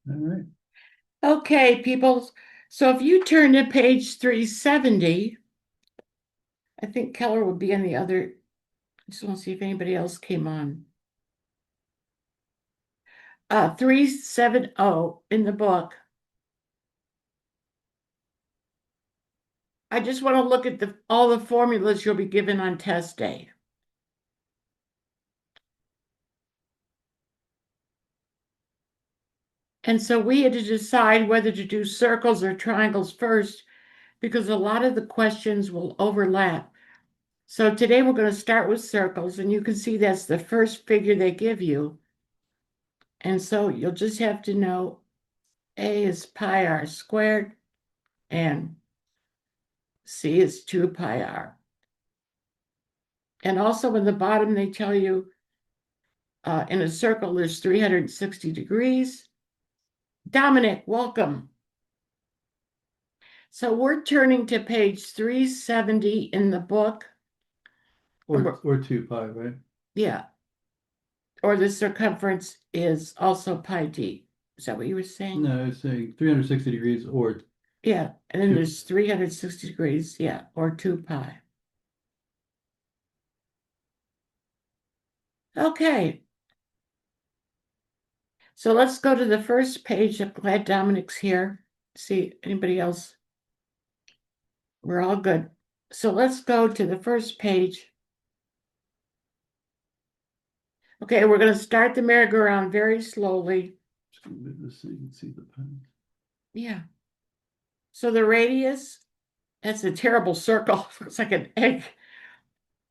All right. Okay, people. So if you turn to page 370, I think Keller would be on the other. I just want to see if anybody else came on. 370 in the book. I just want to look at all the formulas you'll be given on test day. And so we had to decide whether to do circles or triangles first because a lot of the questions will overlap. So today we're going to start with circles, and you can see that's the first figure they give you. And so you'll just have to know A is pi r squared and C is 2 pi r. And also in the bottom, they tell you in a circle there's 360 degrees. Dominic, welcome. So we're turning to page 370 in the book. Or 2 pi, right? Yeah, or the circumference is also pi d. Is that what you were saying? No, it's saying 360 degrees or Yeah, and then 2. there's 360 degrees, yeah, or 2 pi. Okay, so let's go to the first page. I'm glad Dominic's here. See anybody else? We're all good. So let's go to the first page. Okay, we're going to start the merry-go-round very slowly. Just gonna move this so you can see the pen. Yeah. So the radius, that's a terrible circle. Looks like an egg.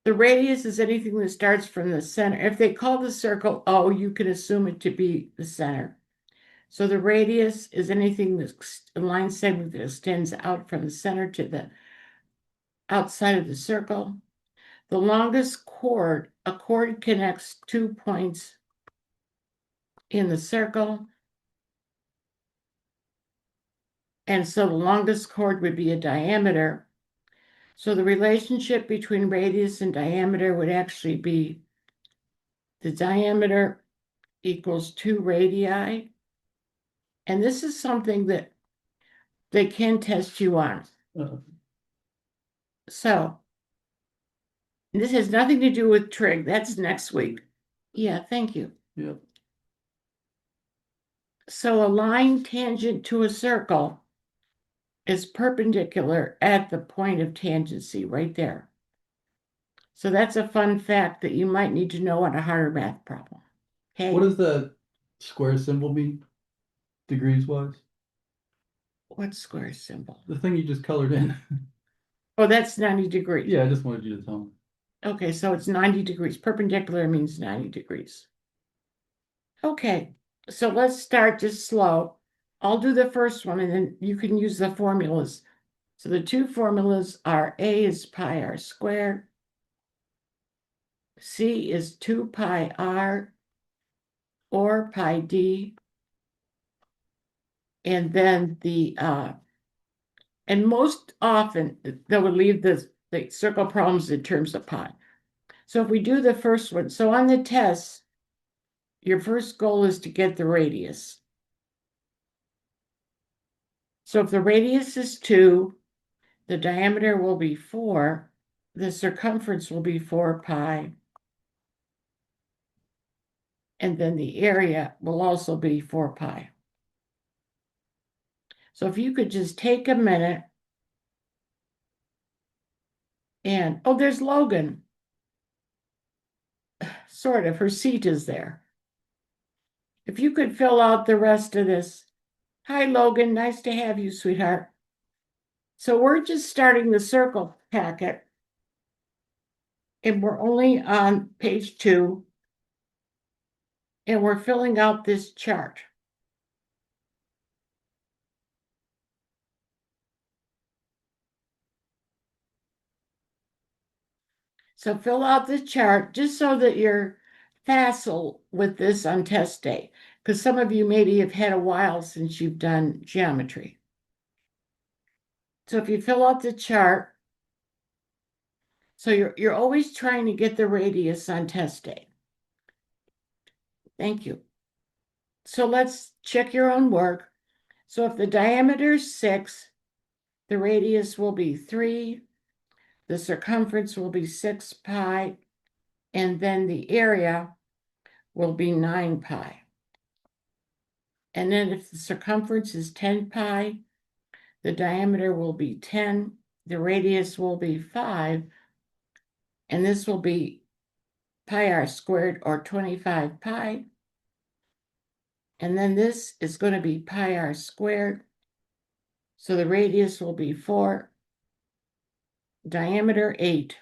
The radius is anything that starts from the center. If they call the circle O, you can assume it to be the center. So the radius is anything that's a line segment that extends out from the center to the outside of the circle. The longest chord, a chord connects 2 points in the circle. And so the longest chord would be a diameter. So the relationship between radius and diameter would actually be the diameter equals 2 radii. And this is something that they can test you on. Uh, So this has nothing to do with trig. That's next week. Yeah, thank you. yeah. So a line tangent to a circle is perpendicular at the point of tangency right there. So that's a fun fact that you might need to know on a harder math problem. What Okay, does the square symbol mean, degrees wise? what square symbol? The thing you just colored in. Oh, that's 90 degrees. Yeah, I just wanted you to tell me. Okay, so it's 90 degrees. Perpendicular means 90 degrees. Okay, so let's start just slow. I'll do the first one and then you can use the formulas. So the two formulas are A is pi r squared, C is 2 pi r or pi d, and then and most often they would leave the circle problems in terms of pi. So if we do the first one, so on the test, your first goal is to get the radius. So if the radius is 2, the diameter will be 4, the circumference will be 4 pi, and then the area will also be 4 pi. So if you could just take a minute and, oh, there's Logan. Sort of, her seat is there. If you could fill out the rest of this. Hi, Logan, nice to have you, sweetheart. So we're just starting the circle packet, and we're only on page 2, and we're filling out this chart. So fill out the chart just so that you're facile with this on test day, because some of you maybe have had a while since you've done geometry. So if you fill out the chart, so you're always trying to get the radius on test day. Thank you. So let's check your own work. So if the diameter is 6, the radius will be 3, the circumference will be 6 pi, and then the area will be 9 pi. And then if the circumference is 10 pi, the diameter will be 10, the radius will be 5, and this will be pi r squared, or 25 pi. And then this is going to be pi r squared. So the radius will be 4, diameter 8,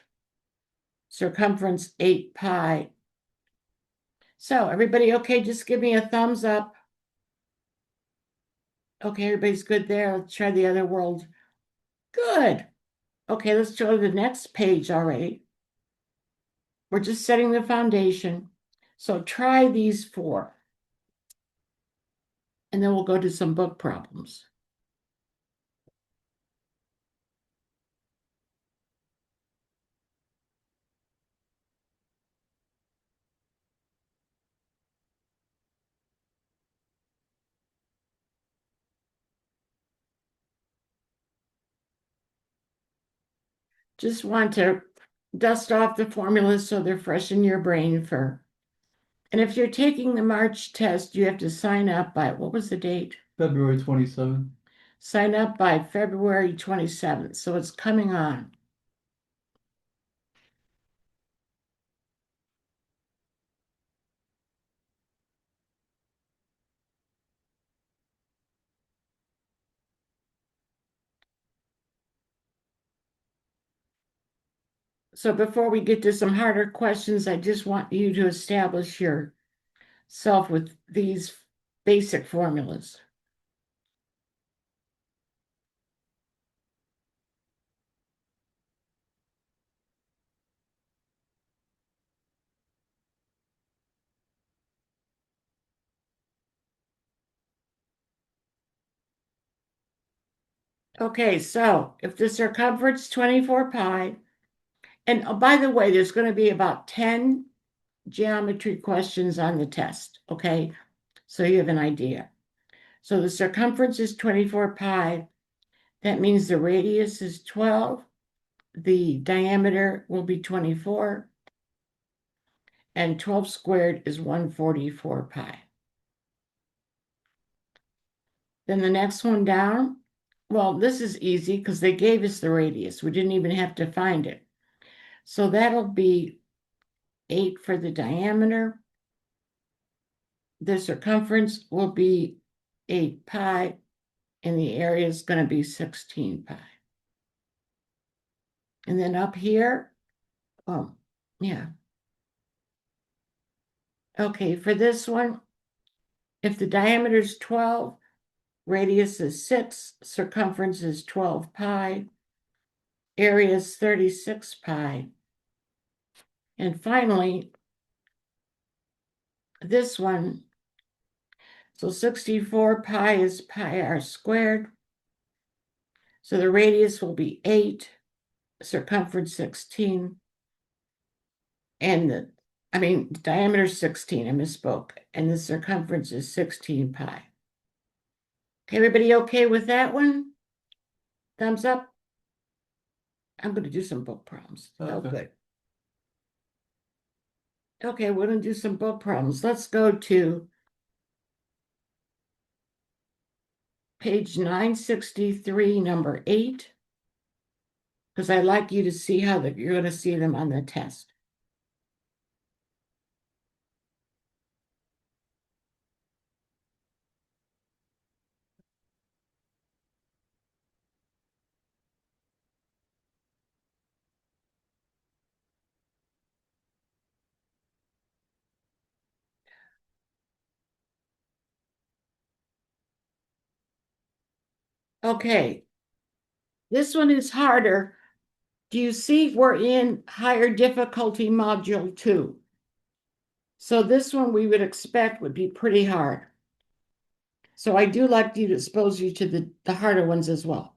circumference 8 pi. So everybody okay? Just give me a thumbs up. Okay, everybody's good there. Let's try the other world. Good. Okay, let's go to the next page already. We're just setting the foundation. So try these 4. And then we'll go to some book problems. Just want to dust off the formulas so they're fresh in your brain for. And if you're taking the March test, you have to sign up by, what was the date? February 27th. Sign up by February 27th. So it's coming on. So before we get to some harder questions, I just want you to establish yourself with these basic formulas. Okay, so if the circumference 24 pi, and oh, by the way, there's going to be about 10 geometry questions on the test, okay? So you have an idea. So the circumference is 24 pi. That means the radius is 12. The diameter will be 24. And 12 squared is 144 pi. Then the next one down, well, this is easy because they gave us the radius. We didn't even have to find it. So that'll be 8 for the diameter. The circumference will be 8 pi, and the area is going to be 16 pi. And then up here, oh, yeah. Okay, for this one, if the diameter is 12, radius is 6, circumference is 12 pi, area is 36 pi. And finally, this one, so 64 pi is pi r squared. So the radius will be 8, circumference 16, and the diameter 16, I misspoke, and the circumference is 16 pi. Okay, everybody okay with that one? Thumbs up? I'm going to do some book problems. Oh, Okay. good. Okay, we're going to do some book problems. Let's go to page 963, number 8, because I'd like you to see how you're going to see them on the test. Okay, this one is harder. Do you see we're in higher difficulty module 2? So this one we would expect would be pretty hard. So I do like to expose you to the harder ones as well.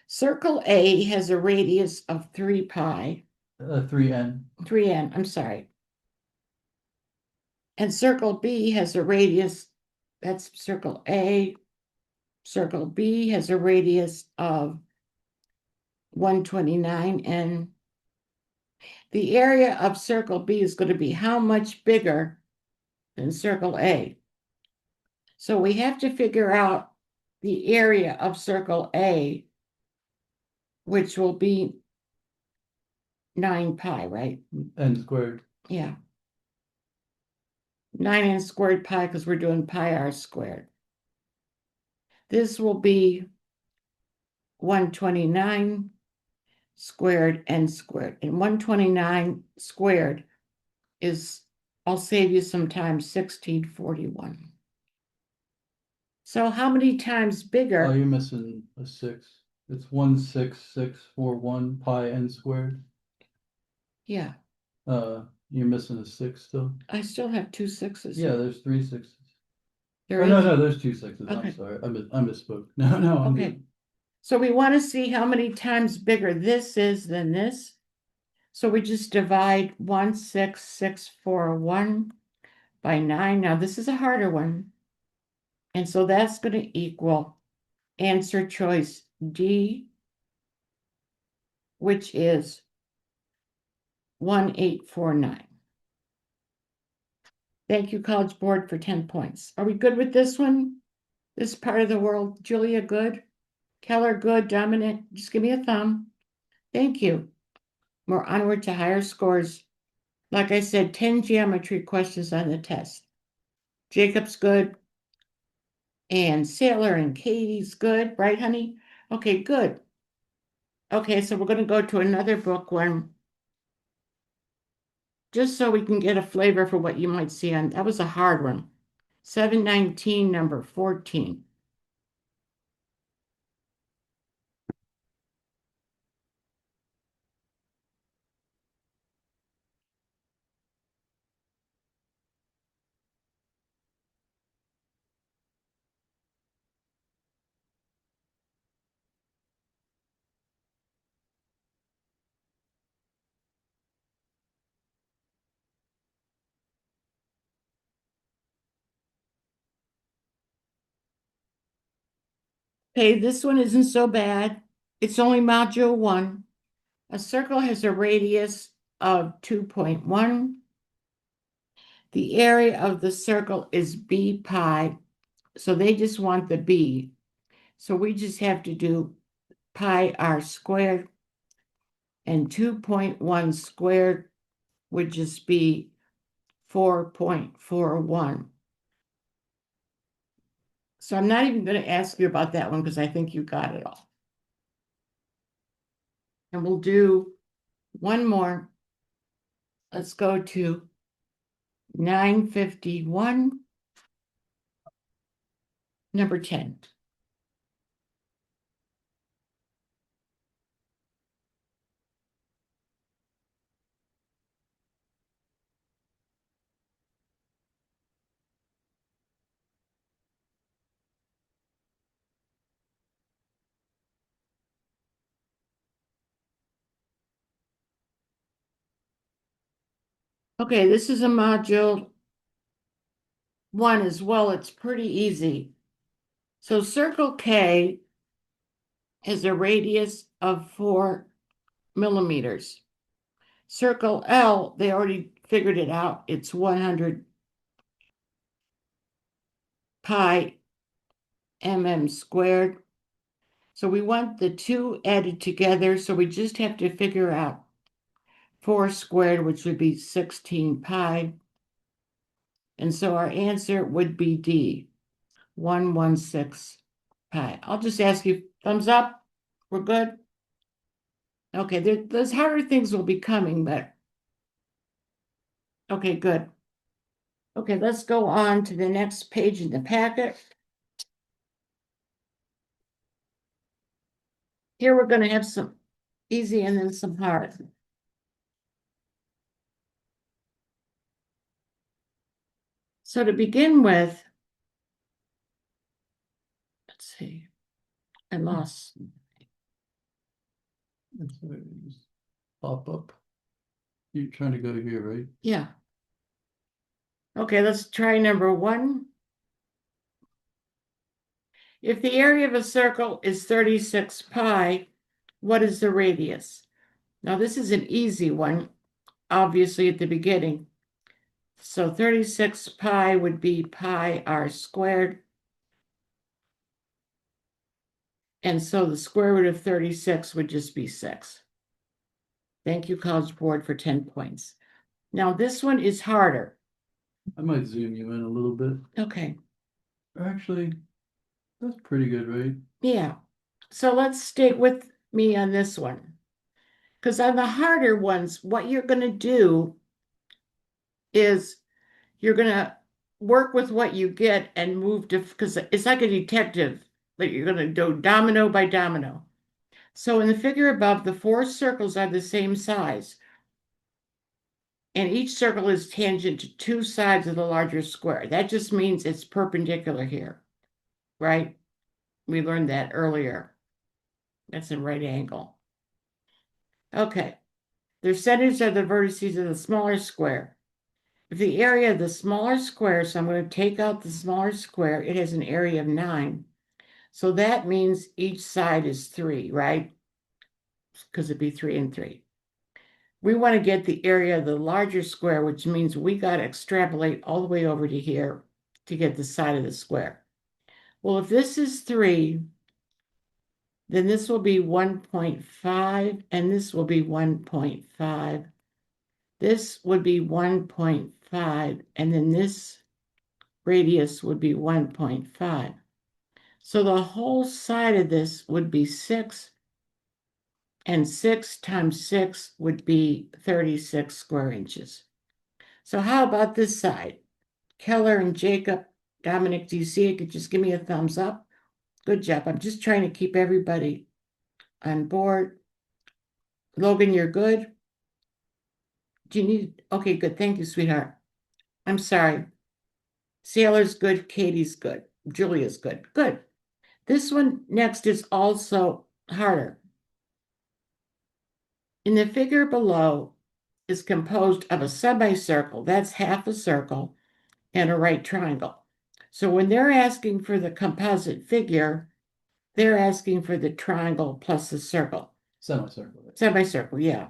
Circle A has a radius of 3 pi. 3n. 3n, I'm sorry. And circle B has a radius That's circle A. Circle B has a radius of 129, and the area of circle B is going to be how much bigger than circle A. So we have to figure out the area of circle A, which will be 9 pi, right? N squared. Yeah. 9n squared pi, because we're doing pi r squared. This will be 129 squared n squared. And 129 squared is, I'll save you some time, 1641. So how many times Oh, bigger? you're missing a 6. It's 16641 pi n squared. Yeah, You're missing a 6 still. I still have 2 6s Yeah, here. there's 3 6s. There Oh, no, is? no, there's 2 6s. I'm Okay. sorry. I misspoke. No, no, I'm Okay. good. So we want to see how many times bigger this is than this. So we just divide 16641 by 9. Now this is a harder one. And so that's going to equal answer choice D, which is 1849. Thank you, College Board, for 10 points. Are we good with this one? This part of the world? Julia, good? Keller, good? Dominic, just give me a thumb. Thank you. We're onward to higher scores. Like I said, 10 geometry questions on the test. Jacob's good. And Sailor and Katie's good, right, honey? Okay, good. Okay, so we're going to go to another book one, just so we can get a flavor for what you might see on. That was a hard one. 719, number 14. Okay, this one isn't so bad. It's only module 1. A circle has a radius of 2.1. The area of the circle is b pi. So they just want the b. So we just have to do pi r squared, and 2.1 squared would just be 4.41. So I'm not even going to ask you about that one because I think you got it all. And we'll do one more. Let's go to 951, number 10. Okay, this is a module 1 as well. It's pretty easy. So circle K has a radius of 4 millimeters. Circle L, they already figured it out. It's 100 pi mm squared. So we want the two added together. So we just have to figure out 4 squared, which would be 16 pi. And so our answer would be D, 116 pi. I'll just ask you, thumbs up? We're good? Okay, those harder things will be coming, but okay, good. Okay, let's go on to the next page in the packet. Here we're going to have some easy and then some hard. So to begin with, let's see, I lost. That's all right. Just pop up. You're trying to go here, right? Yeah. Okay, let's try number 1. If the area of a circle is 36 pi, what is the radius? Now, this is an easy one, obviously, at the beginning. So 36 pi would be pi r squared. And so the square root of 36 would just be 6. Thank you, College Board, for 10 points. Now, this one is harder. I might zoom you in a little bit. Okay. Actually, that's pretty good, right? Yeah. So let's stay with me on this one. Because on the harder ones, what you're going to do is you're going to work with what you get and move to, because it's like a detective, but you're going to do domino by domino. So in the figure above, the 4 circles are the same size. And each circle is tangent to 2 sides of the larger square. That just means it's perpendicular here, right? We learned that earlier. That's a right angle. Okay. Their centers are the vertices of the smaller square. If the area of the smaller square, so I'm going to take out the smaller square, it has an area of 9. So that means each side is 3, right? Because it'd be 3 and 3. We want to get the area of the larger square, which means we got to extrapolate all the way over to here to get the side of the square. Well, if this is 3, then this will be 1.5, and this will be 1.5. This would be 1.5, and then this radius would be 1.5. So the whole side of this would be 6, and 6 times 6 would be 36 square inches. So how about this side? Keller and Jacob, Dominic, do you see it? Could just give me a thumbs up. Good job. I'm just trying to keep everybody on board. Logan, you're good? Do you need, okay, good. Thank you, sweetheart. I'm sorry. Sailor's good. Katie's good. Julia's good. Good. This one next is also harder. In the figure below is composed of a semicircle, that's half a circle, and a right triangle. So when they're asking for the composite figure, they're asking for the triangle plus the circle. Semicircle. Semicircle, yeah.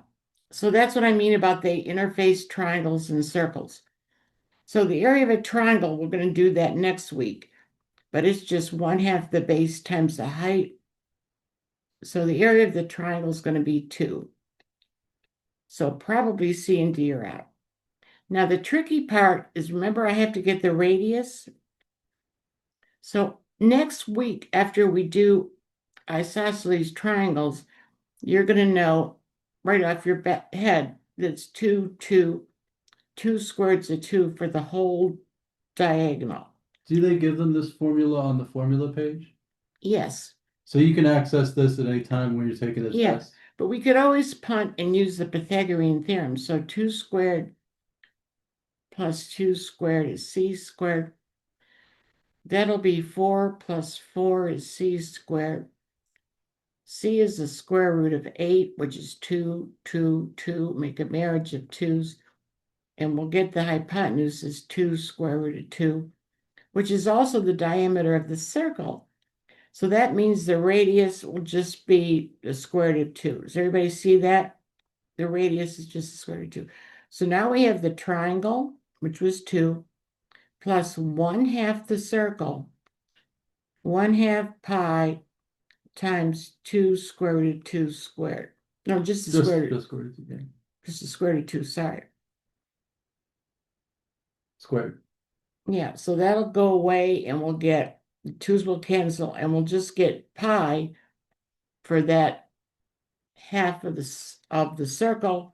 So that's what I mean about they interface triangles and circles. So the area of a triangle, we're going to do that next week, but it's just 1/2 the base times the height. So the area of the triangle is going to be 2. So probably C and D are out. Now the tricky part is, remember, I have to get the radius. So next week, after we do isosceles triangles, you're going to know right off your head that's 2, 2, 2 squared to 2 for the whole diagonal. Do they give them this formula on the formula page? Yes. So you can access this at any time when you're taking a Yeah. test? But we could always punt and use the Pythagorean theorem. So 2 squared plus 2 squared is C squared. That'll be 4 plus 4 is C squared. C is the square root of 8, which is 2, 2, 2. Make a marriage of 2's. And we'll get the hypotenuse is 2 square root of 2, which is also the diameter of the circle. So that means the radius will just be the square root of 2. Does everybody see that? The radius is just the square root of 2. So now we have the triangle, which was 2, plus 1/2 the circle, 1/2 pi times 2 square root of 2 squared. No, just the square root. Just square root, okay. Just the square root of 2, sorry. Squared. Yeah, so that'll go away and we'll get, the 2's will cancel and we'll just get pi for that half of the circle.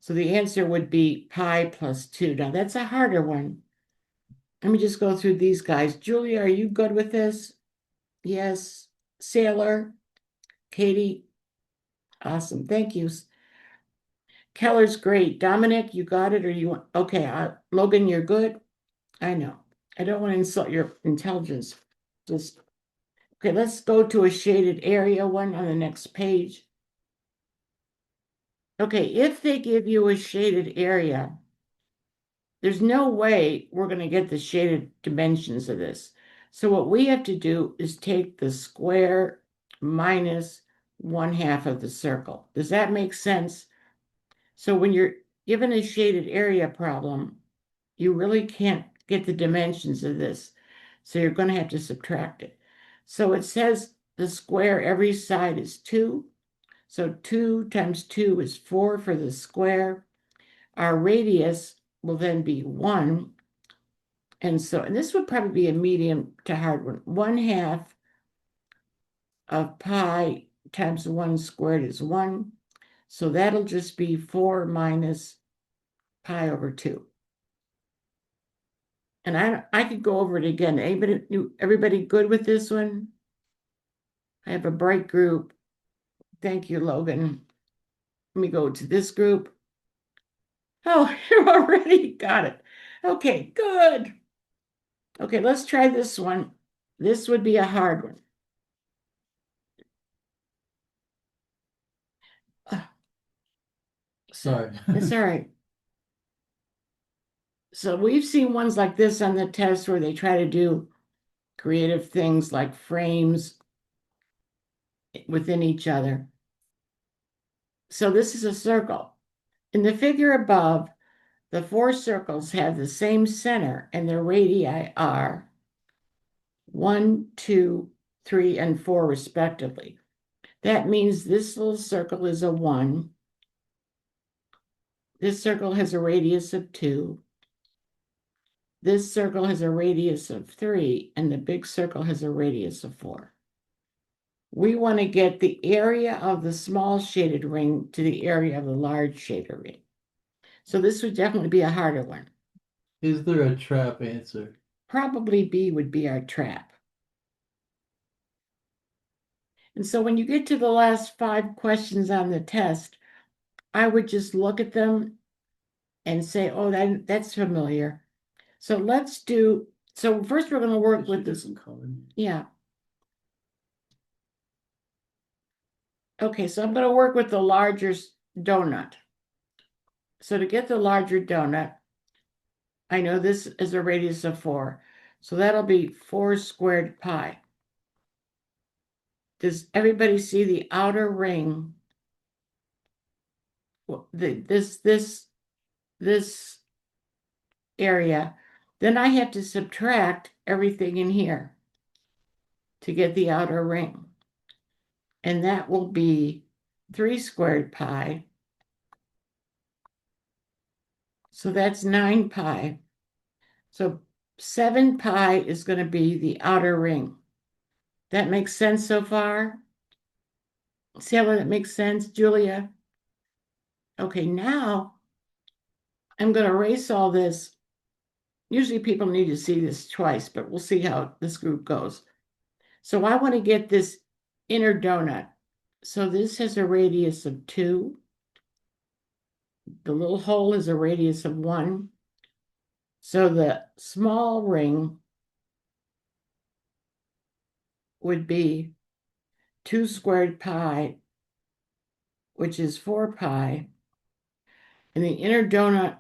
So the answer would be pi plus 2. Now that's a harder one. Let me just go through these guys. Julia, are you good with this? Yes. Sailor? Katie? Awesome. Thank you. Keller's great. Dominic, you got it, or you want, okay, Logan, you're good? I know. I don't want to insult your intelligence. Just, okay, let's go to a shaded area one on the next page. Okay, if they give you a shaded area, there's no way we're going to get the shaded dimensions of this. So what we have to do is take the square minus 1/2 of the circle. Does that make sense? So when you're given a shaded area problem, you really can't get the dimensions of this. So you're going to have to subtract it. So it says the square every side is 2. So 2 times 2 is 4 for the square. Our radius will then be 1. And this would probably be a medium to hard one. 1/2 of pi times 1 squared is 1. So that'll just be 4 minus pi over 2. And I could go over it again. Everybody good with this one? I have a bright group. Thank you, Logan. Let me go to this group. Oh, you already got it. Okay, good. Okay, let's try this one. This would be a hard one. Sorry. It's all right. So we've seen ones like this on the test where they try to do creative things like frames within each other. So this is a circle. In the figure above, the 4 circles have the same center and their radii are 1, 2, 3, and 4 respectively. That means this little circle is a 1. This circle has a radius of 2. This circle has a radius of 3, and the big circle has a radius of 4. We want to get the area of the small shaded ring to the area of the large shaded ring. So this would definitely be a harder one. Is there a trap answer? Probably B would be our trap. And so when you get to the last 5 questions on the test, I would just look at them and say, oh, that's familiar. So first we're going to work with this. Yeah. Okay, so I'm going to work with the larger donut. So to get the larger donut, I know this is a radius of 4. So that'll be 4 squared pi. Does everybody see the outer ring? This area. Then I have to subtract everything in here to get the outer ring. And that will be 3 squared pi. So that's 9 pi. So 7 pi is going to be the outer ring. That makes sense so far? See how that makes sense, Julia? Okay, now I'm going to erase all this. Usually people need to see this twice, but we'll see how this group goes. So I want to get this inner donut. So this has a radius of 2. The little hole is a radius of 1. So the small ring would be 2 squared pi, which is 4 pi. And the inner donut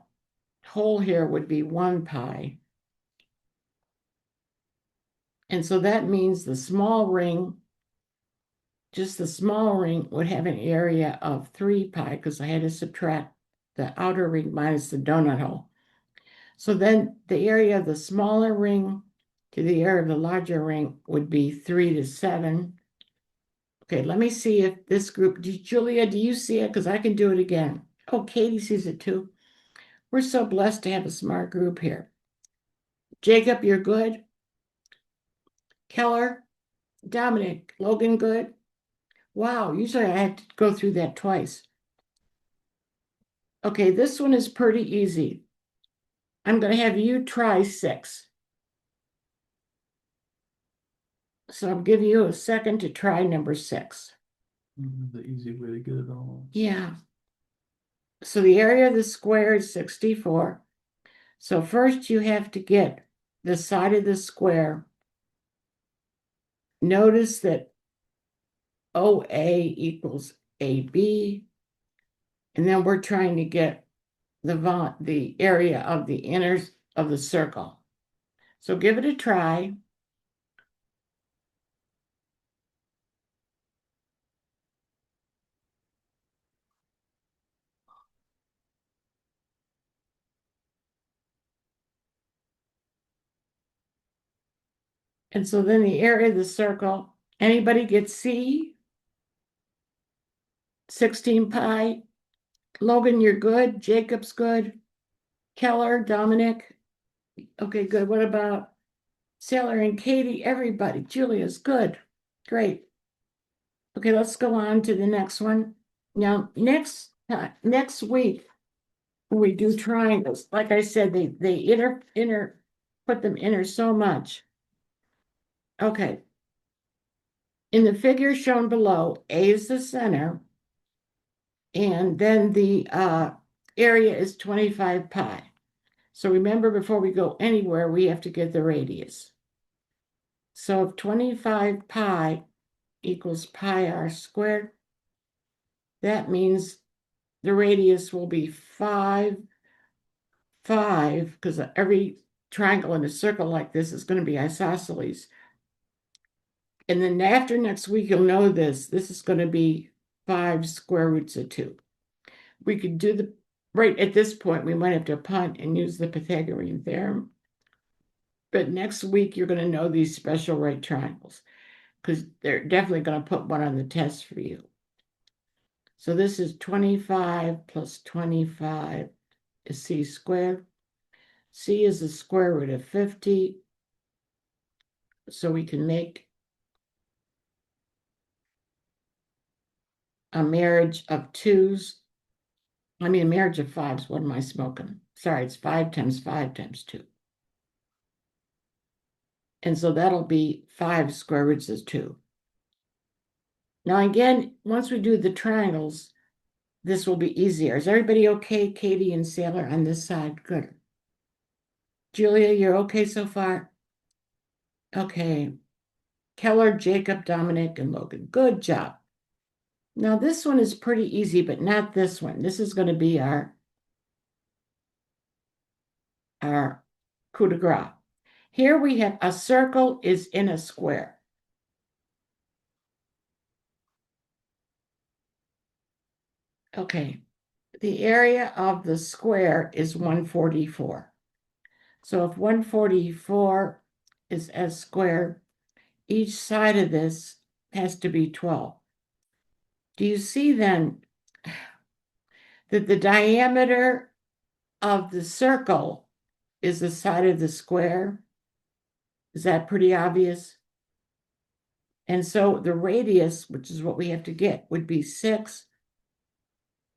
hole here would be 1 pi. And so that means the small ring, just the small ring, would have an area of 3 pi because I had to subtract the outer ring minus the donut hole. So then the area of the smaller ring to the area of the larger ring would be 3 to 7. Okay, let me see if this group, Julia, do you see it? Because I can do it again. Oh, Katie sees it too. We're so blessed to have a smart group here. Jacob, you're good? Keller, Dominic, Logan, good? Wow, usually I have to go through that twice. Okay, this one is pretty easy. I'm going to have you try 6. So I'll give you a second to try number 6. The easy way to get it all. Yeah. So the area of the square is 64. So first you have to get the side of the square. Notice that OA equals AB. And then we're trying to get the area of the inners of the circle. So give it a try. And so then the area of the circle, anybody get C? 16 pi. Logan, you're good. Jacob's good. Keller, Dominic. Okay, good. What about Sailor and Katie? Everybody. Julia's good. Great. Okay, let's go on to the next one. Now, next week, we do triangles. Like I said, they put them inner so much. Okay. In the figure shown below, A is the center, and then the area is 25 pi. So remember, before we go anywhere, we have to get the radius. So if 25 pi equals pi r squared, that means the radius will be 5, because every triangle in a circle like this is going to be isosceles. And then after next week, you'll know this is going to be 5 square roots of 2. We could do right at this point, we might have to punt and use the Pythagorean theorem. But next week, you're going to know these special right triangles, because they're definitely going to put one on the test for you. So this is 25 plus 25 is c squared. C is the square root of 50. So we can make a marriage of twos. I mean, a marriage of fives. What am I smoking? Sorry, it's 5 times 5 times 2. And so that'll be 5 square roots of 2. Now, again, once we do the triangles, this will be easier. Is everybody okay, Katie and Sailor, on this side? Good. Julia, you're okay so far? Okay. Keller, Jacob, Dominic, and Logan. Good job. Now, this one is pretty easy, but not this one. This is going to be our coup de grace. Here we have a circle is in a square. Okay. The area of the square is 144. So if 144 is s squared, each side of this has to be 12. Do you see then that the diameter of the circle is the side of the square? Is that pretty obvious? And so the radius, which is what we have to get, would be 6.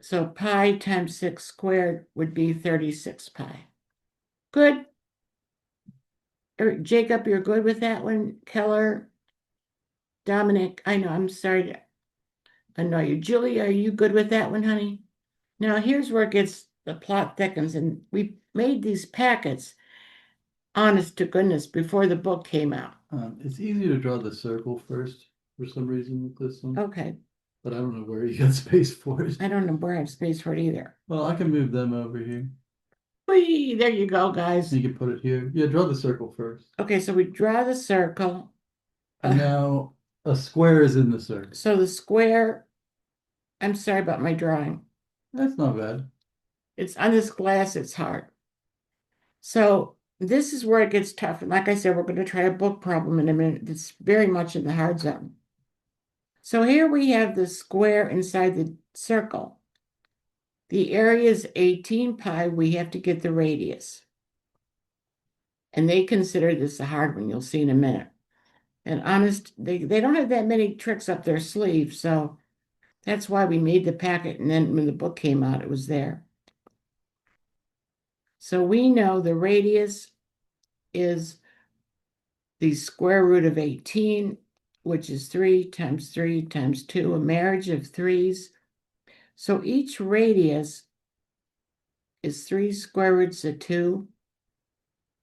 So pi times 6 squared would be 36 pi. Good. Jacob, you're good with that one? Keller, Dominic, I know, I'm sorry to annoy you. Julie, are you good with that one, honey? Now, here's where it gets, the plot thickens, and we made these packets, honest to goodness, before the book came out. It's easy to draw the circle first for some reason with this one, Okay, but I don't know where you got space for it. I don't know where I have space for it either. Well, I can move them over here. Whee, there you go, guys. You can put it here. Yeah, draw the circle first. Okay, so we draw the circle. And now a square is in the circle. So the square, I'm sorry about my drawing. That's not bad. It's on this glass, it's hard. So this is where it gets tough. And like I said, we're going to try a book problem in a minute. It's very much in the hard zone. So here we have the square inside the circle. The area is 18 pi. We have to get the radius. And they consider this a hard one. You'll see in a minute. And honest, they don't have that many tricks up their sleeve. So that's why we made the packet. And then when the book came out, it was there. So we know the radius is the square root of 18, which is 3 times 3 times 2, a marriage of 3's. So each radius is 3 square roots of 2.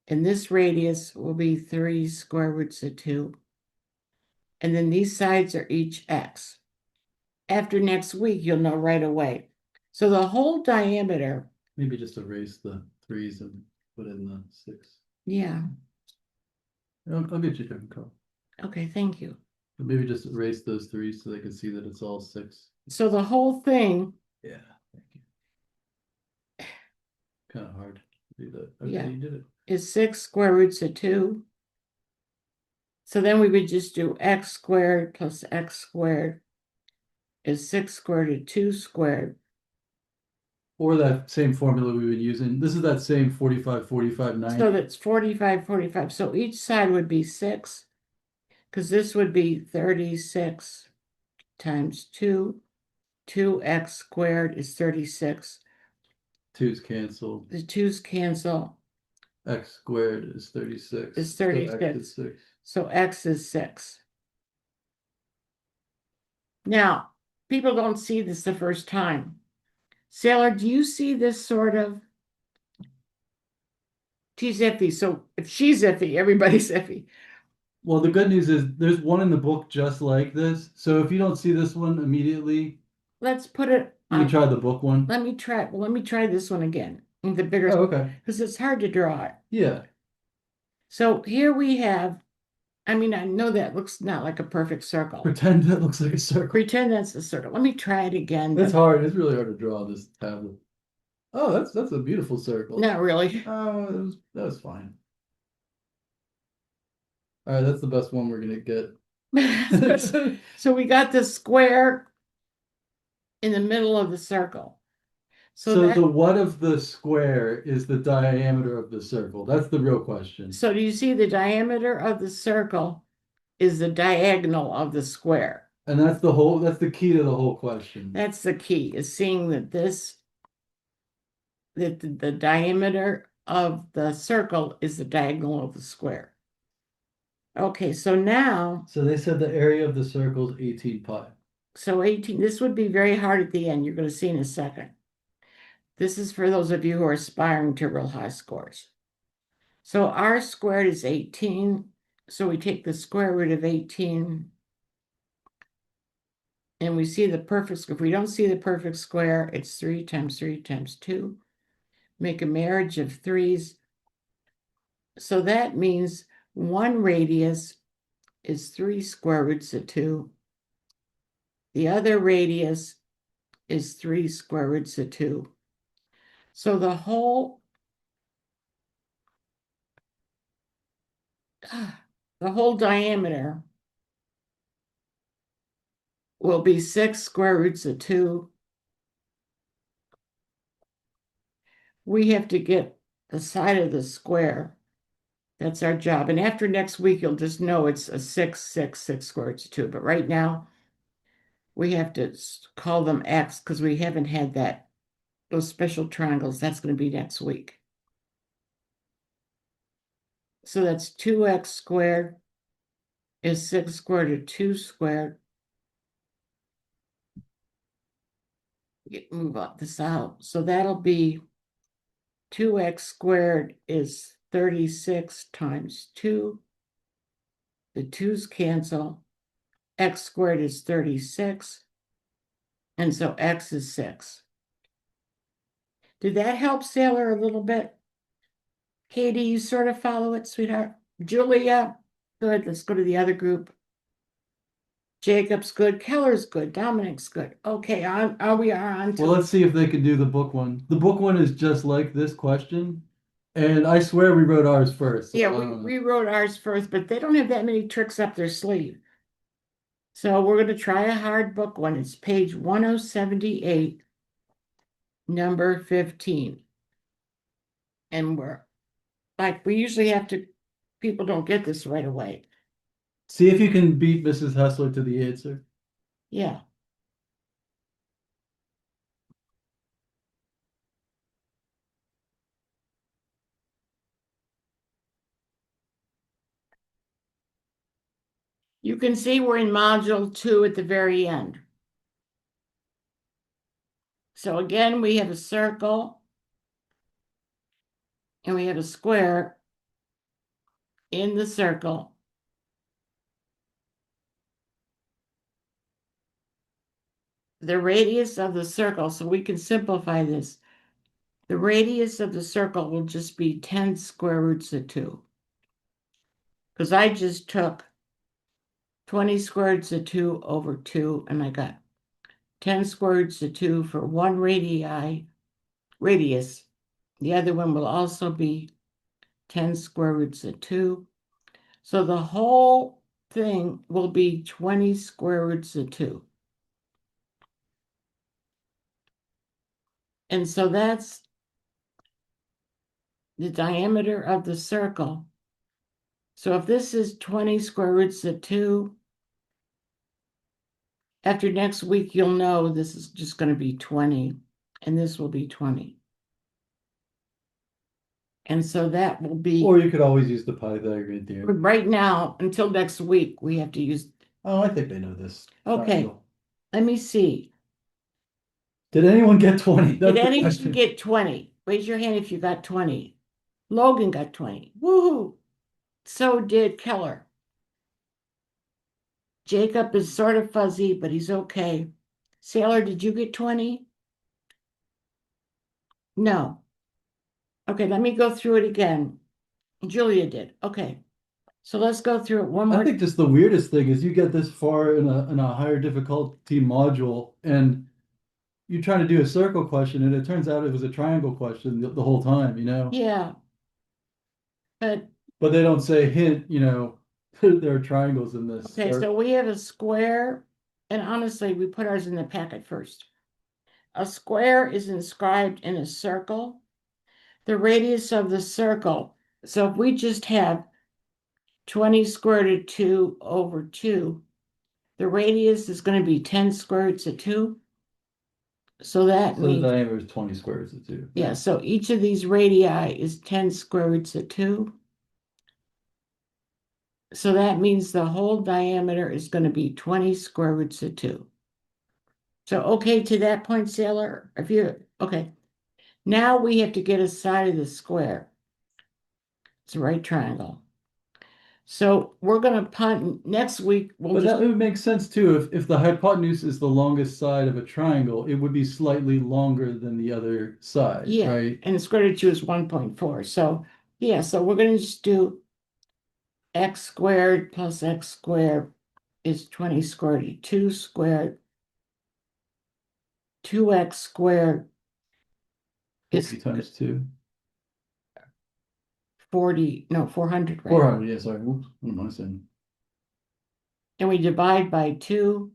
And this radius will be 3 square roots of 2. And then these sides are each x. After next week, you'll know right away. So the whole diameter. Maybe just erase the 3's and put in the 6. Yeah. I'll get you a different color. Okay, thank you. But maybe just erase those 3's so they can see that it's all 6. So the whole thing. Yeah, thank you. Kind of hard to do that. Okay, Yeah. you did it. Is 6 square roots of 2. So then we would just do x squared plus x squared is 6 squared to 2 squared. Or that same formula we've been using. This is that same 45, 45, 9. So that's 45, 45. So each side would be 6, because this would be 36 times 2. 2x squared is 36. 2's canceled. The 2's cancel. X squared is 36. Is So 36. X is 6. So x is 6. Now, people don't see this the first time. Sailor, do you see this sort of? She's iffy. So if she's iffy, everybody's iffy. Well, the good news is there's one in the book just like this. So if you don't see this one immediately, Let's put it you can on. try the book one. Let me try this one again. The bigger, Oh, okay. because it's hard to draw it. Yeah. So here we have, I mean, I know that looks not like a perfect circle. Pretend that looks like a circle. Pretend that's a circle. Let me try it again. It's hard. It's really hard to draw this tablet. Oh, that's a beautiful circle. Not really. Oh, that was fine. All right, that's the best one we're gonna get. So we got the square in the middle of the circle. So the what of the square is the diameter of the circle? That's the real question. So do you see the diameter of the circle is the diagonal of the square? And that's the key to the whole question. That's the key, is seeing that the diameter of the circle is the diagonal of the square. Okay, so now. So they said the area of the circle is 18 pi. So 18, this would be very hard at the end. You're going to see in a second. This is for those of you who are aspiring to real high scores. So r squared is 18. So we take the square root of 18. And we see the perfect, if we don't see the perfect square, it's 3 times 3 times 2. Make a marriage of threes. So that means one radius is 3 square roots of 2. The other radius is 3 square roots of 2. So the whole diameter will be 6 square roots of 2. We have to get the side of the square. That's our job. And after next week, you'll just know it's a 6, 6, 6 square roots of 2. But right now, we have to call them x because we haven't had those special triangles. That's going to be next week. So that's 2x squared is 6 squared to 2 squared. Move up this out. So that'll be 2x squared is 36 times 2. The 2's cancel. X squared is 36. And so x is 6. Did that help, Sailor, a little bit? Katie, you sort of follow it, sweetheart? Julia, good. Let's go to the other group. Jacob's good. Keller's good. Dominic's good. Okay, we are on to. Well, let's see if they can do the book one. The book one is just like this question. And I swear we wrote ours first. So yeah, we wrote ours first, but they don't have that many tricks up their sleeve. So we're going to try a hard book one. It's page 1078, number 15. And we usually have to, people don't get this right away. See if you can beat Mrs. Hustler to the answer. Yeah. You can see we're in module 2 at the very end. So again, we have a circle and we have a square in the circle. The radius of the circle, so we can simplify this. The radius of the circle will just be 10 square roots of 2. Because I just took 20 square roots of 2 over 2, and I got 10 square roots of 2 for one radius. The other one will also be 10 square roots of 2. So the whole thing will be 20 square roots of 2. And so that's the diameter of the circle. So if this is 20 square roots of 2, after next week, you'll know this is just going to be 20, and this will be 20. And so that will be, Or you could always use the Pythagorean theorem. right now, until next week, we have to use, Oh, I think they know this. okay, triangle. let me see. Did anyone get 20? Did That's the anyone question. get 20? Raise your hand if you got 20. Logan got 20. Woohoo! So did Keller. Jacob is sort of fuzzy, but he's okay. Sailor, did you get 20? No. Okay, let me go through it again. Julia did. Okay. So let's go through it one I more. think just the weirdest thing is you get this far in a higher difficulty module and you're trying to do a circle question and it turns out it was a triangle question the whole time, you know? Yeah. But But they don't say hint, you know, there are triangles in this. okay, Or so we have a square, and honestly, we put ours in the packet first. A square is inscribed in a circle. The radius of the circle. So if we just have 20 square root of 2 over 2, the radius is going to be 10 square roots of 2. So that so the means, diameter is 20 squares of 2. yeah, so each of these radii is 10 square roots of 2. So that means the whole diameter is going to be 20 square roots of 2. So, okay, to that point, Sailor, if you, okay, now we have to get a side of the square. It's a right triangle. So we're going to punt next week. We'll But just, that would make sense too. If the hypotenuse is the longest side of a triangle, it would be slightly longer than the other side, yeah, right? and the square root of 2 is 1.4. So, yeah, so we're going to just do x squared plus x squared is 20 square root of 2 squared. 2x squared is 40 times 2. 40, no, 400, right? 400, yeah, sorry. Whoops, what am I saying? And we divide by 2.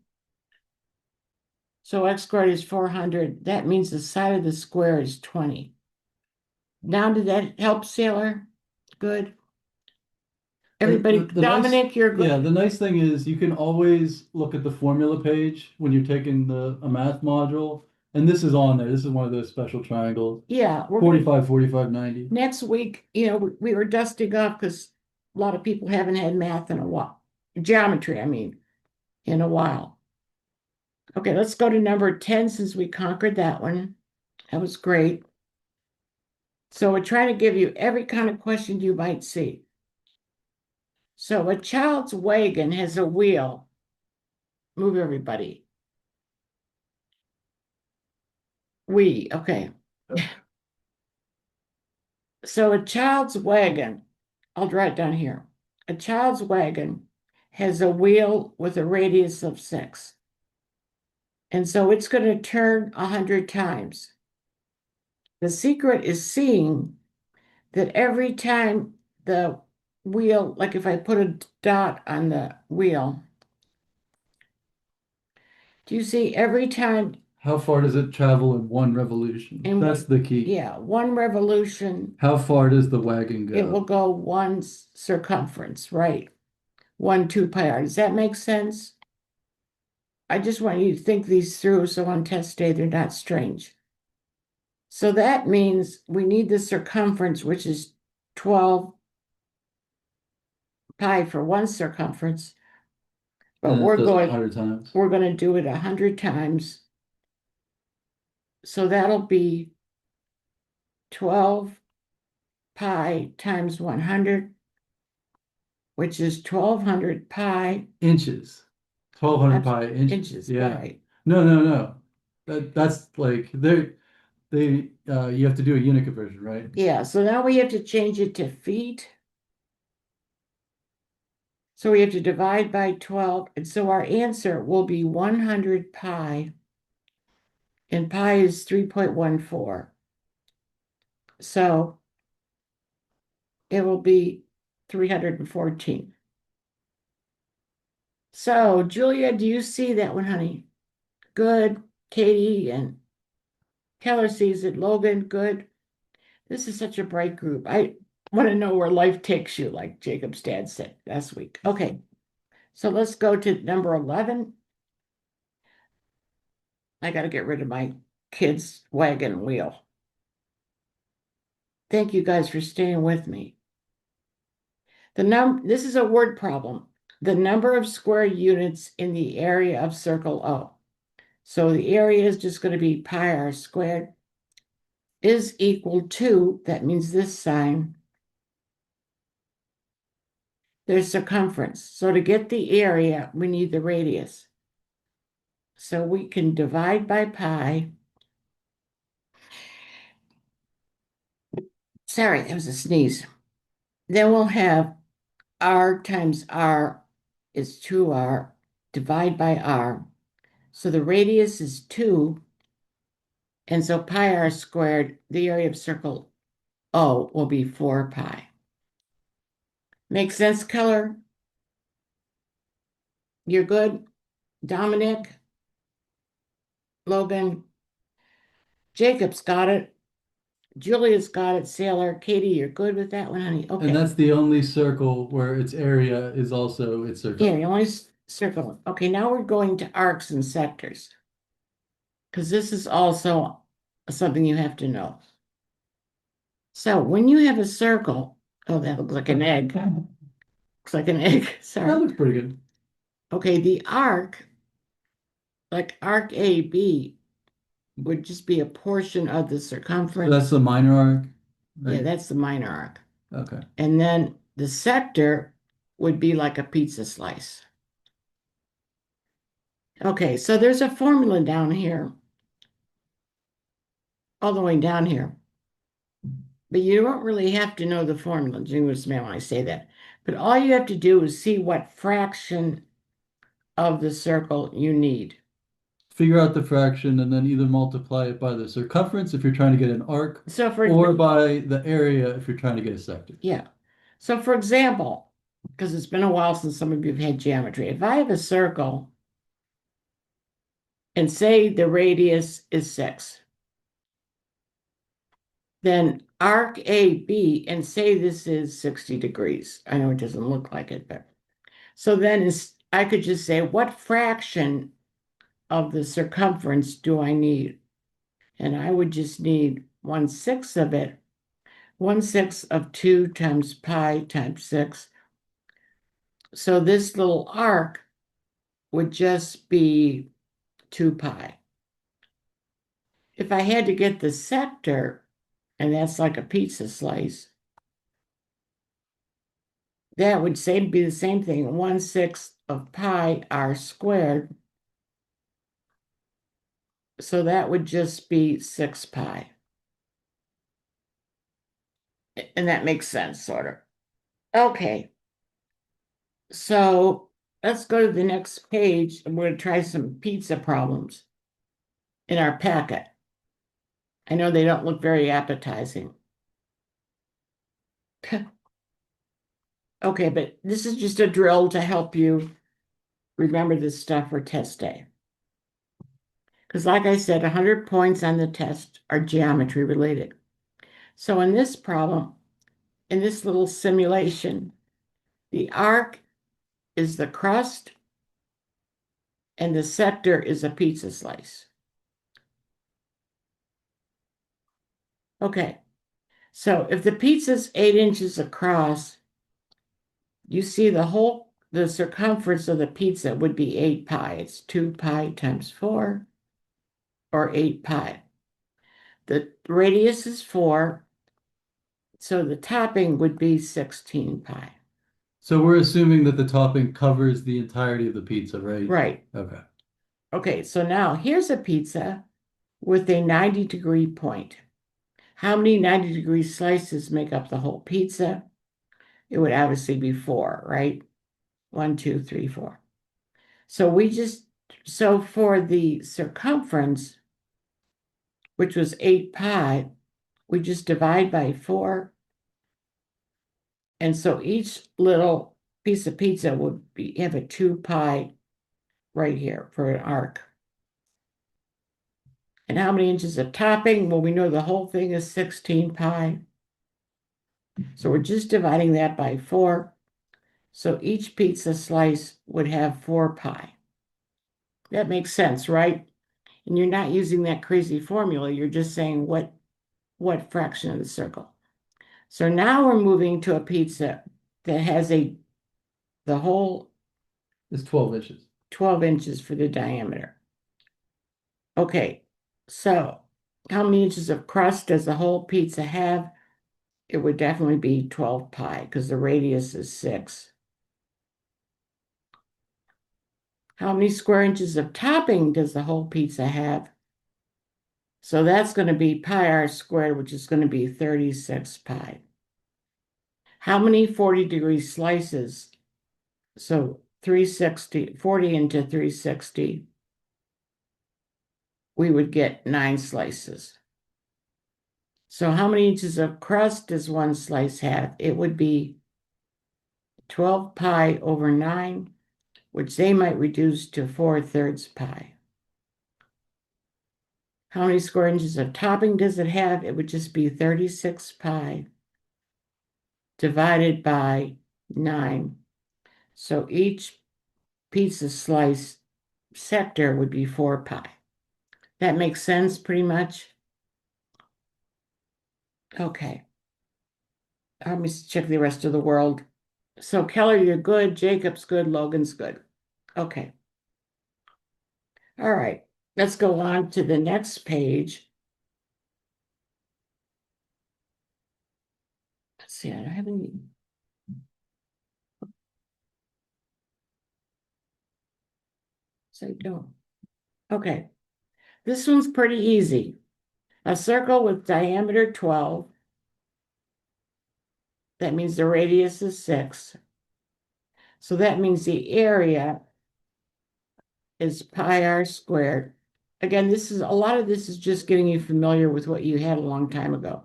So x squared is 400. That means the side of the square is 20. Now, did that help, Sailor? Good. Everybody, The nice, Dominic, you're yeah, good. the nice thing is you can always look at the formula page when you're taking a math module, and this is on there. This is one of those special triangles. Yeah, we're 45, 45, 90. next week, we were dusting off because a lot of people haven't had math in a while. Geometry, I mean, in a while. Okay, let's go to number 10 since we conquered that one. That was great. So we're trying to give you every kind of question you might see. So a child's wagon has a wheel. Move everybody. Okay. So a child's wagon, I'll draw it down here. A child's wagon has a wheel with a radius of 6. And so it's going to turn 100 times. The secret is seeing that every time the wheel, like if I put a dot on the wheel, do you see every time How far does it travel in one revolution? in That's the key. yeah, one revolution, How far does the wagon it will go? go one circumference, right? 1, 2 pi r. Does that make sense? I just want you to think these through so on test day they're not strange. So that means we need the circumference, which is 12 pi for one circumference, but And it does it 100 times. we're going to do it 100 times. So that'll be 12 pi times 100, which is 1200 pi Inches. 1200 times pi inches. inches, Yeah. right? No. That's like you have to do a unit conversion, right? Yeah, so now we have to change it to feet. So we have to divide by 12. And so our answer will be 100 pi, and pi is 3.14. So it will be 314. So, Julia, do you see that one, honey? Good. Katie and Keller sees it. Logan, good. This is such a bright group. I want to know where life takes you, like Jacob's dad said last week. Okay, so let's go to number 11. I got to get rid of my kid's wagon wheel. Thank you guys for staying with me. This is a word problem. The number of square units in the area of circle O. So the area is just going to be pi r squared is equal to, that means this sign, their circumference. So to get the area, we need the radius. So we can divide by pi. Sorry, that was a sneeze. Then we'll have r times r is 2r, divide by r. So the radius is 2, and so pi r squared, the area of circle O, will be 4 pi. Make sense, Keller? You're good? Dominic? Logan? Jacob's got it. Julia's got it. Sailor. Katie, you're good with that one, honey? Okay. And that's the only circle where its area is also its circle. Yeah, the only circle. Okay, now we're going to arcs and sectors, because this is also something you have to know. So when you have a circle, oh, that looks like an egg. Looks like an egg. That Sorry. looks pretty good. Okay, the arc, like arc AB, would just be a portion of the So circumference. that's the minor arc, Yeah, right? that's the minor arc. Okay. And then the sector would be like a pizza slice. Okay, so there's a formula down here, all the way down here. But you don't really have to know the formula, English man, when I say that. But all you have to do is see what fraction of the circle you need. Figure out the fraction and then either multiply it by the circumference if you're trying to get an arc, So or by the area if you're trying to get a sector. yeah. So for example, because it's been a while since some of you have had geometry, if I have a circle and say the radius is 6, then arc AB, and say this is 60 degrees. I know it doesn't look like it, but so then I could just say, what fraction of the circumference do I need? And I would just need 1/6 of it, 1/6 of 2 times pi times 6. So this little arc would just be 2 pi. If I had to get the sector, and that's like a pizza slice, that would be the same thing, 1/6 of pi r squared. So that would just be 6 pi. And that makes sense, sort of. Okay. So let's go to the next page, and we're going to try some pizza problems in our packet. I know they don't look very appetizing. Okay, but this is just a drill to help you remember this stuff for test day. Because like I said, 100 points on the test are geometry related. So in this problem, in this little simulation, the arc is the crust and the sector is a pizza slice. Okay, so if the pizza's 8 inches across, you see the circumference of the pizza would be 8 pi. It's 2 pi times 4, or 8 pi. The radius is 4, so the topping would be 16 pi. So we're assuming that the topping covers the entirety of the pizza, right? Right. Okay. Okay, so now here's a pizza with a 90-degree point. How many 90-degree slices make up the whole pizza? It would obviously be 4, right? 1, 2, 3, 4. So for the circumference, which was 8 pi, we just divide by 4. And so each little piece of pizza would have a 2 pi right here for an arc. And how many inches of topping? Well, we know the whole thing is 16 pi. So we're just dividing that by 4. So each pizza slice would have 4 pi. That makes sense, right? And you're not using that crazy formula. You're just saying what fraction of the circle. So now we're moving to a pizza that has the whole It's 12 inches. 12 inches for the diameter. Okay, so how many inches of crust does the whole pizza have? It would definitely be 12 pi because the radius is 6. How many square inches of topping does the whole pizza have? So that's going to be pi r squared, which is going to be 36 pi. How many 40-degree slices? So 360, 40 into 360, we would get 9 slices. So how many inches of crust does one slice have? It would be 12 pi over 9, which they might reduce to 4/3 pi. How many square inches of topping does it have? It would just be 36 pi divided by 9. So each pizza slice sector would be 4 pi. That makes sense pretty much? Okay. Let me check the rest of the world. So Keller, you're good. Jacob's good. Logan's good. Okay. All right. Let's go on to the next page. Let's see. I don't have any. So I don't. Okay. This one's pretty easy. A circle with diameter 12. That means the radius is 6. So that means the area is pi r squared. Again, a lot of this is just getting you familiar with what you had a long time ago.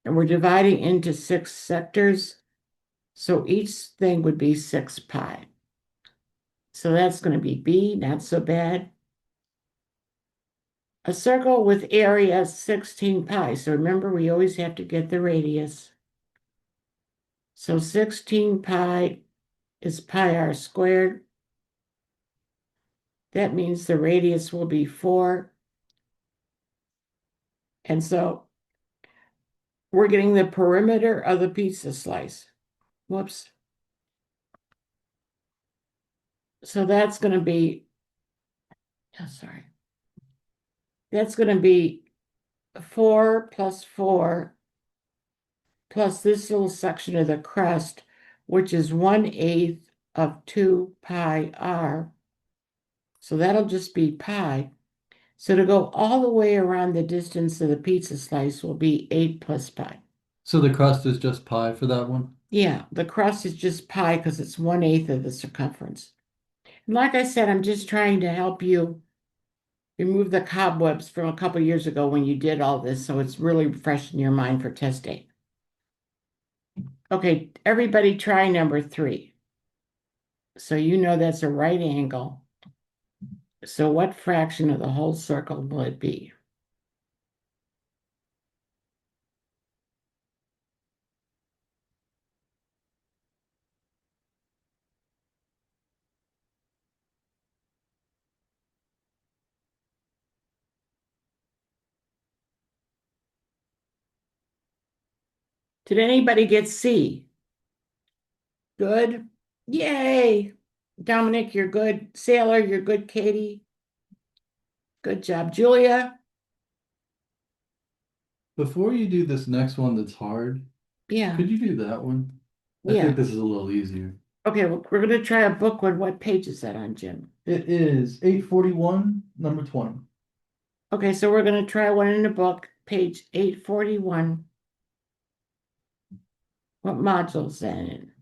And we're dividing into 6 sectors. So each thing would be 6 pi. So that's going to be B, not so bad. A circle with area 16 pi. So remember, we always have to get the radius. So 16 pi is pi r squared. That means the radius will be 4. And so we're getting the perimeter of the pizza slice. Whoops. So that's going to be, sorry. That's going to be 4 plus 4 plus this little section of the crust, which is 1/8 of 2 pi r. So that'll just be pi. So to go all the way around the distance of the pizza slice will be 8 plus pi. So the crust is just pi for that one? Yeah, the crust is just pi because it's 1/8 of the circumference. And like I said, I'm just trying to help you remove the cobwebs from a couple years ago when you did all this, so it's really fresh in your mind for test day. Okay, everybody try number 3. So you know that's a right angle. So what fraction of the whole circle will it be? Did anybody get C? Good. Yay. Dominic, you're good. Sailor, you're good. Katie. Good job. Julia. Before you do this next one that's hard, Yeah. could you do that one? I Yeah. think this is a little easier. Okay, well, we're going to try a book one. What page is that on, Jim? It is 841, number 20. Okay, so we're going to try one in the book, page 841. What module is that in?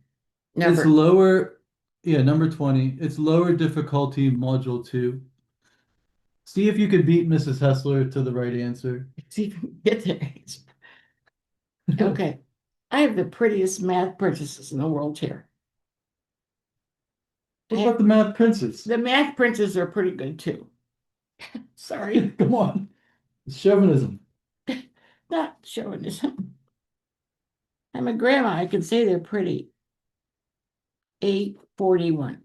It's lower, yeah, number 20. It's lower difficulty module 2. See if you could beat Mrs. Hessler to the right answer. See if you can get there. Okay. I have the prettiest math purchases in the world here. What about the math princess? The math princes are pretty good too. Sorry, Come on. It's chauvinism. not chauvinism. I'm a grandma. I can say they're pretty. 841.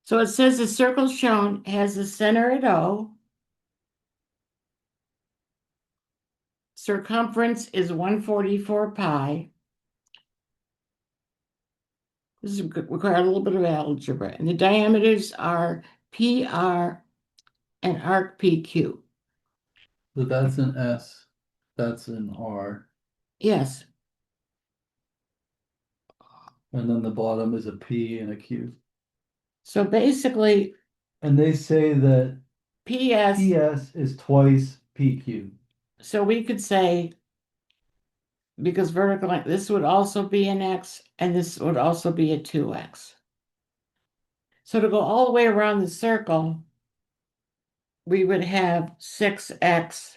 So it says the circle shown has the center at O. Circumference is 144 pi. This is require a little bit of algebra. And the diameters are PR and arc PQ. So that's an S. That's an R. Yes. And then the bottom is a P and a Q. So basically, And they say that PS, PS is twice PQ. so we could say, because vertical, this would also be an X, and this would also be a 2X. So to go all the way around the circle, we would have 6X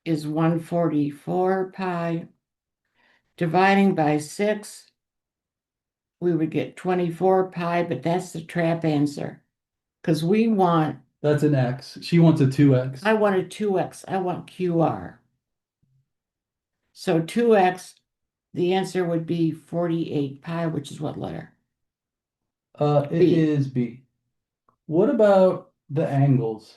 is 144 pi. Dividing by 6, we would get 24 pi, but that's the trap answer. Because we want, That's an X. She wants a 2X. I want a 2X, I want QR. So 2X, the answer would be 48 pi, which is what letter? It B. is B. What about the angles?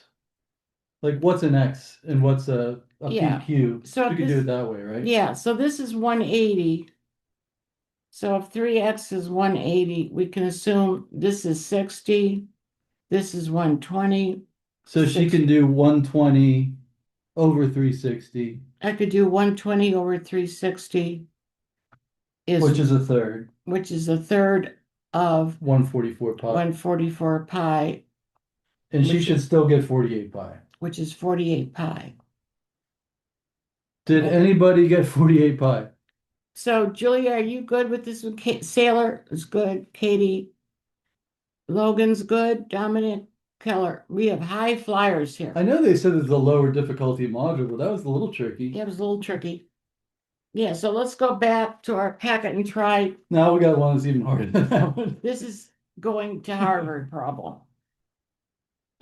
Like what's an X and what's a Yeah. PQ? So We could do it that way, right? Yeah, so this is 180. So if 3X is 180, we can assume this is 60, this is 120. So she can do 120 over 360, I could do 120 over 360 which is a third, which is a third of 144 pi. 144 pi, And she which should still get 48 pi. which is 48 pi. Did anybody get 48 pi? So Julia, are you good with this one? Sailor is good. Katie, Logan's good. Dominic, Keller. We have high flyers here. I know they said it's a lower difficulty module, but that was a little tricky. Yeah, it was a little tricky. Yeah, so let's go back to our packet and try. Now we got one that's even harder than that one. This is going to Harvard problem.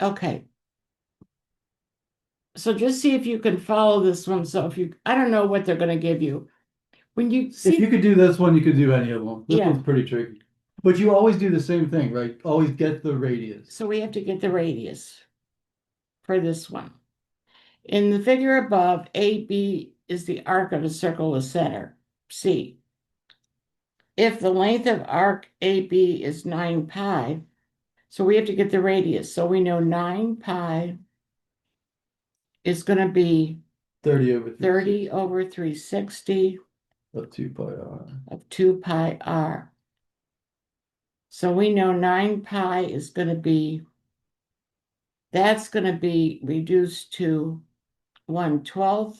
Okay. So just see if you can follow this one. So if you, I don't know what they're going to give you. When you see, If you could do this one, you could do any of them. This Yeah. one's pretty tricky. But you always do the same thing, right? Always get the radius. so we have to get the radius for this one. In the figure above, AB is the arc of a circle with center, C. If the length of arc AB is 9 pi, so we have to get the radius. So we know 9 pi is going to be 30 over 30 over 360 of 2 pi r. of 2 pi r. So we know 9 pi is going to be, that's going to be reduced to 1/12.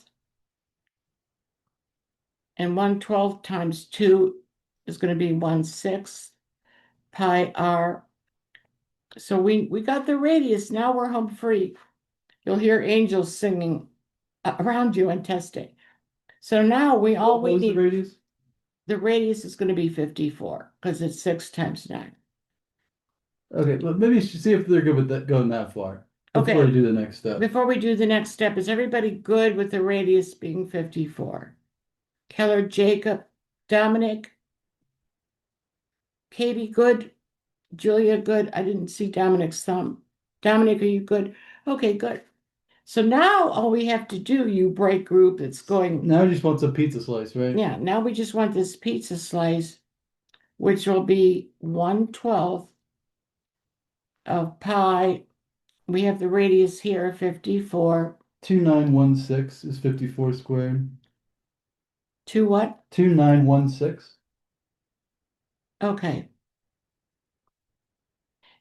And 1/12 times 2 is going to be 1/6 pi r. So we got the radius. Now we're home free. You'll hear angels singing around you and testing. So now all What we was the need, radius? the radius is going to be 54 because it's 6 times 9. Okay, but maybe you should see if they're good with that going that far before Okay. you do the next step. Before we do the next step, is everybody good with the radius being 54? Keller, Jacob, Dominic, Katie, good. Julia, good. I didn't see Dominic's thumb. Dominic, are you good? Okay, good. So now all we have to do, you break group, it's going, Now you just want a pizza slice, right? yeah, now we just want this pizza slice, which will be 1/12 of pi. We have the radius here, 54. 2916 is 54 squared. To what? 2916. Okay.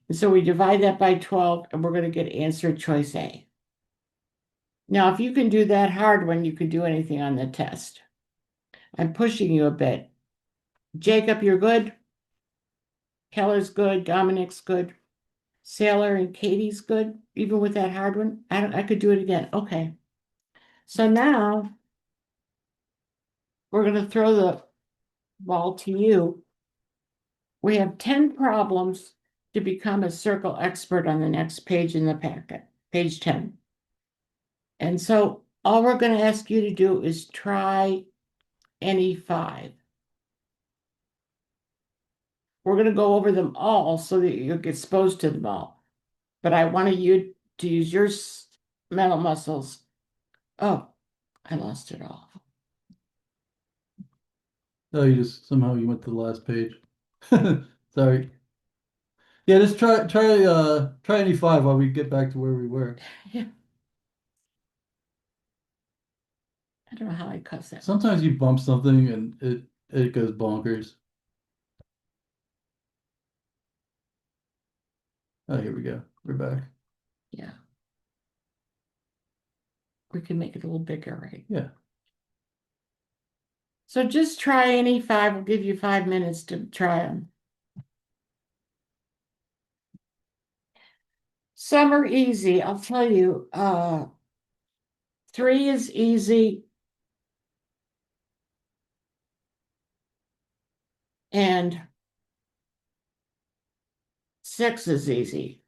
And so we divide that by 12 and we're going to get answer choice A. Now, if you can do that hard one, you can do anything on the test. I'm pushing you a bit. Jacob, you're good. Keller's good. Dominic's good. Sailor and Katie's good, even with that hard one. I could do it again. Okay. So now we're going to throw the ball to you. We have 10 problems to become a circle expert on the next page in the packet, page 10. And so all we're going to ask you to do is try any 5. We're going to go over them all so that you get exposed to them all. But I want you to use your mental muscles. Oh, I lost it all. Oh, you just somehow you went to the last page. Sorry. Yeah, just try any 5 while we get back to where we were. Yeah. I don't know how I cuss that. Sometimes you bump something and it goes bonkers. Oh, here we go. We're back. Yeah. We can make it a little bigger, right? Yeah. So just try any 5. We'll give you 5 minutes to try them. Some are easy. I'll tell you, 3 is easy. And 6 is easy.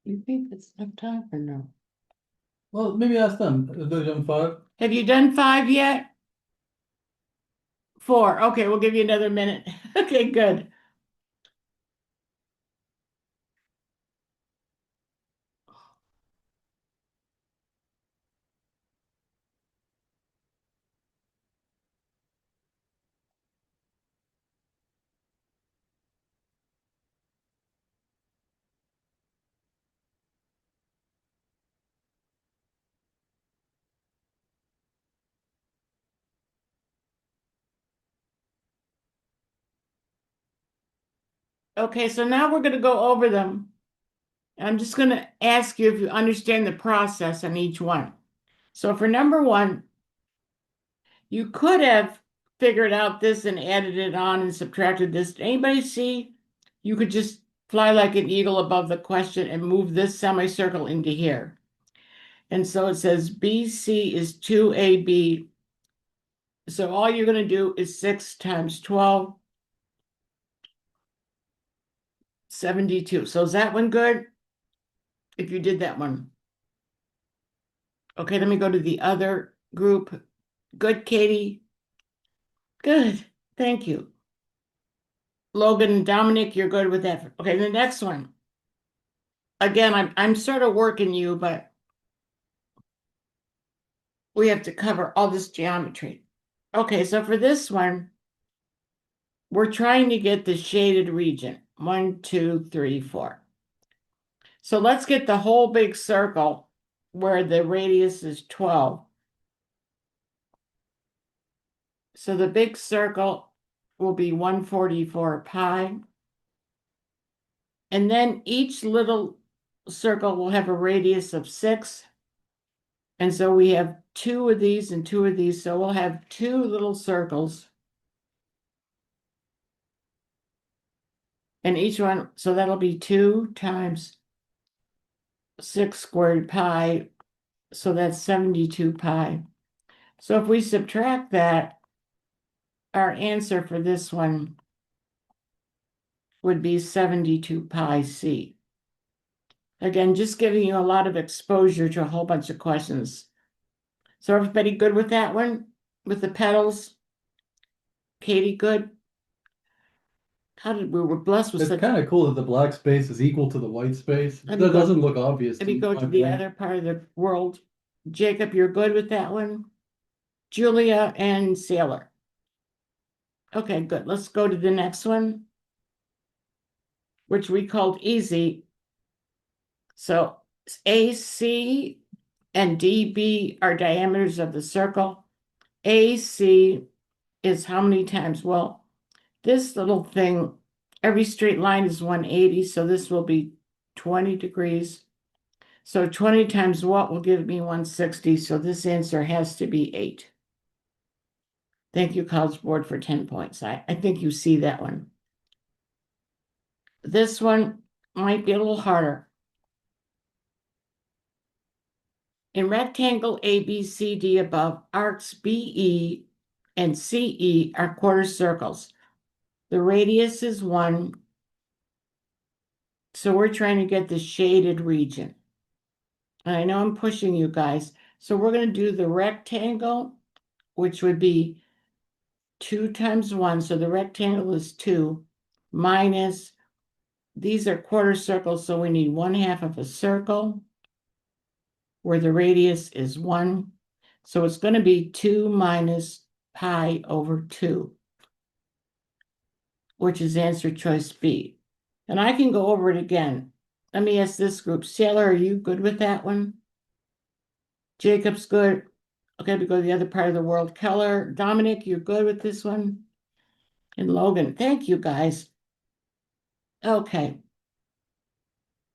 You think that's enough time or no? Well, maybe ask them. Have they done 5? Have you done 5 yet? 4. Okay, we'll give you another minute. Okay, good. Okay, so now we're going to go over them. I'm just going to ask you if you understand the process on each one. So for number 1, you could have figured out this and added it on and subtracted this. Anybody see? You could just fly like an eagle above the question and move this semicircle into here. And so it says BC is 2AB. So all you're going to do is 6 times 12, 72. So is that one good? If you did that one. Okay, let me go to the other group. Good, Katie. Good. Thank you. Logan and Dominic, you're good with that. Okay, the next one. Again, I'm sort of working you, but we have to cover all this geometry. Okay, so for this one, we're trying to get the shaded region. 1, 2, 3, 4. So let's get the whole big circle where the radius is 12. So the big circle will be 144 pi. And then each little circle will have a radius of 6. And so we have 2 of these and 2 of these. So we'll have 2 little circles. And each one, so that'll be 2 times 6 squared pi. So that's 72 pi. So if we subtract that, our answer for this one would be 72 pi c. Again, just giving you a lot of exposure to a whole bunch of questions. So everybody good with that one? With the petals? Katie, good? How did we were blessed with It's such. kind of cool that the black space is equal to the white space. Let me That go- doesn't look obvious Let to me go my to the brain. other part of the world. Jacob, you're good with that one? Julia and Sailor. Okay, good. Let's go to the next one, which we called easy. So AC and DB are diameters of the circle. AC is how many times? Well, this little thing, every straight line is 180, so this will be 20 degrees. So 20 times what will give me 160, so this answer has to be 8. Thank you, College Board, for 10 points. I think you see that one. This one might be a little harder. In rectangle ABCD above, arcs BE and CE are quarter circles. The radius is 1, so we're trying to get the shaded region. And I know I'm pushing you guys. So we're going to do the rectangle, which would be 2 times 1. So the rectangle is 2 minus, these are quarter circles, so we need 1/2 of a circle where the radius is 1. So it's going to be 2 minus pi over 2, which is answer choice B. And I can go over it again. Let me ask this group. Sailor, are you good with that one? Jacob's good. Okay, we go to the other part of the world. Keller, Dominic, you're good with this one? And Logan, thank you guys. Okay.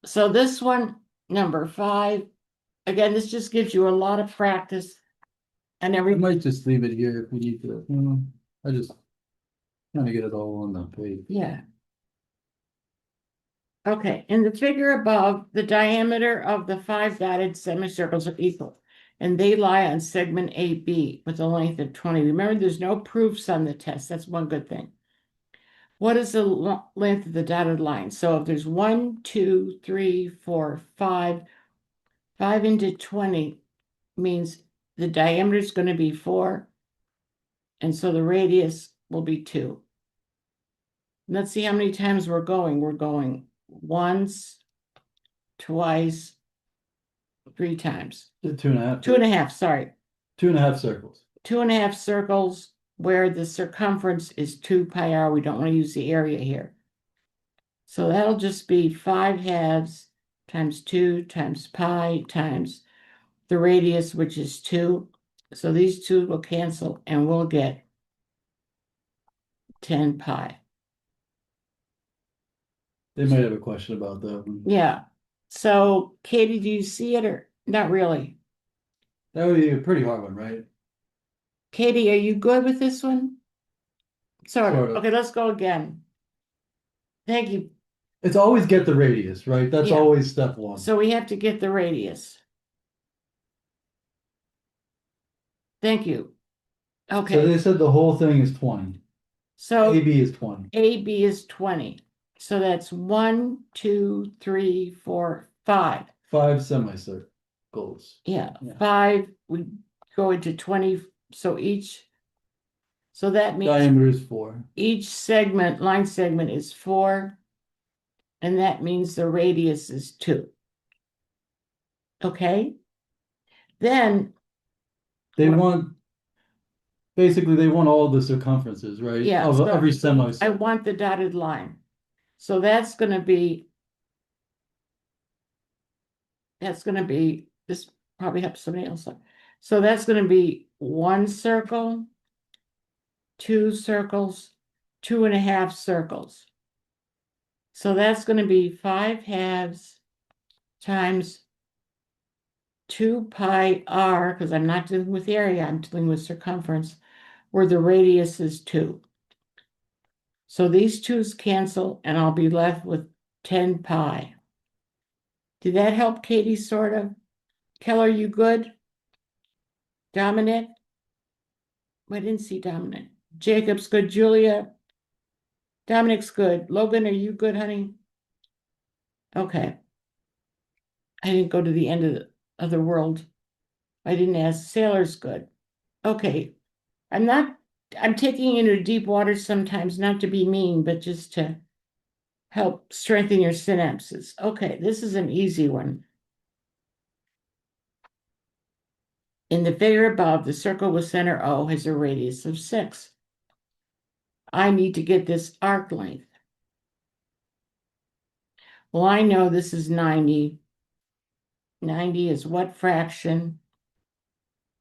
So this one, number 5, again, this just gives you a lot of practice and I every, might just leave it here if we need to. I just kind of get it all on the page. yeah. Okay, in the figure above, the diameter of the 5 dotted semicircles are equal, and they lie on segment AB with a length of 20. Remember, there's no proofs on the test. That's one good thing. What is the length of the dotted line? So if there's 1, 2, 3, 4, 5, 5 into 20 means the diameter is going to be 4, and so the radius will be 2. Let's see how many times we're going. We're going once, twice, 3 times. 2.5. 2.5, sorry. 2.5 circles. 2.5 circles where the circumference is 2 pi r. We don't want to use the area here. So that'll just be 5 halves times 2 times pi times the radius, which is 2. So these two will cancel and we'll get 10 pi. They might have a question about that one. Yeah. So Katie, do you see it or not really? That would be a pretty hard one, right? Katie, are you good with this one? Sort of. Sort of. Okay, let's go again. Thank you. It's always get the radius, right? That's Yeah. always step one. So we have to get the radius. Thank you. So Okay. they said the whole thing is 20. So AB is 20. AB is 20. So that's 1, 2, 3, 4, 5. 5 semicircles. Yeah, Yeah. 5 we go into 20. So that means Diameter is 4. each line segment is 4, and that means the radius is 2. Okay? Then They want basically they want all the circumferences, right? Yeah, Of so every I semicircle. want the dotted line. So that's going to be this probably helps somebody else. So that's going to be 1 circle, 2 circles, 2.5 circles. So that's going to be 5 halves times 2 pi r, because I'm not dealing with area, I'm dealing with circumference, where the radius is 2. So these 2's cancel, and I'll be left with 10 pi. Did that help, Katie, sort of? Keller, you good? Dominic? I didn't see Dominic. Jacob's good. Julia? Dominic's good. Logan, are you good, honey? Okay. I didn't go to the end of the world. I didn't ask. Sailor's good. Okay. I'm taking you into deep water sometimes, not to be mean, but just to help strengthen your synapses. Okay, this is an easy one. In the figure above, the circle with center O has a radius of 6. I need to get this arc length. Well, I know this is 90. 90 is what fraction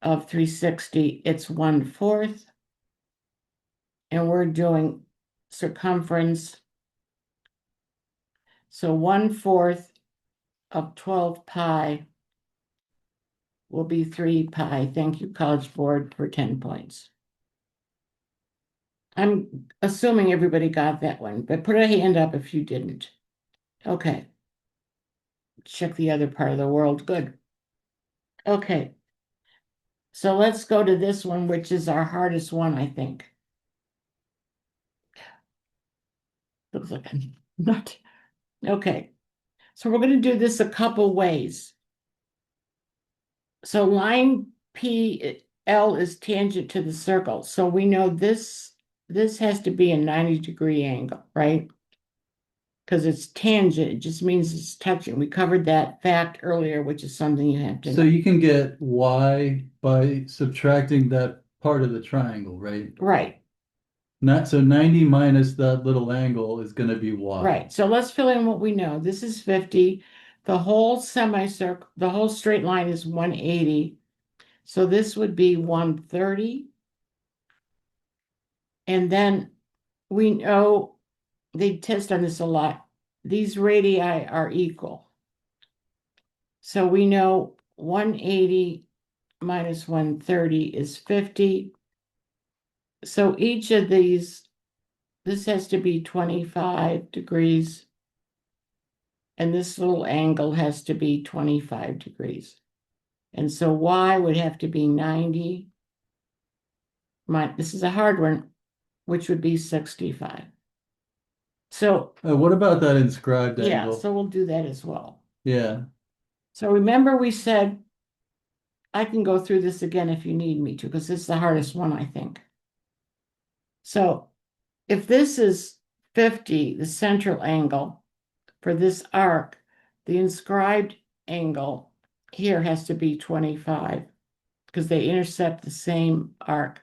of 360? It's 1/4. And we're doing circumference. So 1/4 of 12 pi will be 3 pi. Thank you, College Board, for 10 points. I'm assuming everybody got that one, but put a hand up if you didn't. Okay. Check the other part of the world. Good. Okay. So let's go to this one, which is our hardest one, I think. Looks like I'm not. Okay. So we're going to do this a couple ways. So line PL is tangent to the circle. So we know this has to be a 90-degree angle, right? Because it's tangent, it just means it's touching. We covered that fact earlier, which is something you have to So know. you can get y by subtracting that part of the triangle, right? Right, So 90 minus that little angle is going to be y. right. So let's fill in what we know. This is 50. The whole semicircle, the whole straight line is 180. So this would be 130. And then we know they test on this a lot. These radii are equal. So we know 180 minus 130 is 50. So each of these, this has to be 25 degrees. And this little angle has to be 25 degrees. And so y would have to be 90. This is a hard one, which would be 65. So, What about that inscribed yeah, angle? so we'll do that as well. Yeah. So remember we said, I can go through this again if you need me to, because it's the hardest one, I think. So if this is 50, the central angle for this arc, the inscribed angle here has to be 25 because they intercept the same arc.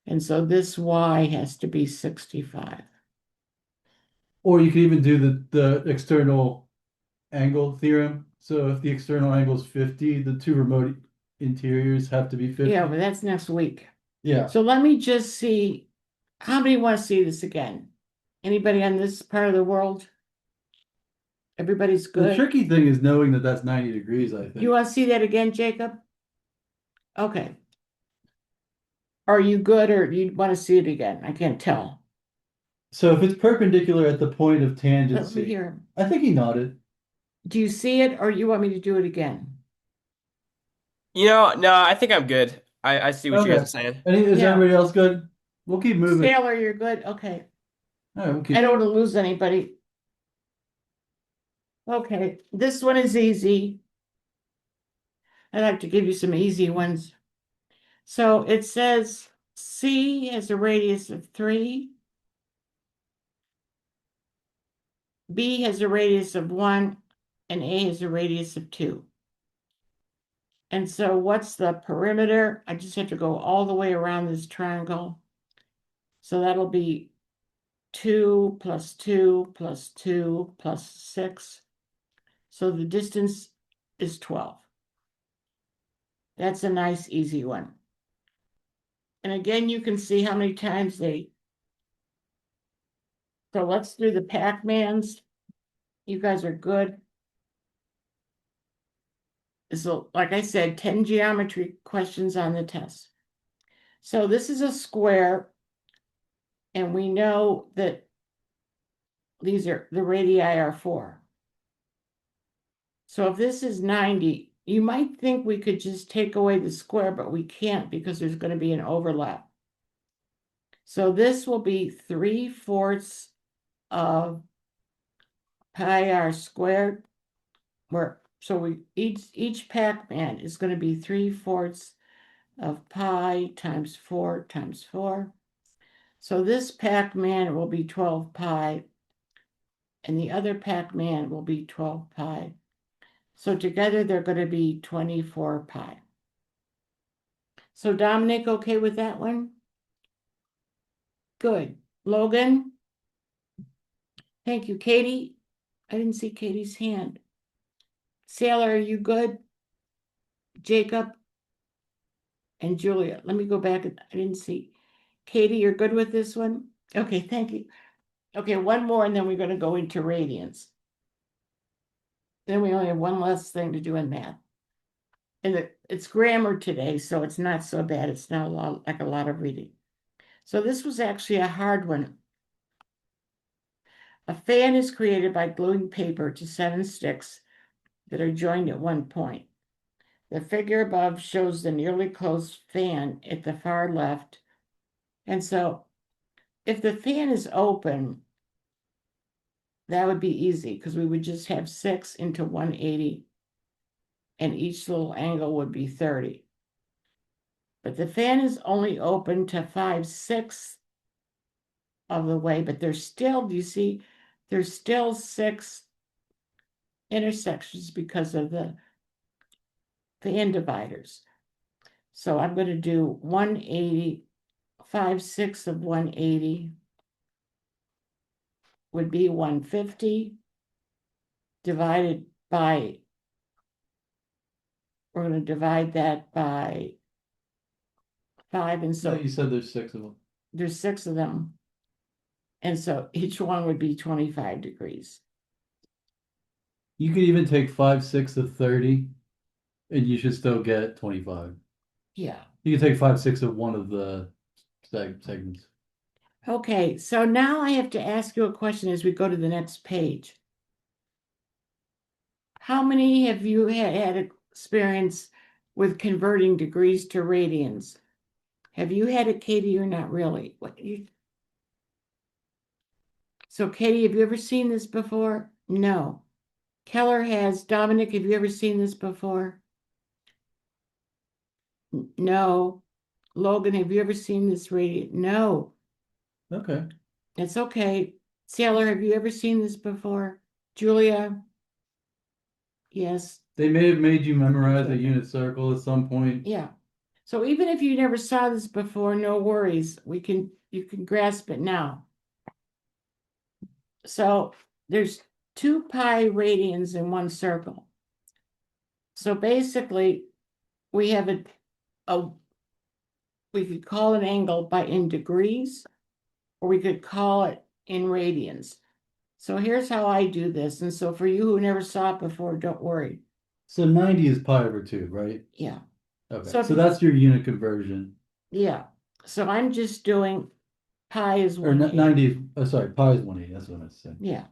And so this y has to be 65. Or you could even do the external angle theorem. So if the external angle is 50, the two remote interiors have to be Yeah, 50. but that's next week. Yeah. So let me just see, how many want to see this again? Anybody on this part of the world? Everybody's The good? tricky thing is knowing that that's 90 degrees, I You think. want to see that again, Jacob? Okay. Are you good or you want to see it again? I can't tell. So if it's perpendicular at the point of Let me tangency, hear him. I think he nodded. Do you see it or you want me to do it again? No, I think I'm good. I see what you guys Okay. are saying. Is Yeah. everybody else good? We'll keep moving. Sailor, you're good? Okay. All right, we'll I keep. don't want to lose anybody. Okay, this one is easy. I'd like to give you some easy ones. So it says C has a radius of 3, B has a radius of 1, and A has a radius of 2. And so what's the perimeter? I just have to go all the way around this triangle. So that'll be 2 plus 2 plus 2 plus 6. So the distance is 12. That's a nice, easy one. And again, you can see how many times they. So let's do the Pac-Mans. You guys are good. So, like I said, 10 geometry questions on the test. So this is a square, and we know that these are the radii are 4. So if this is 90, you might think we could just take away the square, but we can't because there's going to be an overlap. So this will be 3/4 of pi r squared. So we each Pac-Man is going to be 3/4 of pi times 4 times 4. So this Pac-Man will be 12 pi, and the other Pac-Man will be 12 pi. So together they're going to be 24 pi. So Dominic, okay with that one? Good. Logan? Thank you. Katie? I didn't see Katie's hand. Sailor, are you good? Jacob? And Julia. Let me go back. I didn't see. Katie, you're good with this one? Okay, thank you. Okay, one more, and then we're going to go into radians. Then we only have one last thing to do in math. And it's grammar today, so it's not so bad. It's not like a lot of reading. So this was actually a hard one. A fan is created by gluing paper to 7 sticks that are joined at one point. The figure above shows the nearly closed fan at the far left. And so if the fan is open, that would be easy because we would just have 6 into 180 and each little angle would be 30. But the fan is only open to 5/6 of the way, but there's still, do you see, there's still 6 intersections because of the fan dividers. So I'm going to do 180, 5/6 of 180 would be 150 divided by, we're going to divide that by 5. And No, so you said there's 6 of them. there's 6 of them. And so each one would be 25 degrees. You could even take 5/6 of 30, and you should still get 25. Yeah. You can take 5/6 of one of the segments. Okay, so now I have to ask you a question as we go to the next page. How many have you had experience with converting degrees to radians? Have you had it, Katie, or not really? So So Katie, have you ever seen this before? No. Keller has. Dominic, have you ever seen this before? No. Logan, have you ever seen this radiant? No. Okay. It's okay. Sailor, have you ever seen this before? Julia? Yes. They may have made you memorize a Okay. unit circle at some point. Yeah. So even if you never saw this before, no worries. You can grasp it now. So there's 2 pi radians in one circle. So basically, we have we could call an angle in degrees, or we could call it in radians. So here's how I do this. And so for you who never saw it before, don't worry. So 90 is pi over 2, right? Yeah. Okay. So So that's your unit conversion. Yeah. So I'm just doing pi is Or 180. 90, sorry, pi is 180. That's what I said. Yeah.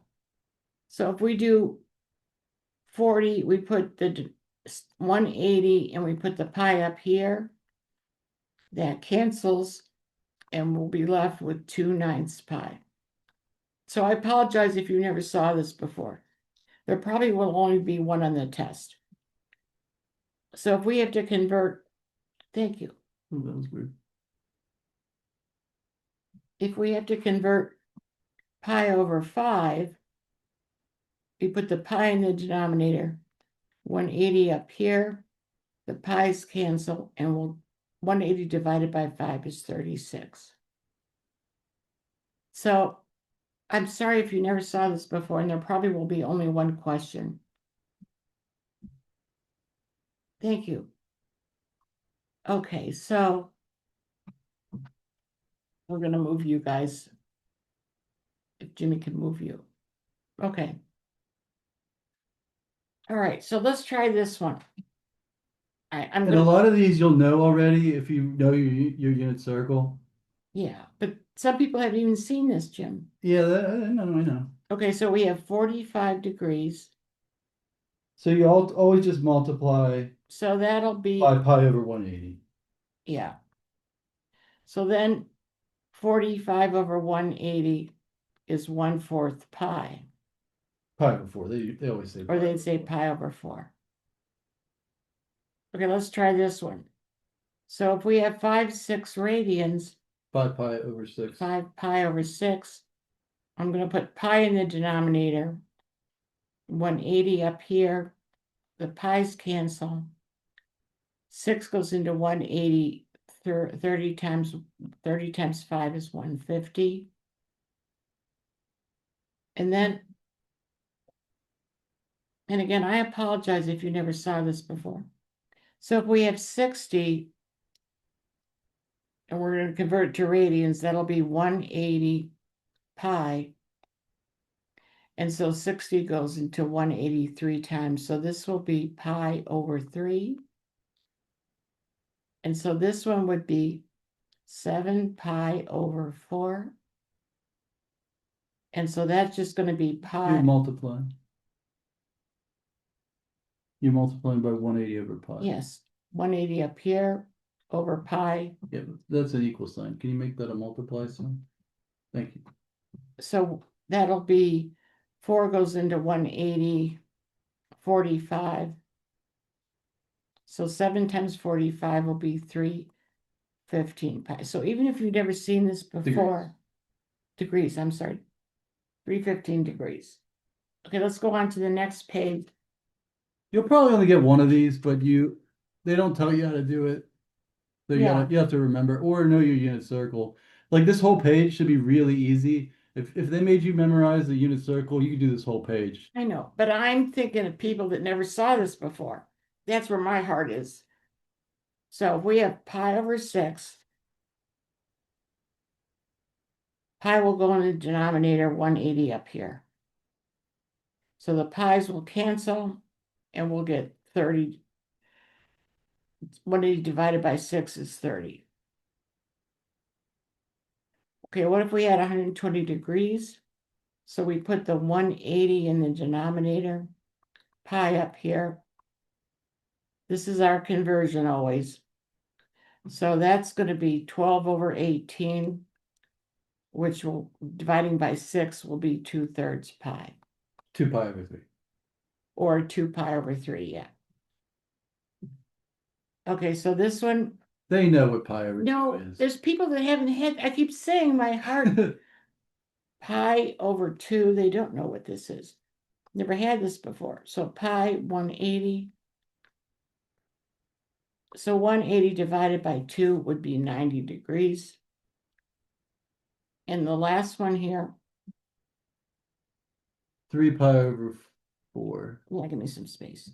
So if we do 40, we put the 180 and we put the pi up here. That cancels and we'll be left with 2/9 pi. So I apologize if you never saw this before. There probably will only be one on the test. So if we have to convert, thank you. Oh, that was weird. If we have to convert pi over 5, we put the pi in the denominator, 180 up here, the pi's cancel, and 180 divided by 5 is 36. So I'm sorry if you never saw this before, and there probably will be only one question. Thank you. Okay, so we're going to move you guys. If Jimmy can move you. Okay. All right, so let's try this one. I'm And a gonna, lot of these you'll know already if you know your unit circle. yeah, but some people haven't even seen this, Jim. Yeah, I know. Okay, so we have 45 degrees. So you always just multiply So that'll be, by pi over 180. yeah. So then 45 over 180 is 1/4 pi, Pi over 4. They always say pi or they'd over say 4. pi over 4. Okay, let's try this one. So if we have 5 6 radians, 5 pi over 6. 5 pi over 6, I'm going to put pi in the denominator, 180 up here, the pi's cancel. 6 goes into 180, 30 times 5 is 150. And then, and again, I apologize if you never saw this before. So if we have 60, and we're going to convert it to radians, that'll be 180 pi. And so 60 goes into 183 times. So this will be pi over 3. And so this one would be 7 pi over 4. And so that's just going to be pi. You're multiplying. You're multiplying by 180 over pi. Yes, 180 up here over pi. Yeah, that's an equal sign. Can you make that a multiply sign? Thank you. So that'll be 4 goes into 180, 45. So 7 times 45 will be 315 pi. So even if you've never seen this before, degrees, I'm sorry, 315 degrees. Okay, let's go on to the next page. You'll probably only get one of these, but they don't tell you how to do it. So Yeah. you have to remember or know your unit circle. Like this whole page should be really easy. If they made you memorize the unit circle, you could do this whole page. I know, but I'm thinking of people that never saw this before. That's where my heart is. So if we have pi over 6, pi will go in the denominator, 180 up here. So the pi's will cancel and we'll get 30. 180 divided by 6 is 30. Okay, what if we had 120 degrees? So we put the 180 in the denominator, pi up here. This is our conversion always. So that's going to be 12 over 18. which will, dividing by 6 will be 2/3 pi, 2 pi over 3. or 2 pi over 3, yeah. Okay, so this one, They know what pi over no, 2 is. there's people that haven't had, I keep saying my heart, pi over 2, they don't know what this is. Never had this before. So pi 180. So 180 divided by 2 would be 90 degrees. And the last one here, 3 pi over 4. yeah, give me some space.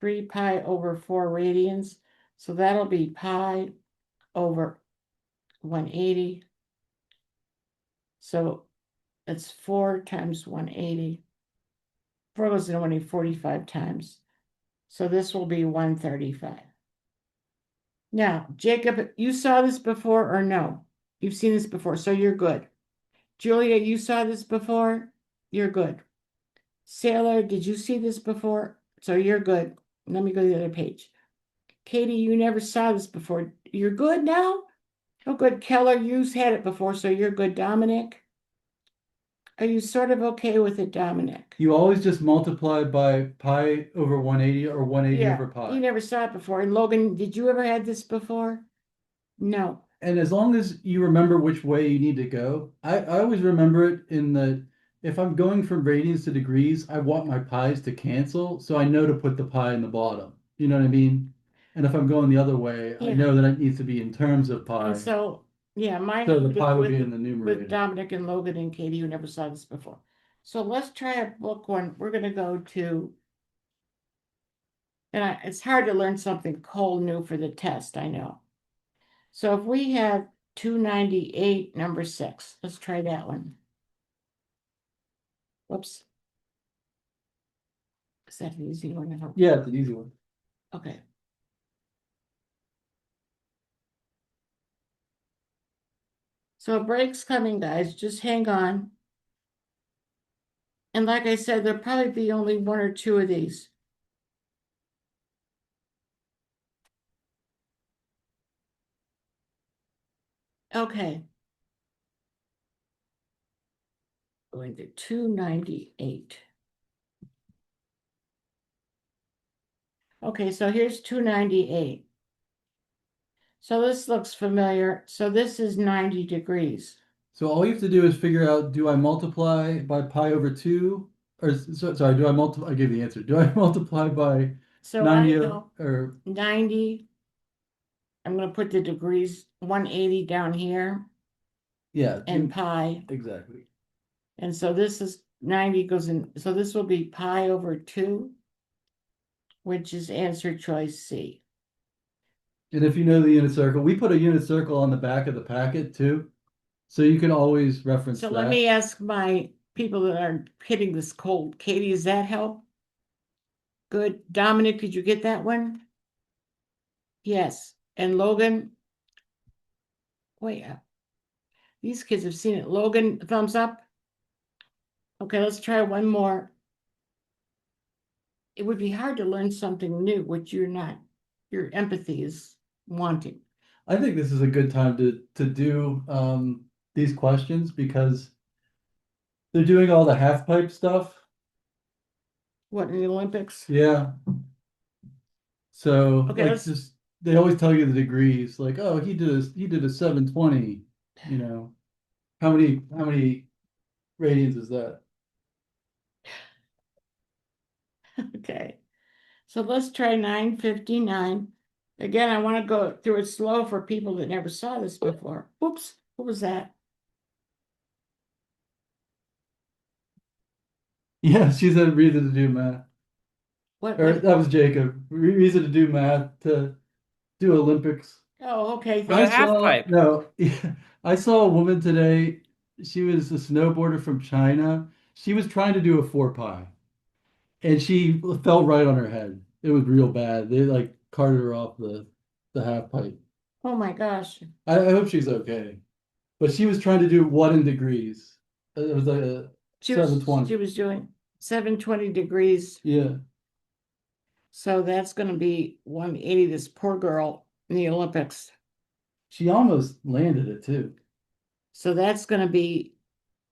3 pi over 4 radians. So that'll be pi over 180. So it's 4 times 180. 4 goes into 180 45 times. So this will be 135. Now, Jacob, you saw this before or no? You've seen this before, so you're good. Julia, you saw this before? You're good. Sailor, did you see this before? So you're good. Let me go to the other page. Katie, you never saw this before. You're good now? Oh, good. Keller, you've had it before, so you're good. Dominic, are you sort of okay with it, Dominic? You always just multiply by pi over 180 or 180 Yeah, over pi. you never saw it before. And Logan, did you ever had this before? No. And as long as you remember which way you need to go, I always remember it in the, if I'm going from radians to degrees, I want my pi's to cancel, so I know to put the pi in the bottom. You know what I mean? And if I'm going the other way, I Yeah. know that it needs to be in terms of pi. And so, yeah, mine So the with, pi would be with, in the numerator. with Dominic and Logan and Katie, who never saw this before. So let's try a book one. We're going to go to, and it's hard to learn something cold new for the test, I know. So if we have 298, number 6, let's try that one. Whoops. Is that an easy one? I hope. Yeah, it's an easy one. Okay. So a break's coming, guys. Just hang on. And like I said, there'll probably be only 1 or 2 of these. Okay. Going to 298. Okay, so here's 298. So this looks familiar. So this is 90 degrees. So all you have to do is figure out, do I multiply by pi over 2? Or, sorry, do I multiply? I gave the answer. Do I multiply by So 90 I know or 90. I'm going to put the degrees 180 down here yeah, and pi. exactly. And so this is 90 goes in. So this will be pi over 2, which is answer choice C. And if you know the unit circle, we put a unit circle on the back of the packet too. So you can always reference So that. let me ask my people that are hitting this cold. Katie, does that help? Good. Dominic, did you get that one? Yes. And Logan? Wait, these kids have seen it. Logan, thumbs up. Okay, let's try one more. It would be hard to learn something new, which you're not. Your empathy is wanting. I think this is a good time to do these questions because they're doing all the half pipe stuff. What, in the Olympics? Yeah. So Okay, like let's- just they always tell you the degrees, like, oh, he did a 720, you know. How many radians is that? Okay. So let's try 959. Again, I want to go through it slow for people that never saw this before. Oops, what was that? Yeah, she said reason to do math. What, Or what? that was Jacob. Reason to do math to do Olympics. Oh, okay. For the half pipe. No, I saw a woman today. She was a snowboarder from China. She was trying to do a 4 pi, and she fell right on her head. It was real bad. They like carted her off the half pipe. Oh my gosh. I hope she's okay. But she was trying to do what in degrees? It was like a She was 720. doing 720 degrees. Yeah. So that's going to be 180. This poor girl in the Olympics. She almost landed it too. So that's going to be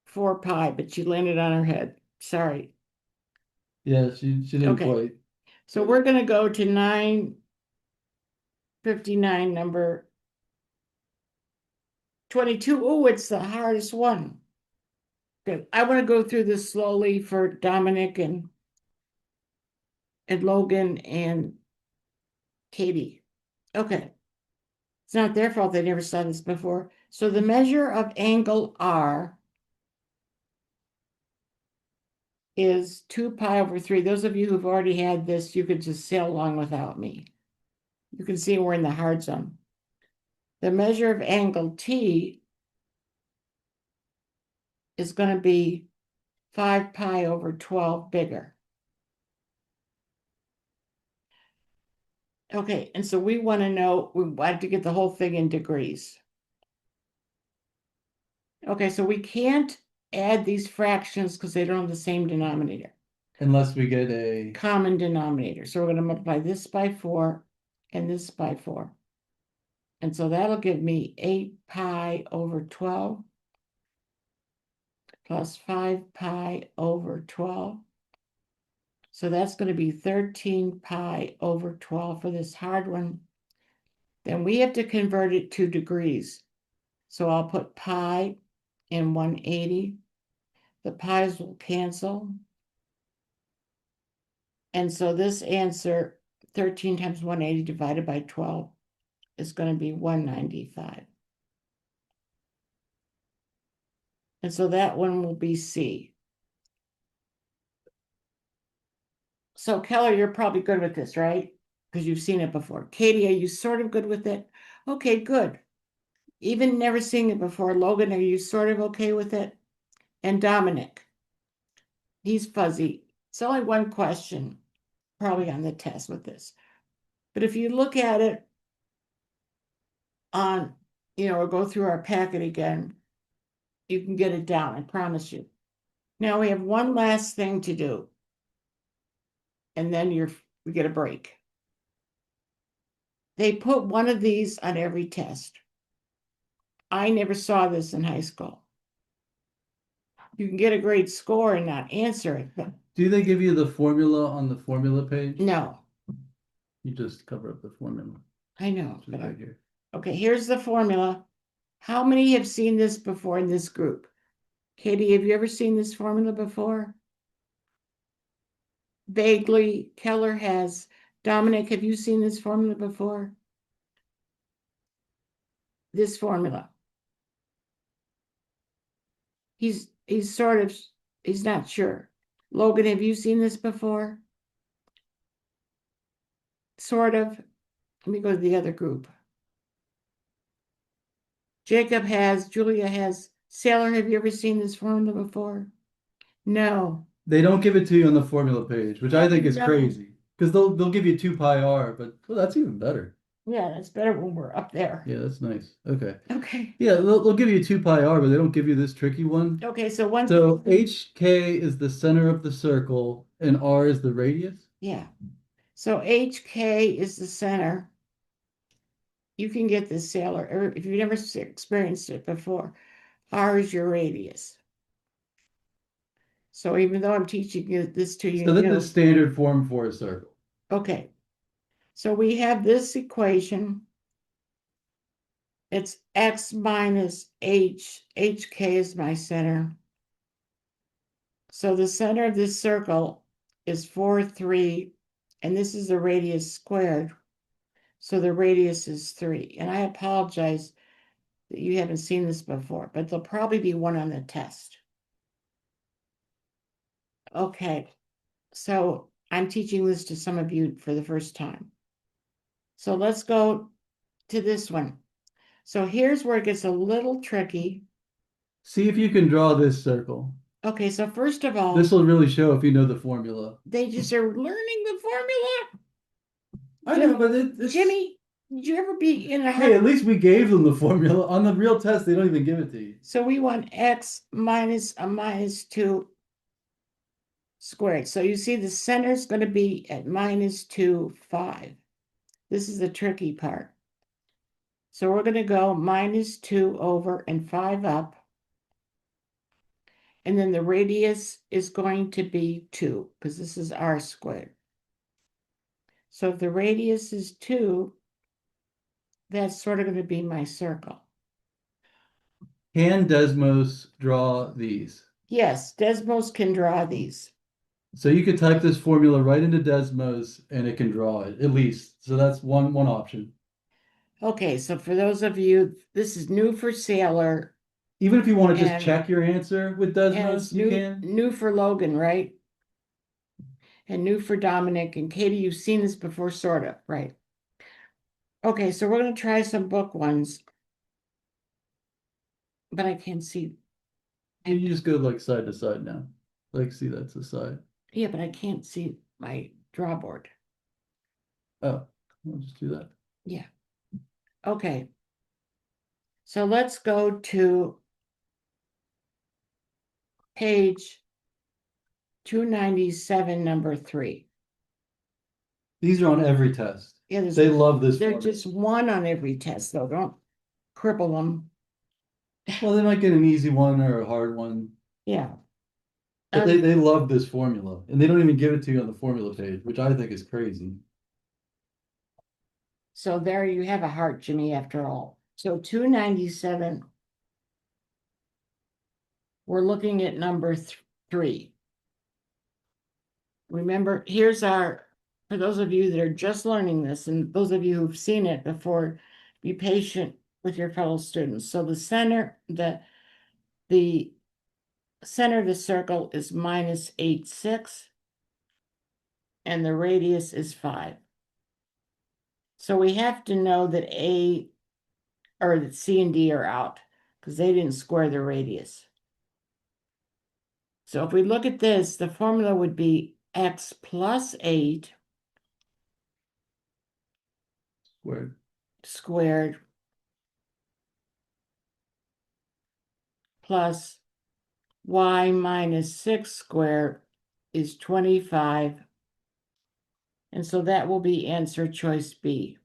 4 pi, but she landed on her head. Sorry. Yeah, she didn't Okay. quite. So we're going to go to 959, number 22. Oh, it's the hardest one. Good. I want to go through this slowly for Dominic and Logan and Katie. Okay. It's not their fault they never saw this before. So the measure of angle R is 2 pi over 3. Those of you who've already had this, you could just sail along without me. You can see we're in the hard zone. The measure of angle T is going to be 5 pi over 12 bigger. Okay, and so we want to know, we want to get the whole thing in degrees. Okay, so we can't add these fractions because they don't have the same denominator, Unless we get a, common denominator. So we're going to multiply this by 4 and this by 4. And so that'll give me 8 pi over 12 plus 5 pi over 12. So that's going to be 13 pi over 12 for this hard one. Then we have to convert it to degrees. So I'll put pi in 180. The pi's will cancel. And so this answer, 13 times 180 divided by 12, is going to be 195. And so that one will be C. So Keller, you're probably good with this, right? Because you've seen it before. Katie, are you sort of good with it? Okay, good. Even never seeing it before. Logan, are you sort of okay with it? And Dominic, he's fuzzy. It's only one question, probably on the test with this. But if you look at it on, or go through our packet again, you can get it down, I promise you. Now we have one last thing to do. And then we get a break. They put one of these on every test. I never saw this in high school. You can get a great score and not answer it, but do they give you the formula on the formula page? no, You just cover up the formula. I know. It's right here. Okay, here's the formula. How many have seen this before in this group? Katie, have you ever seen this formula before? Vaguely, Keller has. Dominic, have you seen this formula before? This formula. He's not sure. Logan, have you seen this before? Sort of. Let me go to the other group. Jacob has, Julia has. Sailor, have you ever seen this formula before? No. They don't give it to you on the formula page, which I think is No. crazy. Because they'll give you 2 pi r, but well, that's even better. Yeah, that's better when we're up there. Yeah, that's nice. Okay. Okay. Yeah, they'll give you 2 pi r, but they don't give you this tricky one. Okay, so HK is the center of the circle and R is the radius. yeah. So HK is the center. You can get this, Sailor, if you've never experienced it before. R is your radius. So even though I'm teaching this to you So that's new, the standard form for a circle. okay. So we have this equation. It's x minus h. HK is my center. So the center of this circle is 4, 3, and this is the radius squared. So the radius is 3. And I apologize that you haven't seen this before, but there'll probably be one on the test. Okay, so I'm teaching this to some of you for the first time. So let's go to this one. So here's where it gets a little tricky. See if you can draw this circle. Okay, so first of all, This will really show if you know the formula. they just are learning the formula. I know, but it's Jimmy, did you ever be in a hey, at least we gave them the formula. On the real test, they don't even give it to you. So we want x minus a minus 2 squared. So you see the center is going to be at minus 2, 5. This is the tricky part. So we're going to go -2 over and 5 up. And then the radius is going to be 2 because this is r squared. So if the radius is 2, that's sort of going to be my circle. Can Desmos draw these? Yes, Desmos can draw these. So you could type this formula right into Desmos and it can draw it, at least. So that's one option. Okay, so for those of you, this is new for Sailor Even if you want to just And- check your answer with and Desmos, it's you new, can. new for Logan, right? And new for Dominic and Katie, you've seen this before, sort of, right? Okay, so we're going to try some book ones, but I can't see. You just go like side to side now. Like, see, that's the side. Yeah, but I can't see my drawboard. Oh, I'll just do that. Yeah. Okay. So let's go to page 297, number 3. These are on every test. Yeah, They love this they're formula. just one on every test, though. Don't cripple them. Well, they might get an easy one or a hard one, Yeah. but they love this formula, and they don't even give it to you on the formula page, which I think is crazy. So there you have a heart, Jimmy, after all. So 297, we're looking at number 3. Remember, here's our, for those of you that are just learning this, and those of you who've seen it before, be patient with your fellow students. So the center of the circle is -8, 6, and the radius is 5. So we have to know that that C and D are out because they didn't square the radius. So if we look at this, the formula would be x plus 8 squared plus y minus 6 squared is 25. And so that will be answer choice B.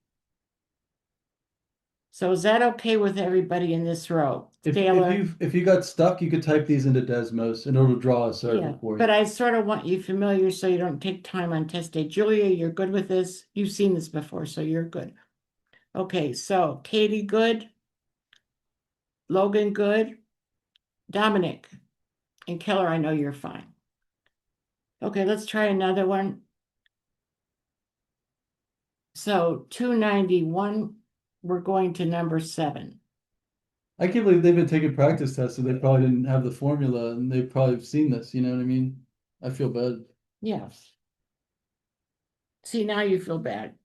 So is that okay with everybody in this row? Taylor? If you got stuck, you could type these into Desmos and it'll draw a circle Yeah, for you. but I sort of want you familiar so you don't take time on test day. Julia, you're good with this? You've seen this before, so you're good. Okay, so Katie, good. Logan, good. Dominic and Keller, I know you're fine. Okay, let's try another one. So 291, we're going to number 7. I can't believe they've been taking practice tests, so they probably didn't have the formula, and they've probably seen this. You know what I mean? I feel bad. Yes. See, now you feel bad.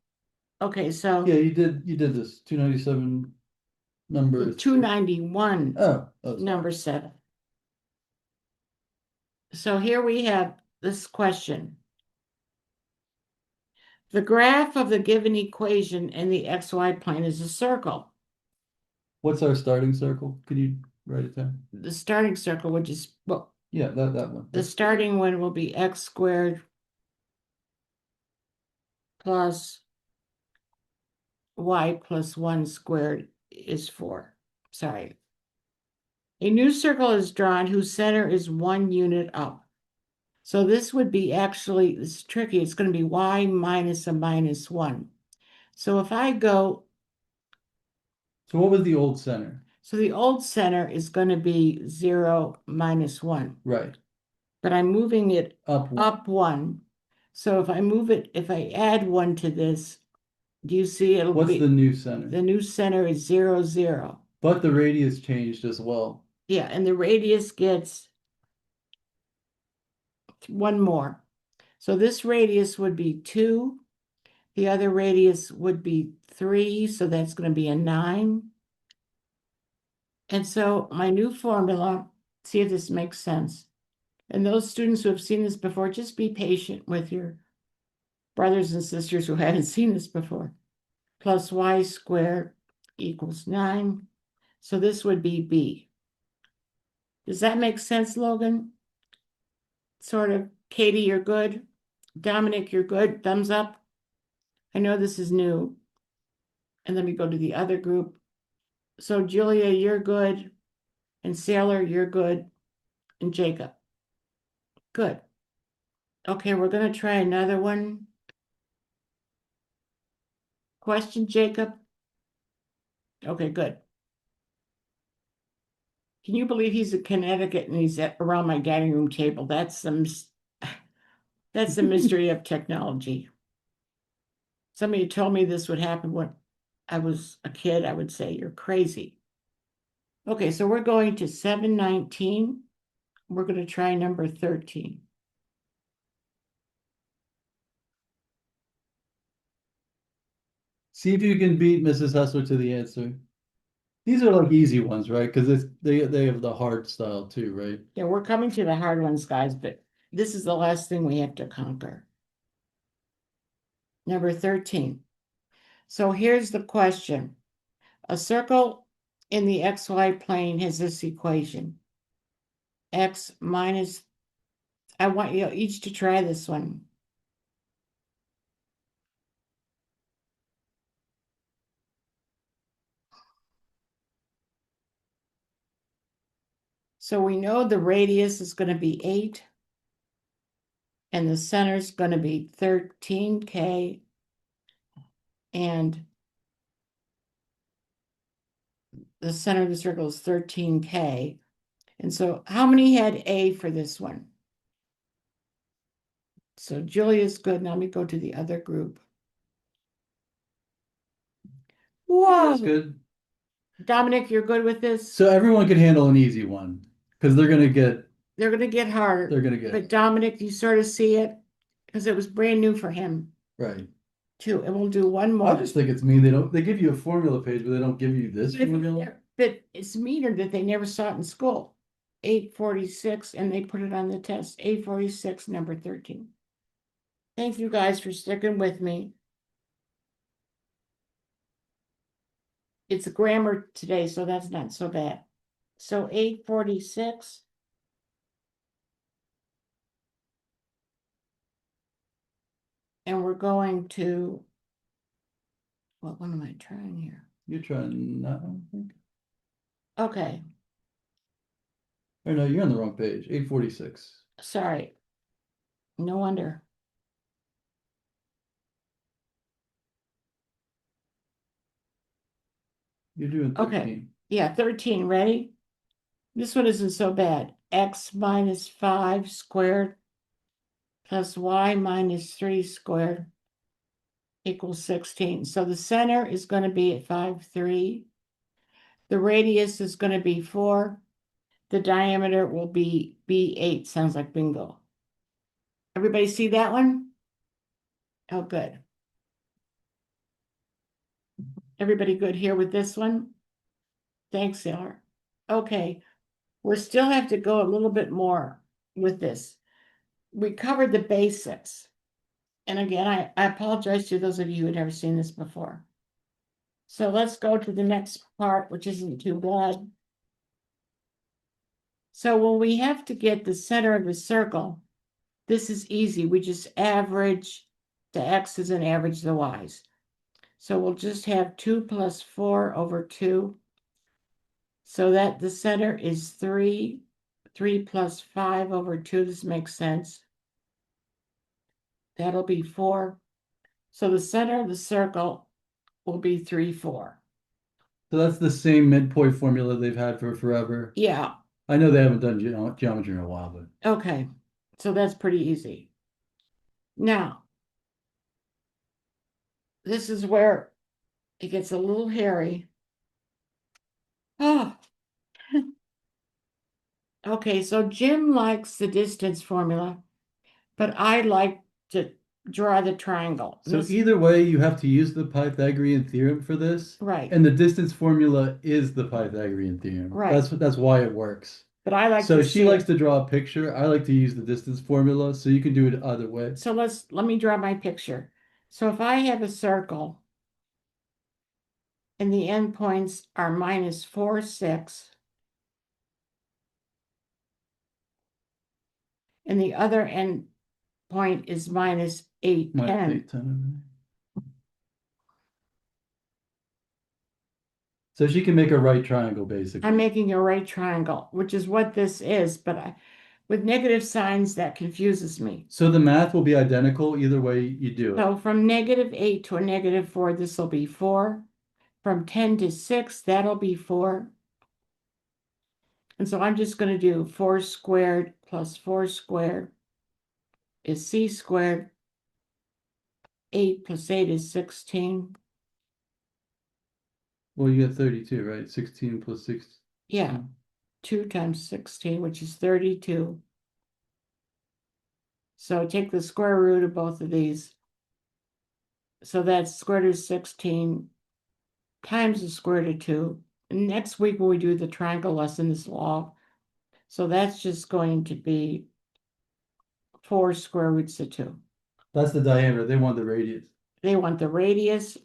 Okay, so Yeah, you did this 297 number 291, Oh, number 7. So here we have this question. The graph of the given equation in the xy plane is a circle. What's our starting circle? Could you write it down? The starting circle would just, well, Yeah, that one. the starting one will be x squared plus y plus 1 squared is 4. Sorry. A new circle is drawn whose center is 1 unit up. So this would be actually, it's tricky. It's going to be y minus a minus 1. So if I go, So what was the old center? so the old center is going to be 0 minus 1. Right. But I'm moving it Up one. up 1. So if I move it, if I add 1 to this, do you see it'll What's be, the new center? the new center is 0, 0. But the radius changed as well. Yeah, and the radius gets 1 more. So this radius would be 2. The other radius would be 3, so that's going to be a 9. And so my new formula, see if this makes sense. And those students who have seen this before, just be patient with your brothers and sisters who haven't seen this before. Plus y squared equals 9. So this would be B. Does that make sense, Logan? Sort of. Katie, you're good. Dominic, you're good. Thumbs up. I know this is new. And let me go to the other group. So Julia, you're good. And Sailor, you're good. And Jacob. Good. Okay, we're going to try another one. Question, Jacob? Okay, good. Can you believe he's in Connecticut and he's around my dining room table? That's the mystery of technology. Somebody told me this would happen when I was a kid. I would say, you're crazy. Okay, so we're going to 719. We're going to try number 13. See if you can beat Mrs. Hustler to the answer. These are like easy ones, right? Because they have the hard style too, right? Yeah, we're coming to the hard ones, guys, but this is the last thing we have to conquer. Number 13. So here's the question. A circle in the XY plane has this equation. X minus, I want you each to try this one. So we know the radius is going to be 8 and the center is going to be 13K and the center of the circle is 13K. And so how many had A for this one? So Julia's good. Now let me go to the other group. Whoa. That's good. Dominic, you're good with this? So everyone can handle an easy one because they're gonna get harder. they're gonna get But Dominic, you sort of see it because it was brand new for him right. too. And we'll do one more. I just think it's mean they give you a formula page, but they don't give you this formula. But it's meaner that they never saw it in school. 846, and they put it on the test. 846, number 13. Thank you guys for sticking with me. It's grammar today, so that's not so bad. So 846. And we're going to, what one am I trying here? You're trying that one, I think. Okay, Or no, you're on the wrong page. 846. sorry. No wonder. You're doing 13. Okay. Yeah, 13. Ready? This one isn't so bad. X minus 5 squared plus y minus 3 squared equals 16. So the center is going to be at 5, 3. The radius is going to be 4. The diameter will be B8. Sounds like bingo. Everybody see that one? Oh, good. Everybody good here with this one? Thanks, Sailor. Okay, we still have to go a little bit more with this. We covered the basics. And again, I apologize to those of you who had never seen this before. So let's go to the next part, which isn't too bad. So when we have to get the center of the circle, this is easy. We just average the x's and average the y's. So we'll just have 2 plus 4 over 2. So that the center is 3. 3 plus 5 over 2. This makes sense. That'll be 4. So the center of the circle will be 3, 4. So that's the same midpoint formula they've had for forever. Yeah. I know they haven't done geometry in a while, but Okay. So that's pretty easy. Now, this is where it gets a little hairy. Oh. Okay, so Jim likes the distance formula, but I like to draw the triangle. so either way, you have to use the Pythagorean theorem for this. Right. And the distance formula is the Pythagorean theorem. Right. That's why it works. But I like So to she see likes it. to draw a picture. I like to use the distance formula, so you can do it either way. So let me draw my picture. So if I have a circle and the endpoints are minus 4, 6, and the other end point is minus 8, 10. Minus 8, 10. So she can make a right triangle, basically. I'm making a right triangle, which is what this is, but with negative signs, that confuses me. So the math will be identical either way you do it. So from -8 to a -4, this will be 4. From 10 to 6, that'll be 4. And so I'm just going to do 4 squared plus 4 squared is c squared. 8 plus 8 is 16. Well, you get 32, right? 16 plus 6. Yeah, 2 times 16, which is 32. So take the square root of both of these. So that's square root of 16 times the square root of 2. And next week when we do the triangle lesson, this law. So that's just going to be 4 square roots of 2. That's the diameter. They want the radius. They want the radius,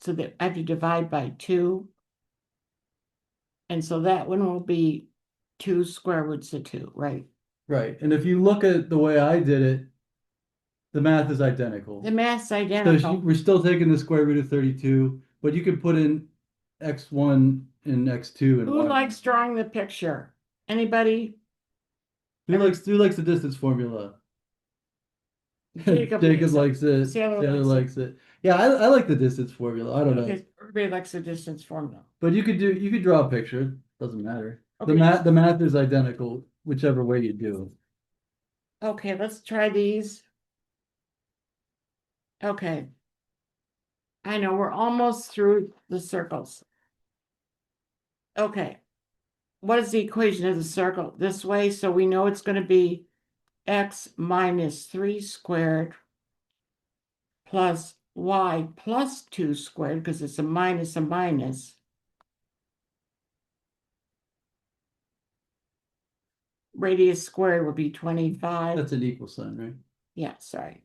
so that I have to divide by 2. And so that one will be 2 square roots of 2, right? Right. And if you look at the way I did it, the math is identical. The math's So identical. we're still taking the square root of 32, but you could put in x1 and x2 and Who y. likes drawing the picture? Anybody? Who likes the distance formula? Jacob Jacob likes likes it. Sailor Sailor likes likes it. Yeah, I like the distance formula. I don't know. Okay, everybody likes the distance formula. But you could draw a picture. Doesn't matter. Okay. The math is identical, whichever way you do it. Okay, let's try these. Okay. I know we're almost through the circles. Okay. What is the equation of the circle? This way, so we know it's going to be x minus 3 squared plus y plus 2 squared, because it's a minus. Radius squared would be 25. That's an equal sign, right? Yeah, sorry.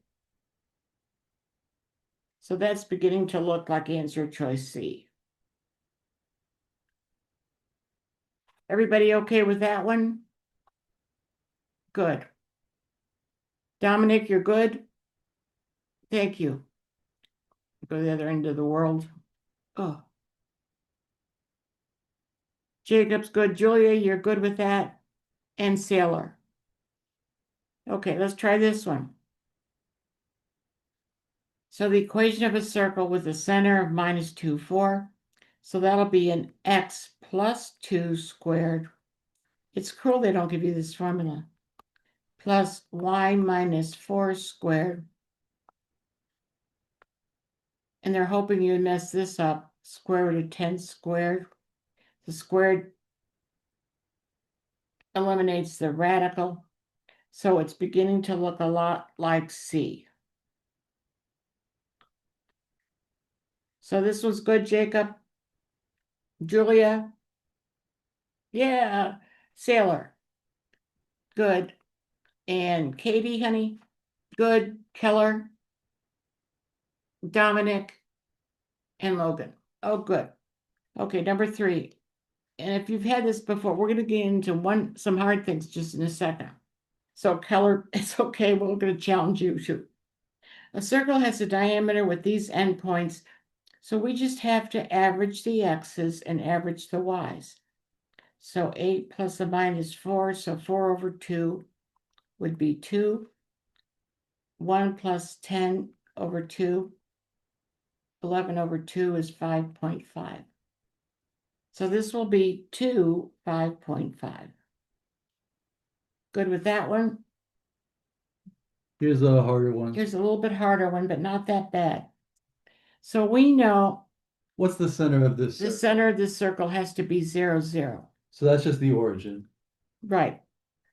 So that's beginning to look like answer choice C. Everybody okay with that one? Good. Dominic, you're good? Thank you. Go to the other end of the world. Oh. Jacob's good. Julia, you're good with that? And Sailor. Okay, let's try this one. So the equation of a circle with a center of -2, 4. So that'll be an x plus 2 squared. It's cruel they don't give you this formula. Plus y minus 4 squared. And they're hoping you mess this up. Square root of 10 squared. The squared eliminates the radical. So it's beginning to look a lot like C. So this was good, Jacob. Julia? Yeah. Sailor? Good. And Katie, honey? Good. Keller? Dominic? And Logan? Oh, good. Okay, number 3. And if you've had this before, we're going to get into some hard things just in a second. So Keller, it's okay. We're going to challenge you too. A circle has a diameter with these endpoints. So we just have to average the x's and average the y's. So 8 plus or minus 4, so 4 over 2 would be 2. 1 plus 10 over 2, 11 over 2 is 5.5. So this will be 2, 5.5. Good with that one? Here's a harder one. Here's a little bit harder one, but not that bad. So we know What's the center of this the circle? center of this circle has to be 0, 0. So that's just the origin. Right.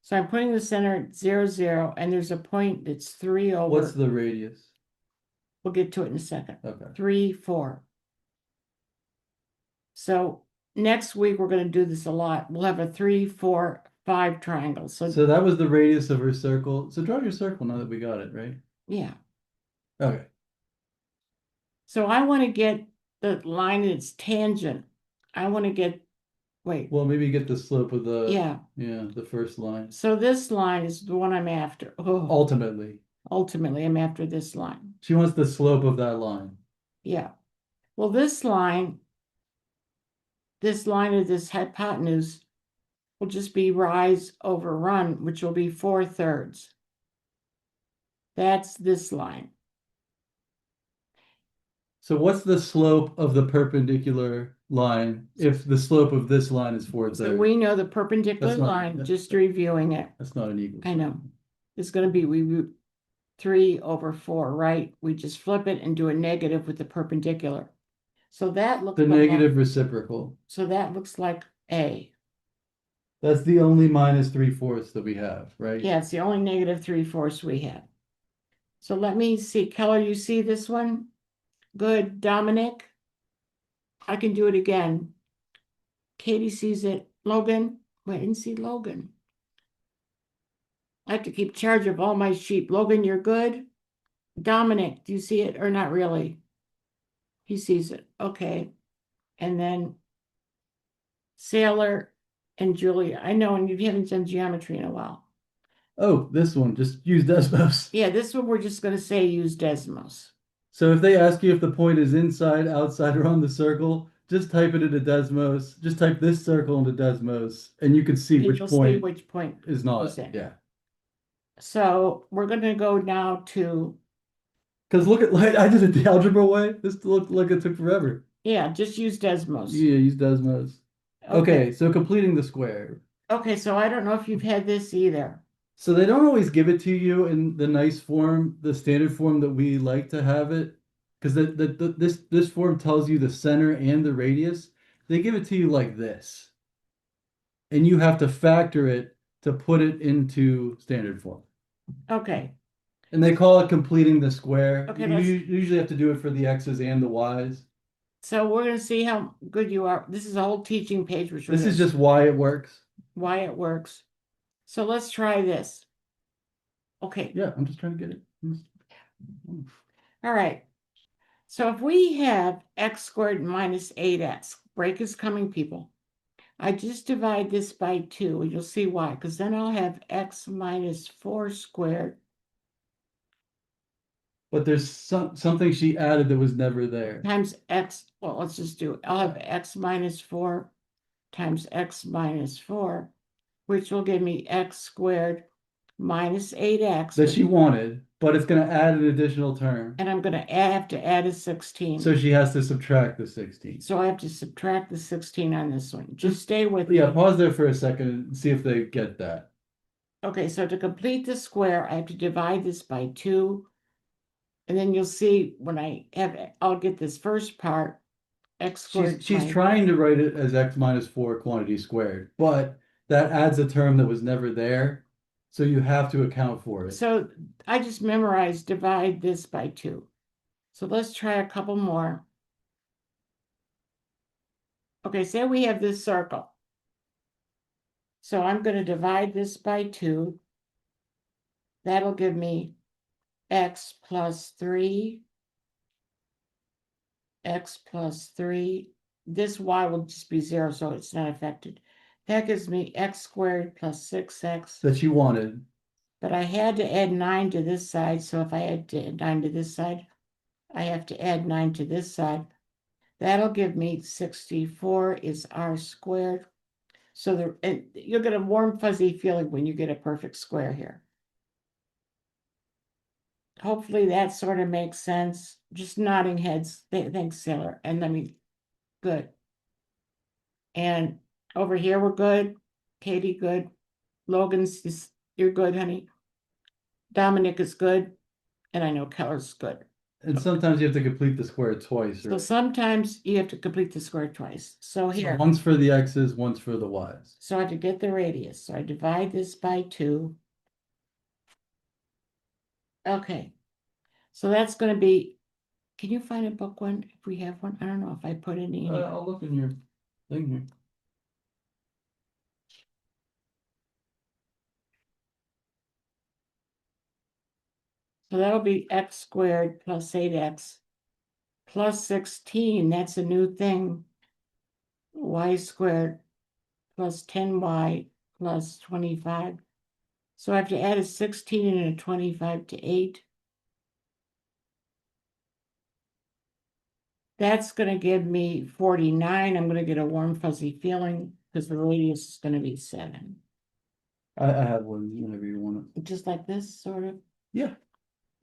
So I'm putting the center at 0, 0, and there's a point that's 3 over. What's the radius? We'll get to it in a second. Okay. 3, 4. So next week we're going to do this a lot. We'll have a 3, 4, 5 triangle. So that was the radius of her circle. So draw your circle now that we got it, right? yeah. Okay. So I want to get the line that's tangent. I want to get, wait. Well, maybe get the slope of Yeah. the first line. So this line is the one I'm after. Oh, Ultimately, I'm after this line. she wants the slope of that line. Yeah. Well, this line this line of this hypotenuse will just be rise over run, which will be 4/3. That's this line. So what's the slope of the perpendicular line if the slope of this line is 4/3? So we know the perpendicular That's not- line, that- just reviewing it. That's not an equal I know. sign. It's going to be we root 3/4, right? We just flip it and do a negative with the perpendicular. So that looks The like negative reciprocal. So that looks like A. That's the only minus 3/4 that we have, right? Yeah, it's the only negative 3/4 we have. So let me see. Keller, you see this one? Good. Dominic? I can do it again. Katie sees it. Logan? Wait, I didn't see Logan. I have to keep charge of all my sheep. Logan, you're good? Dominic, do you see it or not really? He sees it. Okay. And then Sailor and Julia. I know, and you haven't done geometry in a while. Oh, this one, just use Desmos. Yeah, this one we're just going to say use Desmos. So if they ask you if the point is inside, outside, or on the circle, just type it into Desmos. Just type this circle into Desmos, and you can see which You'll see point which point is not. goes in. Yeah. So we're going to go now to, Because look at, like, I did it the algebra way. This looked like it took forever. yeah, just use Desmos. Yeah, use Desmos. Okay, so completing the square. Okay, so I don't know if you've had this either. So they don't always give it to you in the nice form, the standard form that we like to have it, because this form tells you the center and the radius. They give it to you like this, and you have to factor it to put it into standard form. Okay, And they call it completing the square. Okay, You let's- usually have to do it for the x's and the y's. so we're going to see how good you are. This is a whole teaching page, which This is just why it works. why it works. So let's try this. Okay, Yeah, I'm just trying to get it. all right. So if we have x squared minus 8x, break is coming, people. I just divide this by 2, and you'll see why, because then I'll have x minus 4 squared. But there's something she added that was never there. Times x, well, let's just do it. I'll have x minus 4 times x minus 4, which will give me x squared minus 8x. That she wanted, but it's going to add an additional term. And I'm going to have to add a 16. So she has to subtract the 16. So I have to subtract the 16 on this one. Just stay with Yeah, me. pause there for a second and see if they get that. Okay, so to complete the square, I have to divide this by 2. And then you'll see when I'll get this first part, x squared. She's trying to write it as x minus 4 quantity squared, but that adds a term that was never there. So you have to account for it. So I just memorized divide this by 2. So let's try a couple more. Okay, say we have this circle. So I'm going to divide this by 2. That'll give me x plus 3. X plus 3. This y will just be 0, so it's not affected. That gives me x squared plus 6x. That she wanted. But I had to add 9 to this side, so if I add 9 to this side, I have to add 9 to this side. That'll give me 64 is r squared. So you'll get a warm, fuzzy feeling when you get a perfect square here. Hopefully that sort of makes sense. Just nodding heads. Thanks, Sailor. And good. And over here, we're good. Katie, good. Logan's, you're good, honey. Dominic is good. And I know Keller's good. And sometimes you have to complete the square twice. So sometimes you have to complete the square twice. So here. So once for the x's, once for the y's. So I have to get the radius. So I divide this by 2. Okay. So that's going to be, can you find a book one if we have one? I don't know if I put any in here. I'll look in your thing here. So that'll be x squared plus 8x plus 16. That's a new thing. Y squared plus 10y plus 25. So I have to add a 16 and a 25 to 8. That's gonna give me 49. I'm gonna get a warm fuzzy feeling because the radius is gonna be 7. I have one whenever you want it. Just like this, sort of, Yeah,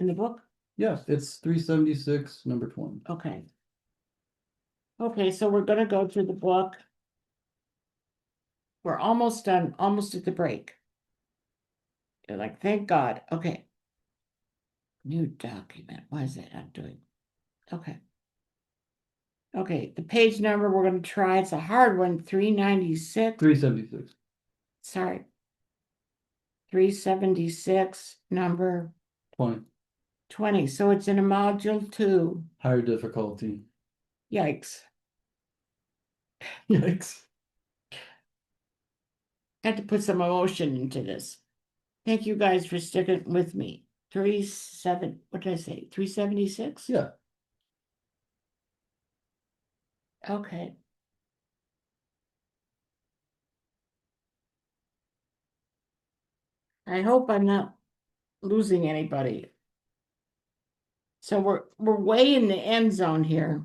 in the book? yeah, it's 376, number 20. Okay. Okay, so we're gonna go through the book. We're almost done, almost at the break. You're like, thank God. Okay. New document. Why is that not doing? Okay. Okay, the page number we're gonna try, it's a hard one, 396. 376. Sorry. 376, number 20. 20. So it's in a module 2. Higher difficulty. Yikes. Yikes. Had to put some emotion into this. Thank you guys for sticking with me. What did I say? 376? Yeah. Okay. I hope I'm not losing anybody. So we're way in the end zone here.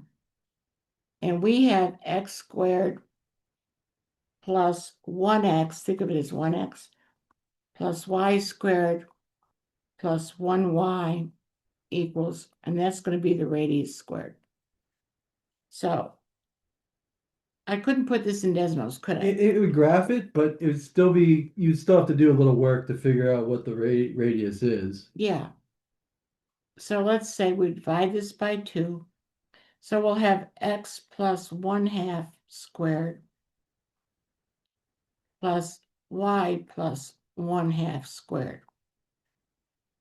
And we have x squared plus 1x, think of it as 1x, plus y squared plus 1y equals, and that's going to be the radius squared. So I couldn't put this in Desmos, could I? It would graph it, but it would still be, you'd still have to do a little work to figure out what the radius is. Yeah. So let's say we divide this by 2. So we'll have x plus 1/2 squared plus y plus 1/2 squared.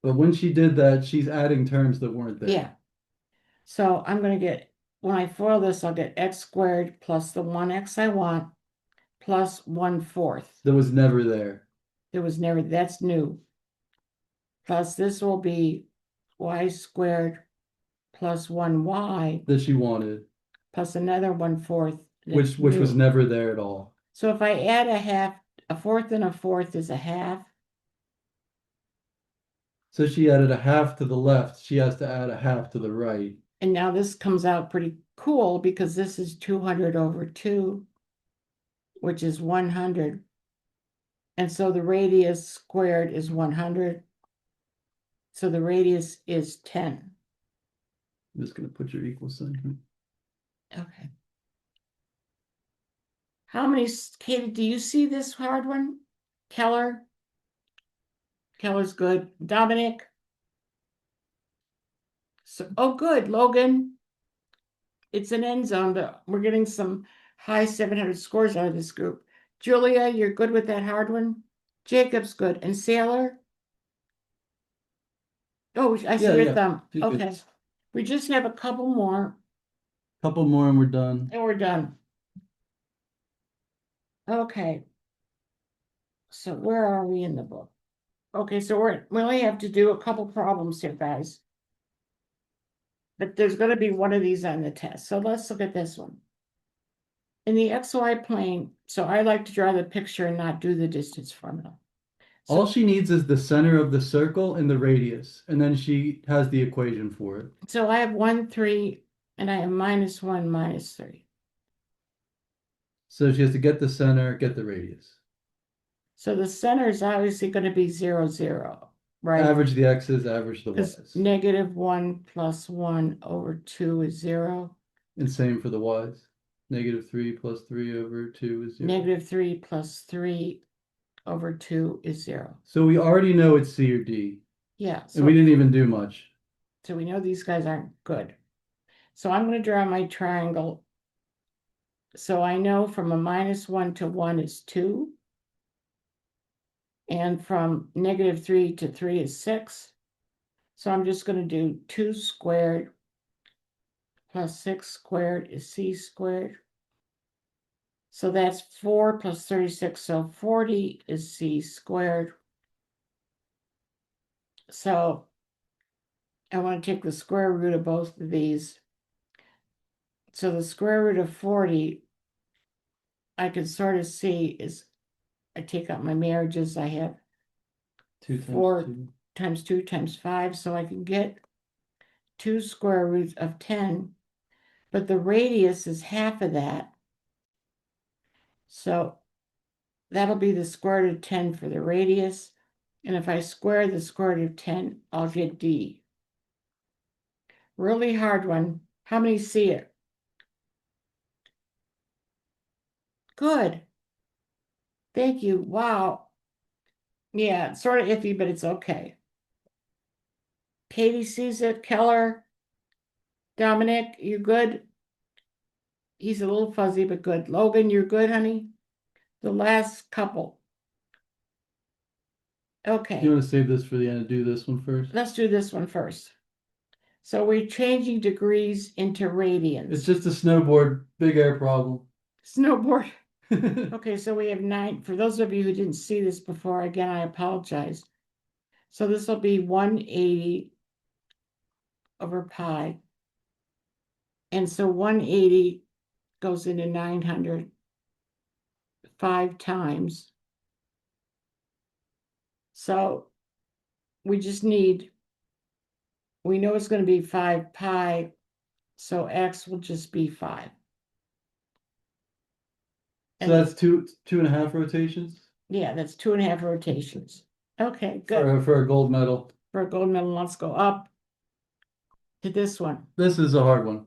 But when she did that, she's adding terms that weren't there. Yeah. So I'm going to get, when I FOIL this, I'll get x squared plus the 1x I want plus 1/4. That was never there. There was never, that's new. Plus this will be y squared plus 1y That she wanted, plus another 1/4. which was never there at all. So if I add a fourth and a fourth is a half. So she added a half to the left. She has to add a half to the right. And now this comes out pretty cool because this is 200 over 2, which is 100. And so the radius squared is 100. So the radius is 10. I'm just going to put your equal sign. Okay. How many, Katie, do you see this hard one? Keller? Keller's good. Dominic? So, oh, good. Logan? It's an end zone, but we're getting some high 700 scores out of this group. Julia, you're good with that hard one? Jacob's good. And Sailor? Oh, I see your thumb. She's good. Okay. We just have a couple more Couple more and we're done. and we're done. Okay. So where are we in the book? Okay, so we only have to do a couple problems here, guys. But there's going to be one of these on the test. So let's look at this one. In the XY plane, so I like to draw the picture and not do the distance formula. So, All she needs is the center of the circle and the radius, and then she has the equation for it. so I have 1, 3, and I have -1, -3. So she has to get the center, get the radius. So the center is obviously going to be 0, 0, right? Average the x's, average the Because y's. -1 plus 1 over 2 is 0. And same for the y's. -3 plus 3 over 2 is 0. -3 plus 3 over 2 is 0. So we already know it's C or D. Yeah. And we didn't even do much. So we know these guys aren't good. So I'm going to draw my triangle. So I know from a -1 to 1 is 2. And from -3 to 3 is 6. So I'm just going to do 2 squared plus 6 squared is C squared. So that's 4 plus 36, so 40 is C squared. So I want to take the square root of both of these. So the square root of 40, I can sort of see is, I take out my marriages, I have 2 times 4 2. times 2 times 5, so I can get 2 square roots of 10. but the radius is half of that. So that'll be the square root of 10 for the radius. And if I square the square root of 10, I'll get D. Really hard one. How many see it? Good. Thank you. Wow. Yeah, it's sort of iffy, but it's okay. Katie sees it. Keller. Dominic, you good? He's a little fuzzy, but good. Logan, you're good, honey? The last couple. Okay. You want to save this for the end and do this one first? Let's do this one first. So we're changing degrees into radians. It's just a snowboard, big air problem. Snowboard. Okay, so we have 9. For those of you who didn't see this before, again, I apologize. So this will be 180 over pi. And so 180 goes into 900 5 times. So we just need, we know it's going to be 5 pi, so x will just be 5. So that's two and a half rotations Yeah, that's 2.5 rotations. Okay, good. for a gold medal. For a gold medal, let's go up to this one. This is a hard one.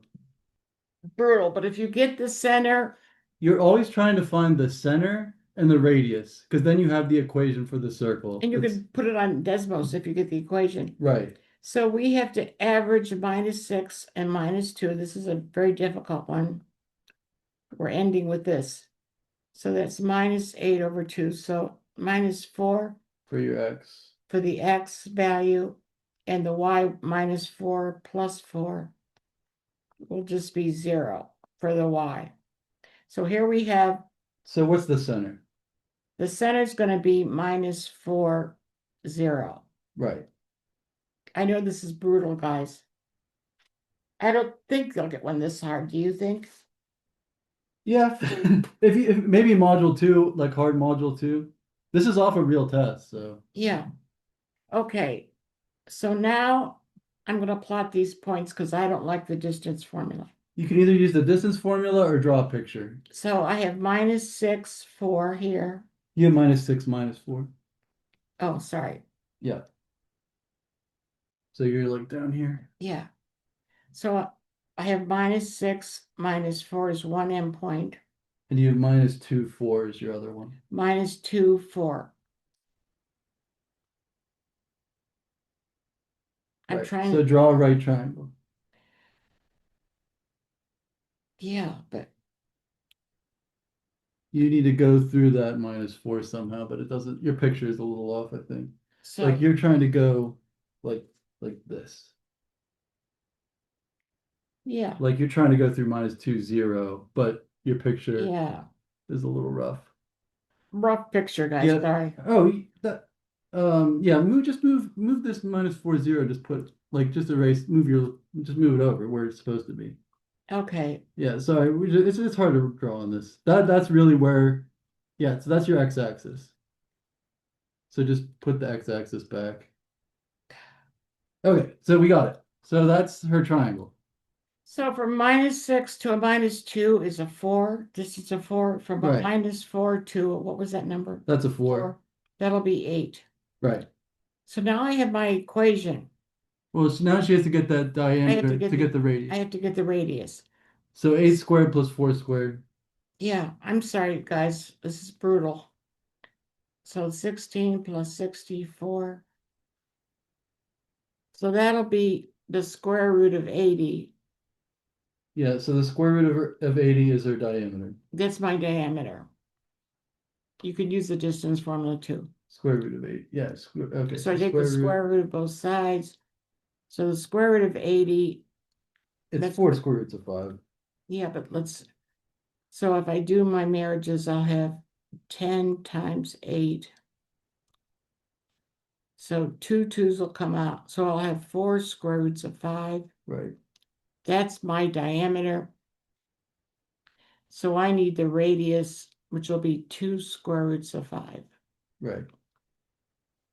Brutal, but if you get the center, You're always trying to find the center and the radius, because then you have the equation for the circle. and you can put it on Desmos if you get the equation. Right. So we have to average -6 and -2. This is a very difficult one. We're ending with this. So that's -8 over 2. So -4 For your x. for the x value, and the y -4 plus 4 will just be 0 for the y. So here we have, So what's the center? the center is going to be -4, 0. Right. I know this is brutal, guys. I don't think they'll get one this hard. Do you think? Yeah. if maybe module 2, like hard module 2. This is off a real test, so Yeah. Okay. So now I'm going to plot these points because I don't like the distance formula. you can either use the distance formula or draw a picture. So I have -6, 4 here. You have -6, -4. Oh, sorry. Yeah. So you're like down here. Yeah. So I have -6, -4 is one endpoint, And you have -2, 4 is your other one. -2, 4. I'm Right. trying So to, draw a right triangle. yeah, but You need to go through that -4 somehow, but it doesn't, your picture is a little off, I think. so Like you're trying to go like this. yeah, Like you're trying to go through -2, 0, but your picture yeah. is a little rough. Rough picture, guys. Yeah. Sorry. Oh, that yeah, move this -4, 0, just put like just erase, just move it over where it's supposed to be. Okay. Yeah, sorry, it's hard to draw on this. That's really where, yeah, so that's your x-axis. So just put the x-axis back. Okay, so we got it. So that's her triangle. So from -6 to a -2 is a 4. This is a 4. From a Right. -4 to, what was that number? That's a 4. That'll be 8. Right. So now I have my equation. Well, so now she has to get that diameter to get the I radius. have to get the radius. So 8 squared plus 4 squared. Yeah, I'm sorry, guys. This is brutal. So 16 plus 64. So that'll be the square root of 80. Yeah, so the square root of 80 is her diameter. That's my diameter. You could use the distance formula too. Square root of 8. Yeah, okay. So I take the square root of both sides. So the square root of 80. It's 4 square roots of 5. Yeah, but so if I do my marriages, I'll have 10 times 8. So 2 2s will come out. So I'll have 4 square roots of 5. Right. That's my diameter. So I need the radius, which will be 2 square roots of 5. Right.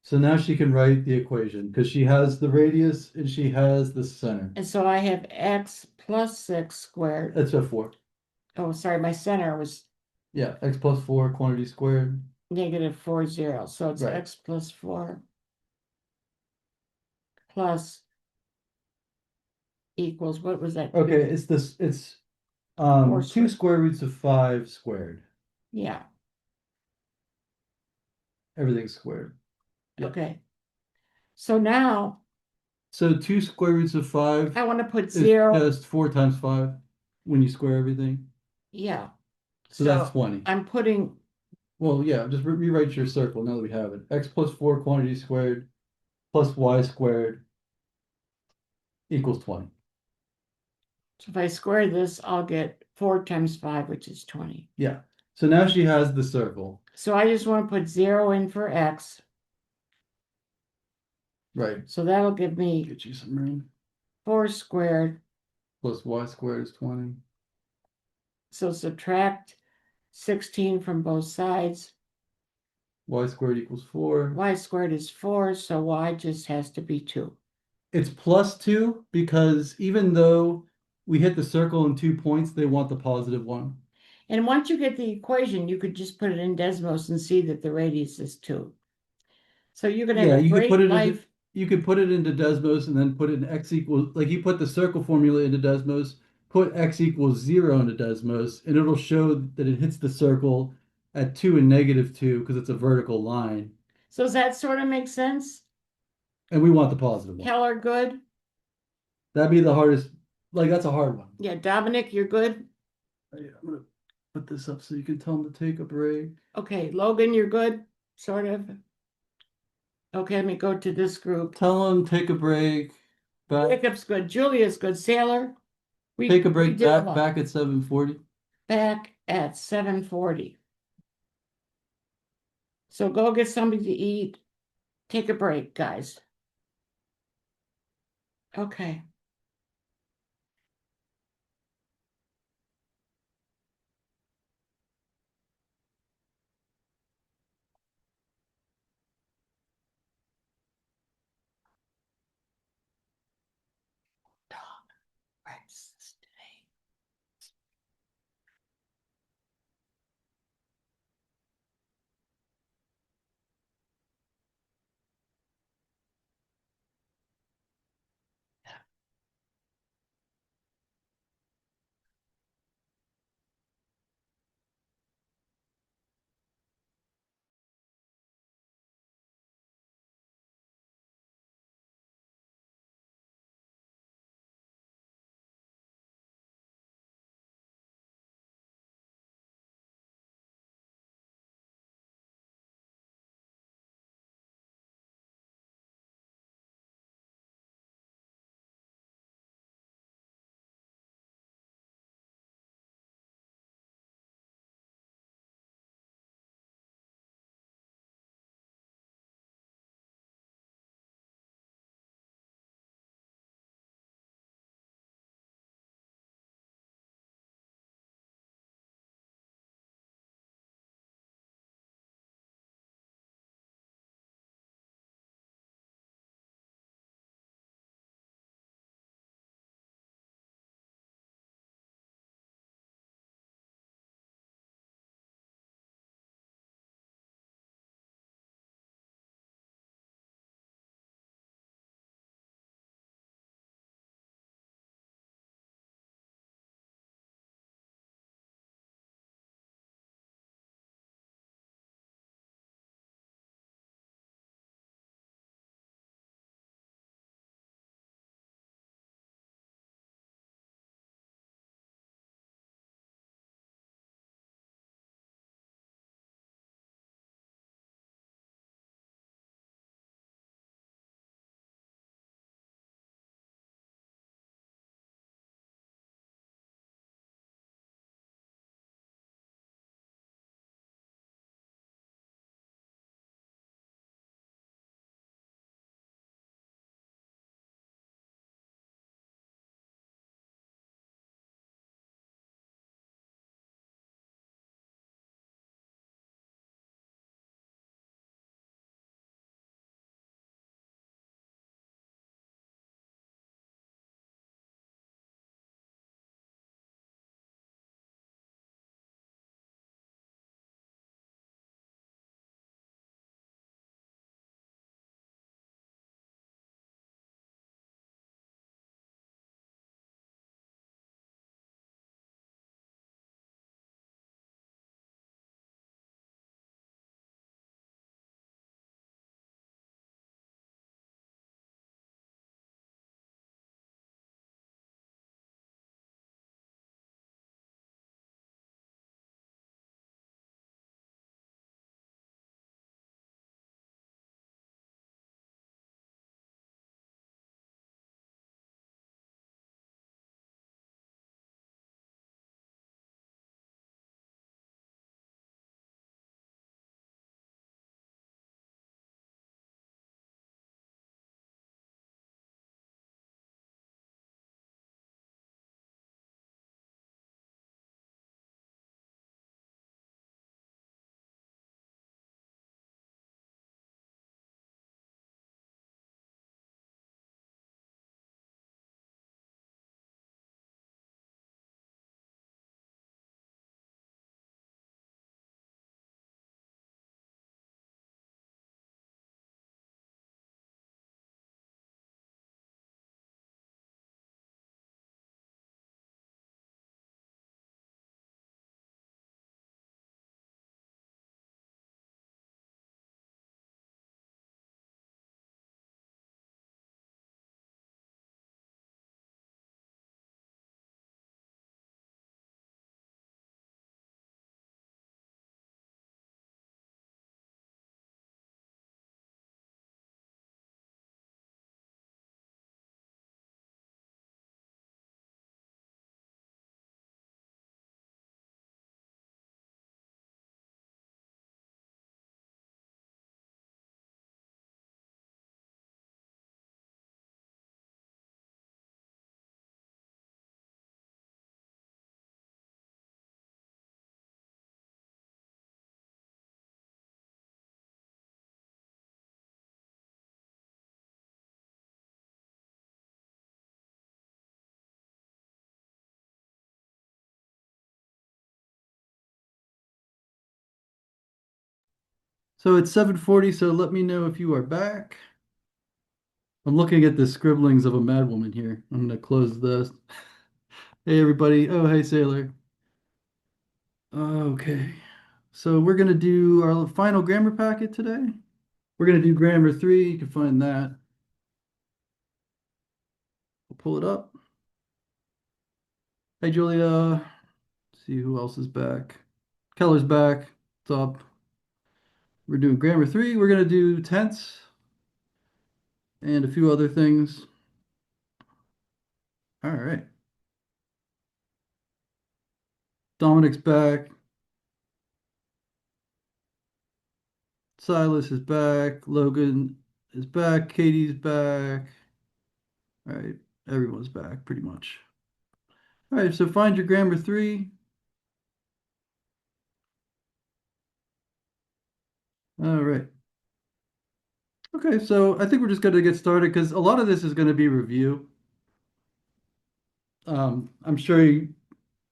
So now she can write the equation because she has the radius and she has the center. And so I have x plus 6 squared. That's a 4. Oh, sorry, my center was Yeah, x plus 4 quantity squared. negative 40. So it's Right. x plus 4 plus equals, what was that? Okay, it's this. It's 2 squared. square roots of 5 squared. Yeah, Everything's squared. Yeah. okay. So now So 2 square roots of 5 I want to put is 0. just 4 times 5 when you square everything. Yeah. So that's 20. I'm putting, Well, yeah, just rewrite your circle now that we have it. X plus 4 quantity squared plus y squared equals 20. so if I square this, I'll get 4 times 5, which is 20. Yeah. So now she has the circle. So I just want to put 0 in for x. Right. So that'll give me Get you some room. 4 squared. Plus y squared is 20. So subtract 16 from both sides. Y squared equals 4. Y squared is 4, so y just has to be 2. It's plus 2 because even though we hit the circle in 2 points, they want the positive one. And once you get the equation, you could just put it in Desmos and see that the radius is 2. So you're going to Yeah, have a you could put great it into life. you could put it into Desmos and then put in x equals like you put the circle formula into Desmos, put x equals 0 into Desmos, and it'll show that it hits the circle at 2 and -2 because it's a vertical line. So does that sort of make sense? And we want the positive one. Keller, good? That'd be the hardest, like that's a hard one. Yeah, Dominic, you're good? Yeah, I'm gonna put this up so you can tell them to take a break. Okay, Logan, you're good? Sort of. Okay, let me go to this group. Tell them take a break. Back, Jacob's good. Julia's good. Sailor, take a we break did a back lot. back at 7:40. Back at 7:40. So go get something to eat. Take a break, guys. Okay. Dog breakfast today. So it's 7:40, so let me know if you are back. I'm looking at the scribblings of a madwoman here. I'm gonna close this. Hey everybody. Oh, hey Sailor. Okay. So we're gonna do our final grammar packet today. We're gonna do grammar three. You can find that. We'll pull it up. Hey Julia. Let's see who else is back. Keller's back. What's up? We're doing grammar three. We're gonna do tense and a few other things. All right. Dominic's back. Silas is back. Logan is back. Katie's back. All right. Everyone's back pretty much. All right. So find your grammar three. All right. Okay. So I think we're just going to get started because a lot of this is going to be review. I'm sure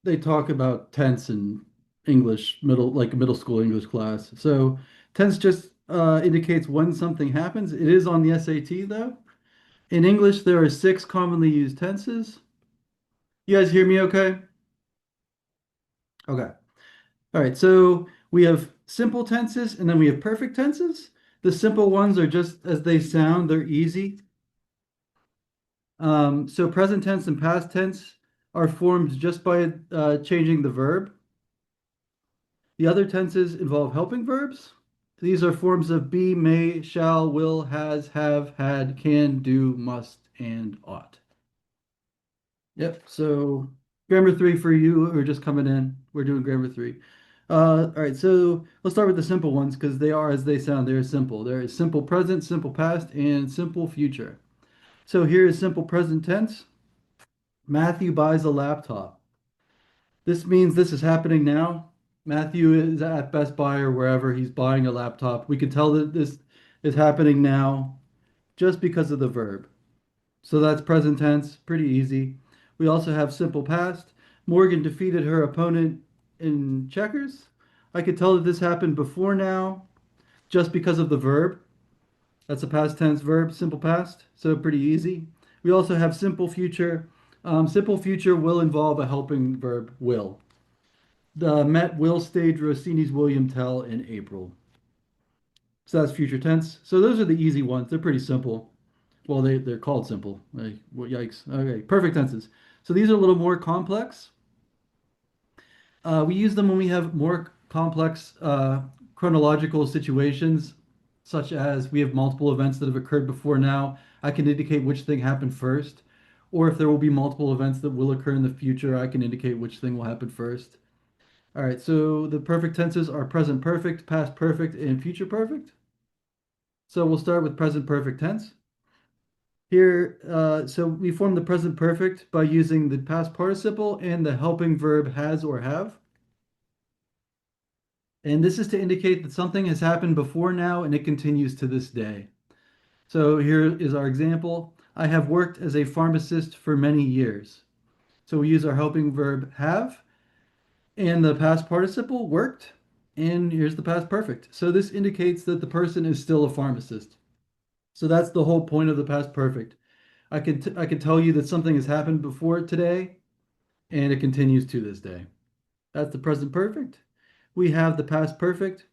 they talk about tense in English, like a middle school English class. So tense just indicates when something happens. It is on the SAT though. In English, there are six commonly used tenses. You guys hear me okay? Okay. All right. So we have simple tenses and then we have perfect tenses. The simple ones are just as they sound, they're easy. So present tense and past tense are formed just by changing the verb. The other tenses involve helping verbs. These are forms of be, may, shall, will, has, have, had, can, do, must, and ought. Yep. So grammar three for you who are just coming in. We're doing grammar three. All right. So let's start with the simple ones because they are as they sound. They're simple. There is simple present, simple past, and simple future. So here is simple present tense. Matthew buys a laptop. This means this is happening now. Matthew is at Best Buy or wherever he's buying a laptop. We can tell that this is happening now just because of the verb. So that's present tense, pretty easy. We also have simple past. Morgan defeated her opponent in checkers. I could tell that this happened before now just because of the verb. That's a past tense verb, simple past, so pretty easy. We also have simple future. Simple future will involve a helping verb, will. The Met will stage Rossini's William Tell in April. So that's future tense. So those are the easy ones. They're pretty simple. Well, they're called simple. Like, well, yikes. Okay, perfect tenses. So these are a little more complex. We use them when we have more complex chronological situations, such as we have multiple events that have occurred before now. I can indicate which thing happened first. Or if there will be multiple events that will occur in the future, I can indicate which thing will happen first. All right, so the perfect tenses are present perfect, past perfect, and future perfect. So we'll start with present perfect tense. Here, so we form the present perfect by using the past participle and the helping verb has or have. And this is to indicate that something has happened before now and it continues to this day. So here is our example. I have worked as a pharmacist for many years. So we use our helping verb have and the past participle worked. And here's the past perfect. So this indicates that the person is still a pharmacist. So that's the whole point of the past perfect. I could tell you that something has happened before today and it continues to this day. That's the present perfect. We have the past perfect.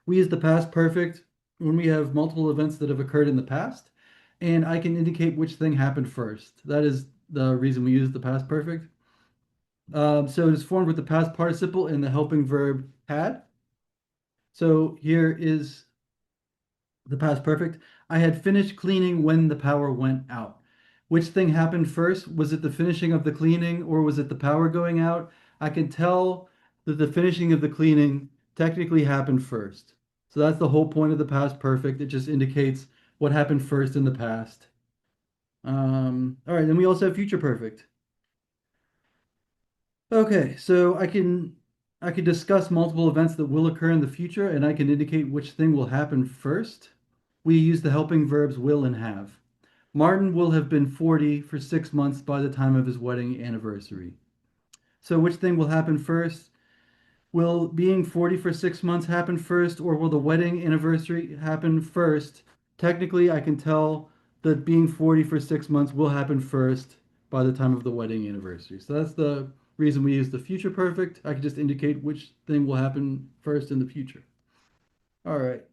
We use the past perfect when we have multiple events that have occurred in the past, and I can indicate which thing happened first. That is the reason we use the past perfect. So it is formed with the past participle and the helping verb had. So here is the past perfect. I had finished cleaning when the power went out. Which thing happened first? Was it the finishing of the cleaning or was it the power going out? I can tell that the finishing of the cleaning technically happened first. So that's the whole point of the past perfect. It just indicates what happened first in the past. All right, then we also have future perfect. Okay, so I can discuss multiple events that will occur in the future, and I can indicate which thing will happen first. We use the helping verbs will and have. Martin will have been 40 for 6 months by the time of his wedding anniversary. So which thing will happen first? Will being 40 for 6 months happen first, or will the wedding anniversary happen first? Technically, I can tell that being 40 for 6 months will happen first by the time of the wedding anniversary. So that's the reason we use the future perfect. I can just indicate which thing will happen first in the future. All right.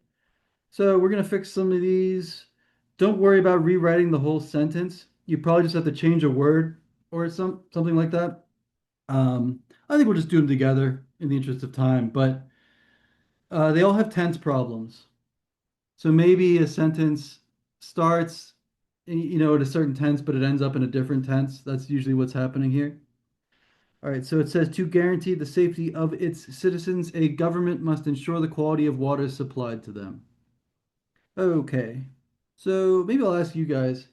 So we're going to fix some of these. Don't worry about rewriting the whole sentence. You probably just have to change a word or something like that. I think we'll just do them together in the interest of time, but they all have tense problems. So maybe a sentence starts, at a certain tense, but it ends up in a different tense. That's usually what's happening here. All right, so it says to guarantee the safety of its citizens, a government must ensure the quality of water supplied to them. Okay, so maybe I'll ask you guys.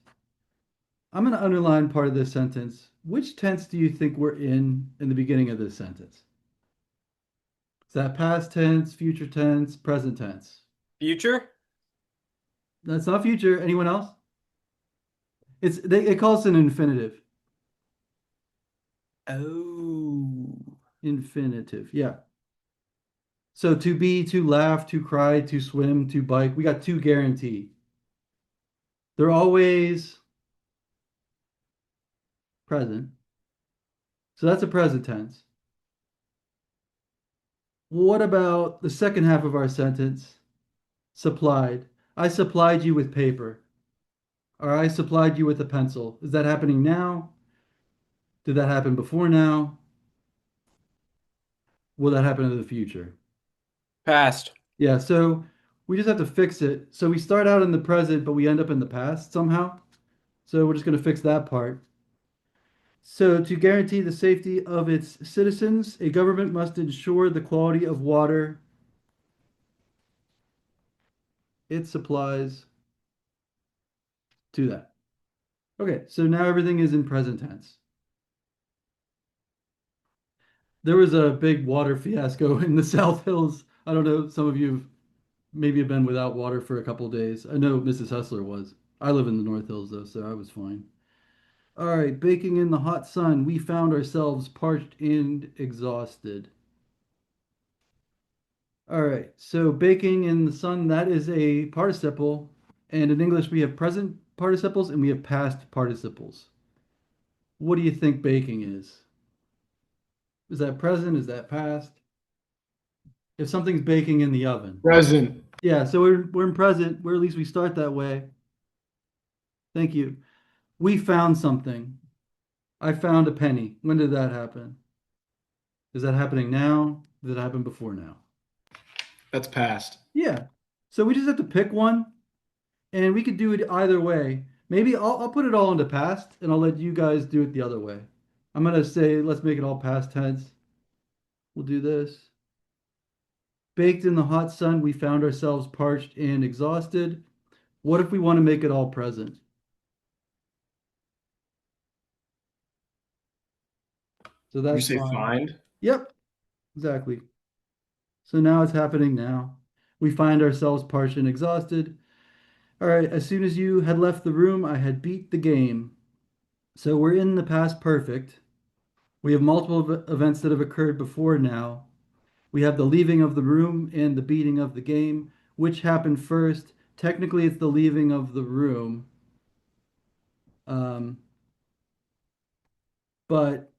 I'm going to underline part of this sentence. Which tense do you think we're in the beginning of this sentence? Is that past tense, future tense, present tense? Future? That's not future. Anyone else? It calls it an infinitive. Oh. Infinitive. Yeah. So to be, to laugh, to cry, to swim, to bike. We got two guarantee. They're always present. So that's a present tense. What about the second half of our sentence? Supplied. I supplied you with paper. Or I supplied you with a pencil. Is that happening now? Did that happen before now? Will that happen in the future? Past. Yeah, so we just have to fix it. So we start out in the present, but we end up in the past somehow. So we're just going to fix that part. So to guarantee the safety of its citizens, a government must ensure the quality of water it supplies to that. Okay, so now everything is in present tense. There was a big water fiasco in the South Hills. I don't know, some of you maybe have been without water for a couple of days. I know Mrs. Hessler was. I live in the North Hills though, so I was fine. All right, baking in the hot sun, we found ourselves parched and exhausted. All right, so baking in the sun, that is a participle. And in English, we have present participles and we have past participles. What do you think baking is? Is that present? Is that past? If something's baking in the oven. Present. Yeah, so we're in present, where at least we start that way. Thank you. We found something. I found a penny. When did that happen? Is that happening now? Did it happen before now? That's past. Yeah. So we just have to pick one, and we could do it either way. Maybe I'll put it all into past, and I'll let you guys do it the other way. I'm gonna say let's make it all past tense. We'll do this. Baked in the hot sun, we found ourselves parched and exhausted. What if we want to make it all present? So You that's say fine. find? Yep, exactly. So now it's happening now. We find ourselves parched and exhausted. All right, as soon as you had left the room, I had beat the game. So we're in the past perfect. We have multiple events that have occurred before now. We have the leaving of the room and the beating of the game. Which happened first? Technically, it's the leaving of the room. Um, but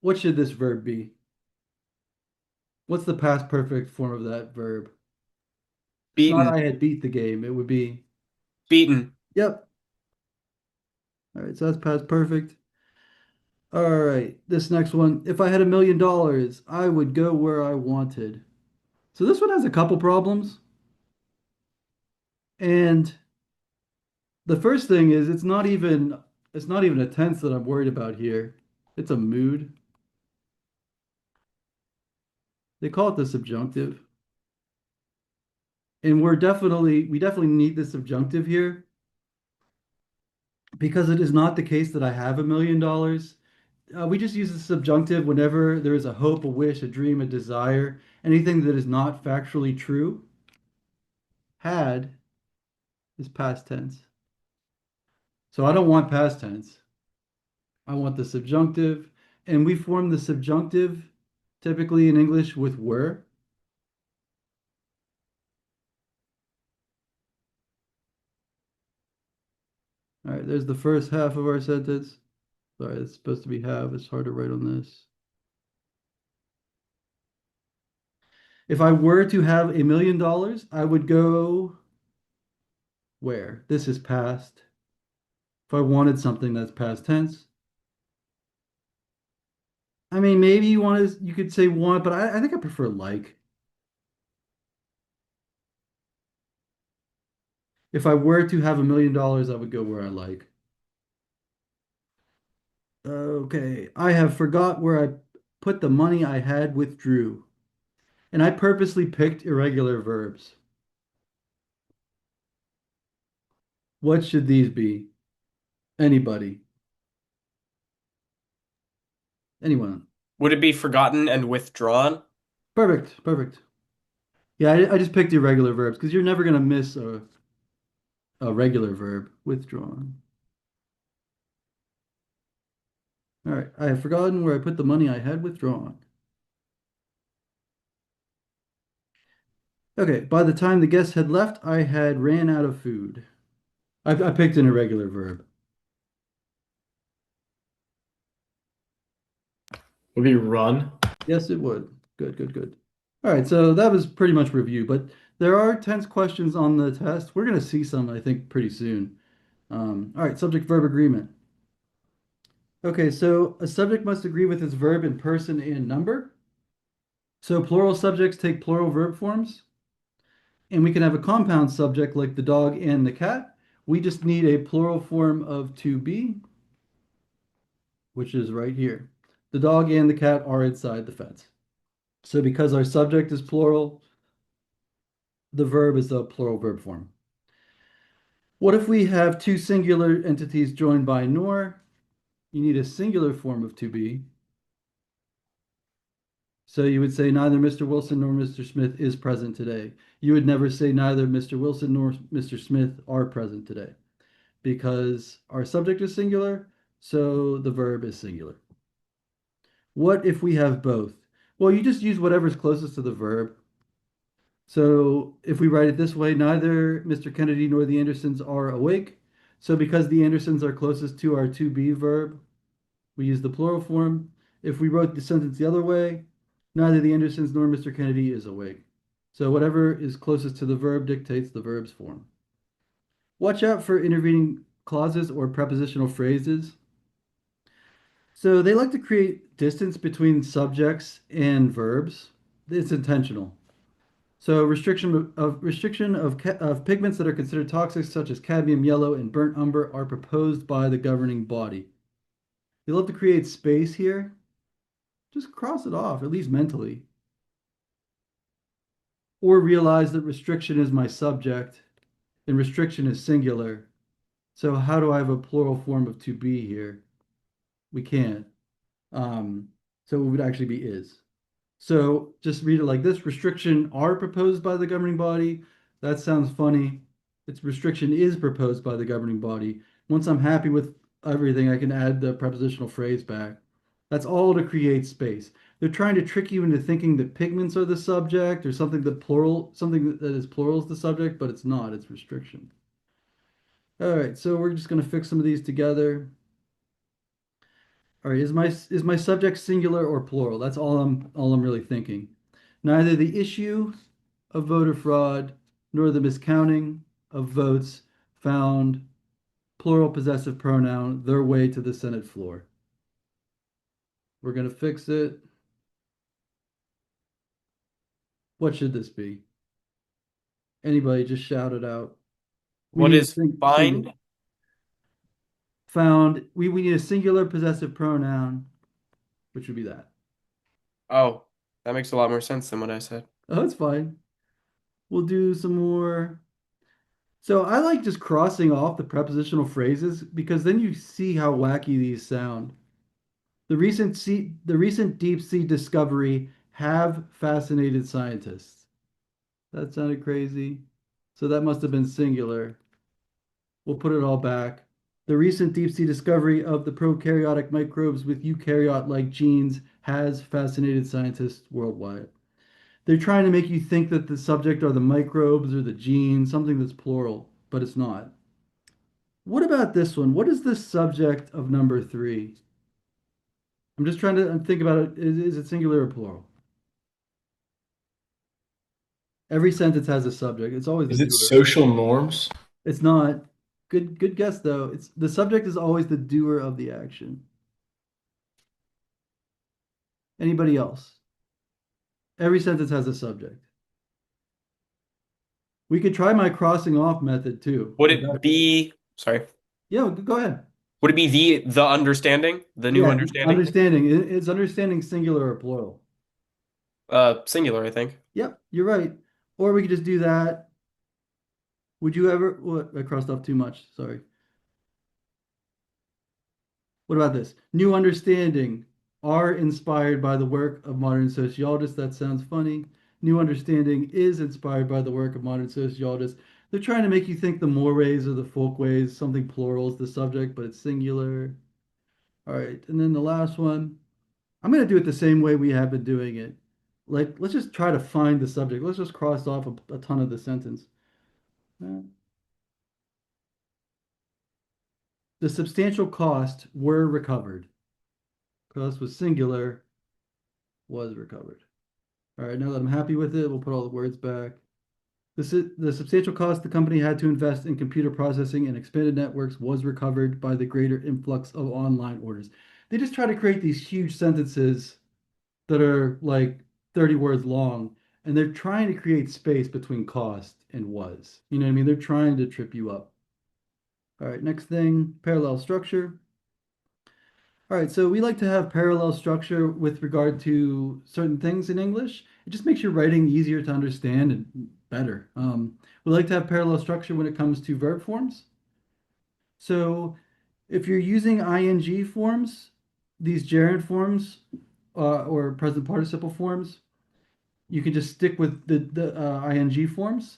what should this verb be? What's the past perfect form of that verb? It's not I Beaten. had beat the game. It would be, Beaten. yep. All right, so that's past perfect. All right, this next one. If I had $1 million, I would go where I wanted. So this one has a couple problems. And the first thing is it's not even a tense that I'm worried about here. It's a mood. They call it the subjunctive. And we definitely need the subjunctive here because it is not the case that I have $1 million. We just use the subjunctive whenever there is a hope, a wish, a dream, a desire, anything that is not factually true. Had is past tense. So I don't want past tense. I want the subjunctive, and we form the subjunctive typically in English with were. All right, there's the first half of our sentence. Sorry, it's supposed to be have. It's hard to write on this. If I were to have $1 million, I would go where? This is past. If I wanted something, that's past tense. I mean, maybe you could say want, but I think I prefer like. If I were to have $1 million, I would go where I like. Okay, I have forgot where I put the money I had withdrew. And I purposely picked irregular verbs. What should these be? Anybody? Anyone? Would it be forgotten and withdrawn? Perfect, perfect. Yeah, I just picked irregular verbs because you're never going to miss a regular verb. Withdrawn. All right, I have forgotten where I put the money I had withdrawn. Okay, by the time the guests had left, I had ran out of food. I picked an irregular verb. Would be run. Yes, it would. Good, good, good. All right, so that was pretty much review, but there are tense questions on the test. We're going to see some, I think, pretty soon. All right, subject verb agreement. Okay, so a subject must agree with its verb in person and number. So plural subjects take plural verb forms, and we can have a compound subject like the dog and the cat. We just need a plural form of to be, which is right here. The dog and the cat are inside the fence. So because our subject is plural, the verb is a plural verb form. What if we have two singular entities joined by nor? You need a singular form of to be. So you would say neither Mr. Wilson nor Mr. Smith is present today. You would never say neither Mr. Wilson nor Mr. Smith are present today because our subject is singular, so the verb is singular. What if we have both? Well, you just use whatever's closest to the verb. So if we write it this way, neither Mr. Kennedy nor the Andersons are awake. So because the Andersons are closest to our to be verb, we use the plural form. If we wrote the sentence the other way, neither the Andersons nor Mr. Kennedy is awake. So whatever is closest to the verb dictates the verb's form. Watch out for intervening clauses or prepositional phrases. So they like to create distance between subjects and verbs. It's intentional. So restriction of pigments that are considered toxic, such as cadmium yellow and burnt umber, are proposed by the governing body. They love to create space here. Just cross it off, at least mentally. Or realize that restriction is my subject and restriction is singular. So how do I have a plural form of to be here? We can't. So it would actually be is. So just read it like this. Restriction are proposed by the governing body. That sounds funny. Its restriction is proposed by the governing body. Once I'm happy with everything, I can add the prepositional phrase back. That's all to create space. They're trying to trick you into thinking that pigments are the subject or something that is plural is the subject, but it's not, it's restriction. All right, so we're just going to fix some of these together. All right, is my subject singular or plural? That's all I'm really thinking. Neither the issue of voter fraud nor the miscounting of votes found plural possessive pronoun their way to the Senate floor. We're going to fix it. What should this be? Anybody just shout it out. We What need is find? found. We need a singular possessive pronoun, which would be that. Oh, that makes a lot more sense than what I said. Oh, that's fine. We'll do some more. So I like just crossing off the prepositional phrases because then you see how wacky these sound. The recent deep sea discovery have fascinated scientists. That sounded crazy. So that must have been singular. We'll put it all back. The recent deep sea discovery of the prokaryotic microbes with eukaryote-like genes has fascinated scientists worldwide. They're trying to make you think that the subject are the microbes or the genes, something that's plural, but it's not. What about this one? What is the subject of number three? I'm just trying to think about it. Is it singular or plural? Every sentence has a subject. It's always the Is it doer. social norms? It's not. Good guess though. It's the subject is always the doer of the action. Anybody else? Every sentence has a subject. We could try my crossing off method too. Would it be, sorry, Yeah, go ahead. would it be the understanding, the new Yeah, understanding? understanding. Is understanding singular or plural? Singular, I think. Yep, you're right. Or we could just do that. Would you ever? What? I crossed off too much. Sorry. What about this? New understanding are inspired by the work of modern sociologists. That sounds funny. New understanding is inspired by the work of modern sociologists. They're trying to make you think the mores or the folkways, something plural is the subject, but it's singular. All right. And then the last one, I'm going to do it the same way we have been doing it. Like, let's just try to find the subject. Let's just cross off a ton of the sentence. The substantial cost were recovered. Cost was singular, was recovered. All right, now that I'm happy with it, we'll put all the words back. The substantial cost the company had to invest in computer processing and expanded networks was recovered by the greater influx of online orders. They just try to create these huge sentences that are like 30 words long, and they're trying to create space between cost and was. You know what I mean? They're trying to trip you up. All right, next thing, parallel structure. All right, so we like to have parallel structure with regard to certain things in English. It just makes your writing easier to understand and better. We like to have parallel structure when it comes to verb forms. So if you're using ing forms, these gerund forms or present participle forms, you can just stick with the ing forms.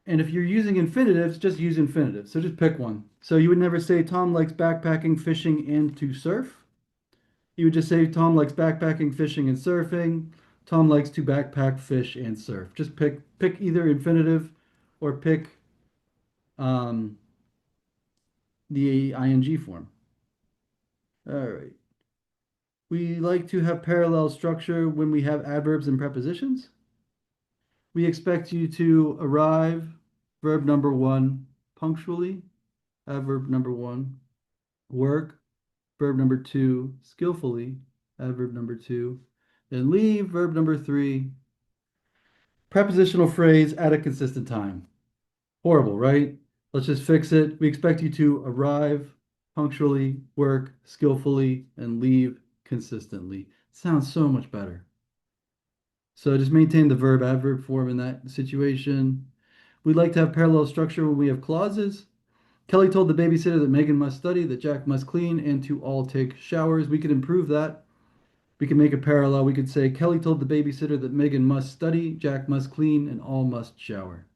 And if you're using infinitives, just use infinitives. So just pick one. So you would never say Tom likes backpacking, fishing, and to surf. You would just say Tom likes backpacking, fishing, and surfing. Tom likes to backpack, fish, and surf. Just pick either infinitive or pick um, the ing form. All right. We like to have parallel structure when we have adverbs and prepositions. We expect you to arrive, verb number one, punctually, adverb number one, work, verb number two, skillfully, adverb number two, then leave, verb number three, prepositional phrase at a consistent time. Horrible, right? Let's just fix it. We expect you to arrive punctually, work skillfully, and leave consistently. Sounds so much better. So just maintain the verb adverb form in that situation. We'd like to have parallel structure when we have clauses. Kelly told the babysitter that Megan must study, that Jack must clean, and to all take showers. We could improve that. We can make a parallel. We could say Kelly told the babysitter that Megan must study, Jack must clean, and all must shower.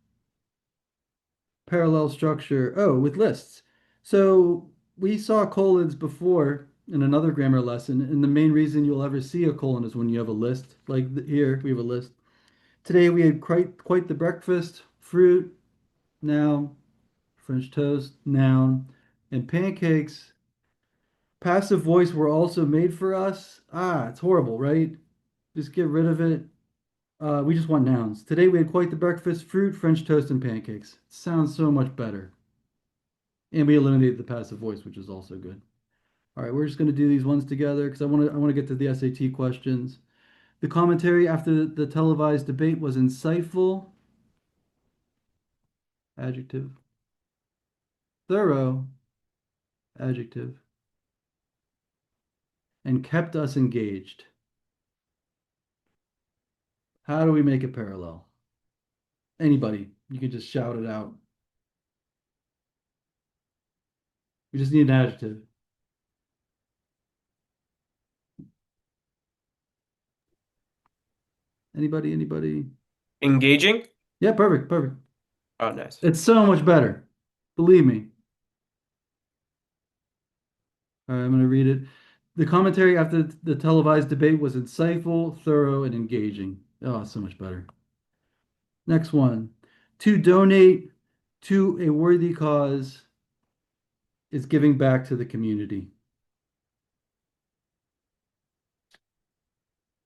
Parallel structure. Oh, with lists. So we saw colons before in another grammar lesson, and the main reason you'll ever see a colon is when you have a list. Like here, we have a list. Today we had quite the breakfast. Fruit, noun. French toast, noun. And pancakes. Passive voice were also made for us. Ah, it's horrible, right? Just get rid of it. We just want nouns. Today we had quite the breakfast, fruit, French toast, and pancakes. Sounds so much better. And we eliminated the passive voice, which is also good. All right, we're just going to do these ones together because I want to get to the SAT questions. The commentary after the televised debate was insightful. Adjective. Thorough. Adjective. And kept us engaged. How do we make it parallel? Anybody, you can just shout it out. We just need an adjective. Anybody, anybody? Engaging? Yeah, perfect, perfect. Oh, nice. It's so much better. Believe me. All right, I'm going to read it. The commentary after the televised debate was insightful, thorough, and engaging. Oh, so much better. Next one. To donate to a worthy cause is giving back to the community.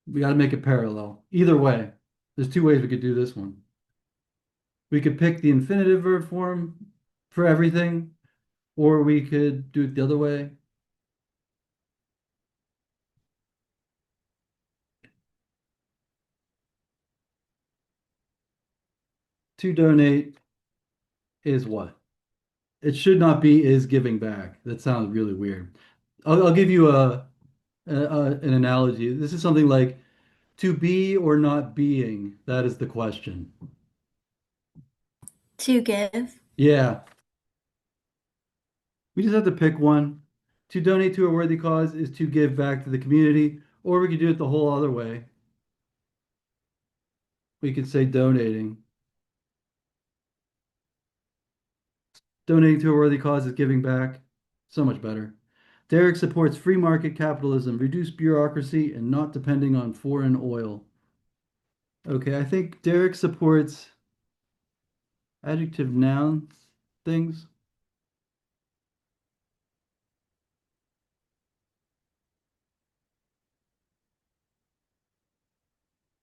We got to make it parallel. Either way, there's two ways we could do this one. We could pick the infinitive verb form for everything, or we could do it the other way. To donate is what? It should not be is giving back. That sounds really weird. I'll give you an analogy. This is something like to be or not being. That is the question. To give. Yeah, we just have to pick one. To donate to a worthy cause is to give back to the community, or we could do it the whole other way. We could say donating. Donating to a worthy cause is giving back. So much better. Derek supports free market capitalism, reduced bureaucracy, and not depending on foreign oil. Okay, I think Derek supports adjective noun things.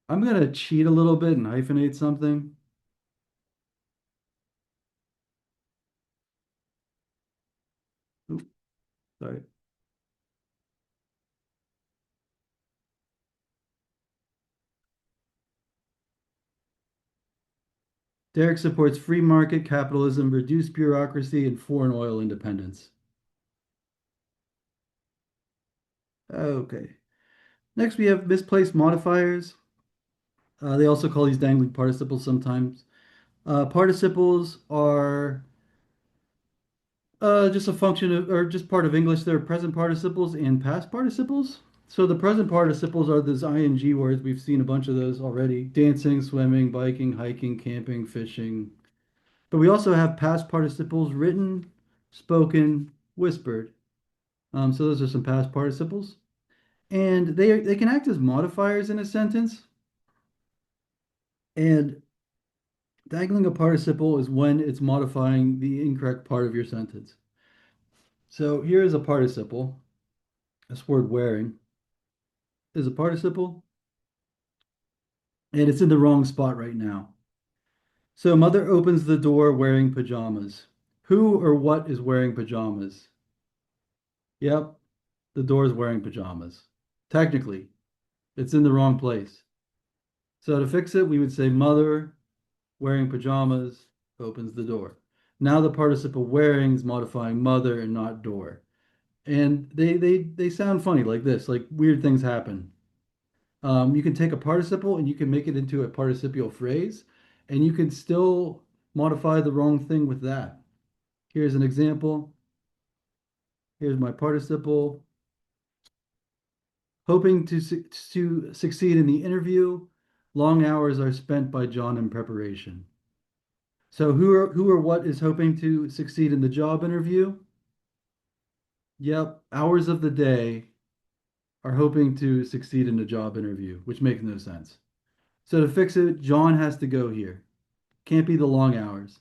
I'm gonna cheat a little bit and hyphenate something. Oop, sorry. Derek supports free market capitalism, reduced bureaucracy, and foreign oil independence. Okay. Next, we have misplaced modifiers. They also call these dangling participles sometimes. Participles are just a function of, or just part of English. They're present participles and past participles. So the present participles are those ing words. We've seen a bunch of those already. Dancing, swimming, biking, hiking, camping, fishing. But we also have past participles written, spoken, whispered. So those are some past participles. And they can act as modifiers in a sentence. And dangling a participle is when it's modifying the incorrect part of your sentence. So here is a participle. This word wearing is a participle, and it's in the wrong spot right now. So mother opens the door wearing pajamas. Who or what is wearing pajamas? Yep, the door is wearing pajamas. Technically, it's in the wrong place. So to fix it, we would say mother wearing pajamas opens the door. Now the participle wearing is modifying mother and not door. And they sound funny like this, like weird things happen. You can take a participle and you can make it into a participial phrase, and you can still modify the wrong thing with that. Here's an example. Here's my participle. Hoping to succeed in the interview, long hours are spent by John in preparation. So who or what is hoping to succeed in the job interview? Yep, hours of the day are hoping to succeed in a job interview, which makes no sense. So to fix it, John has to go here. Can't be the long hours.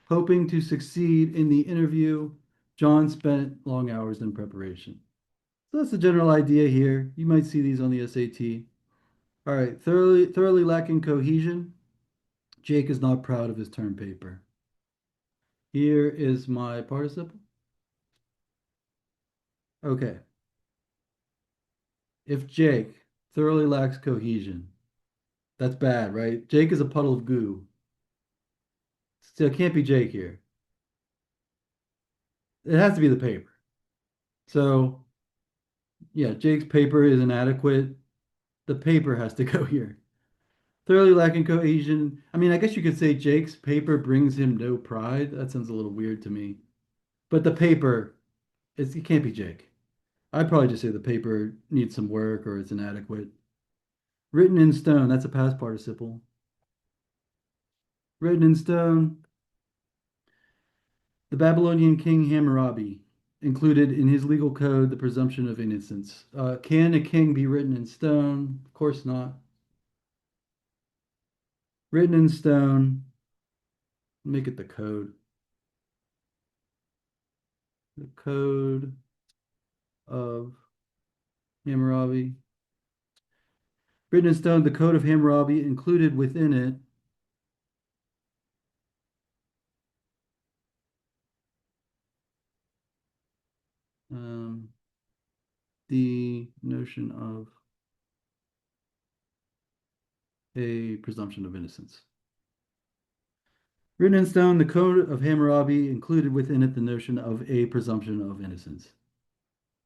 Hoping to succeed in the interview, John spent long hours in preparation. So that's the general idea here. You might see these on the SAT. All right, thoroughly lacking cohesion. Jake is not proud of his term paper. Here is my participle. Okay. If Jake thoroughly lacks cohesion, that's bad, right? Jake is a puddle of goo. Still can't be Jake here. It has to be the paper. So, yeah, Jake's paper is inadequate. The paper has to go here. Thoroughly lacking cohesion. I mean, I guess you could say Jake's paper brings him no pride. That sounds a little weird to me. But the paper, it can't be Jake. I'd probably just say the paper needs some work or it's inadequate. Written in stone, that's a past participle. Written in stone. The Babylonian king Hammurabi. included in his legal code the presumption of innocence? Can a king be written in stone? Of course not. Written in stone. Make it the code. The code of Hammurabi. Written in stone, the code of Hammurabi included within it um, the notion of a presumption of innocence. Written in stone, the code of Hammurabi included within it the notion of a presumption of innocence.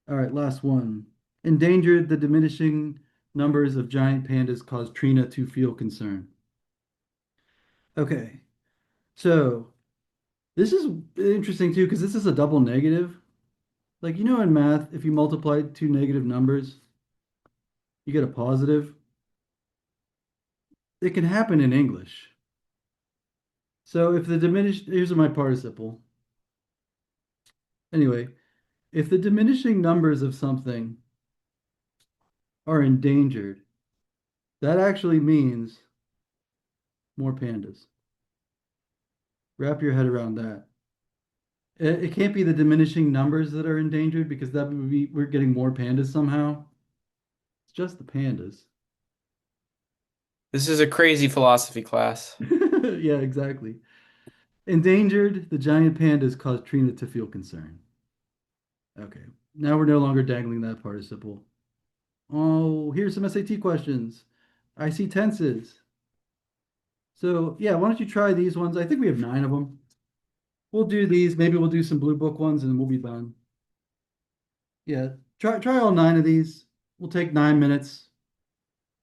All right, last one. Endangered, the diminishing numbers of giant pandas caused Trina to feel concern. Okay, so this is interesting too, because this is a double negative. Like, in math, if you multiply two negative numbers, you get a positive. It can happen in English. So if the diminished, here's my participle. Anyway, if the diminishing numbers of something are endangered, that actually means more pandas. Wrap your head around that. It can't be the diminishing numbers that are endangered because that would be we're getting more pandas somehow. It's just the pandas. This is a crazy philosophy class. Yeah, exactly. Endangered, the giant pandas caused Trina to feel concern. Okay, now we're no longer dangling that participle. Oh, here's some SAT questions. I see tenses. So, yeah, why don't you try these ones? I think we have 9 of them. We'll do these. Maybe we'll do some blue book ones and we'll be done. Yeah, try all 9 of these. We'll take 9 minutes.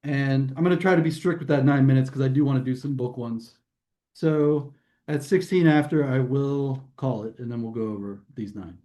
And I'm going to try to be strict with that 9 minutes because I do want to do some book ones. So at 16 after, I will call it and then we'll go over these 9.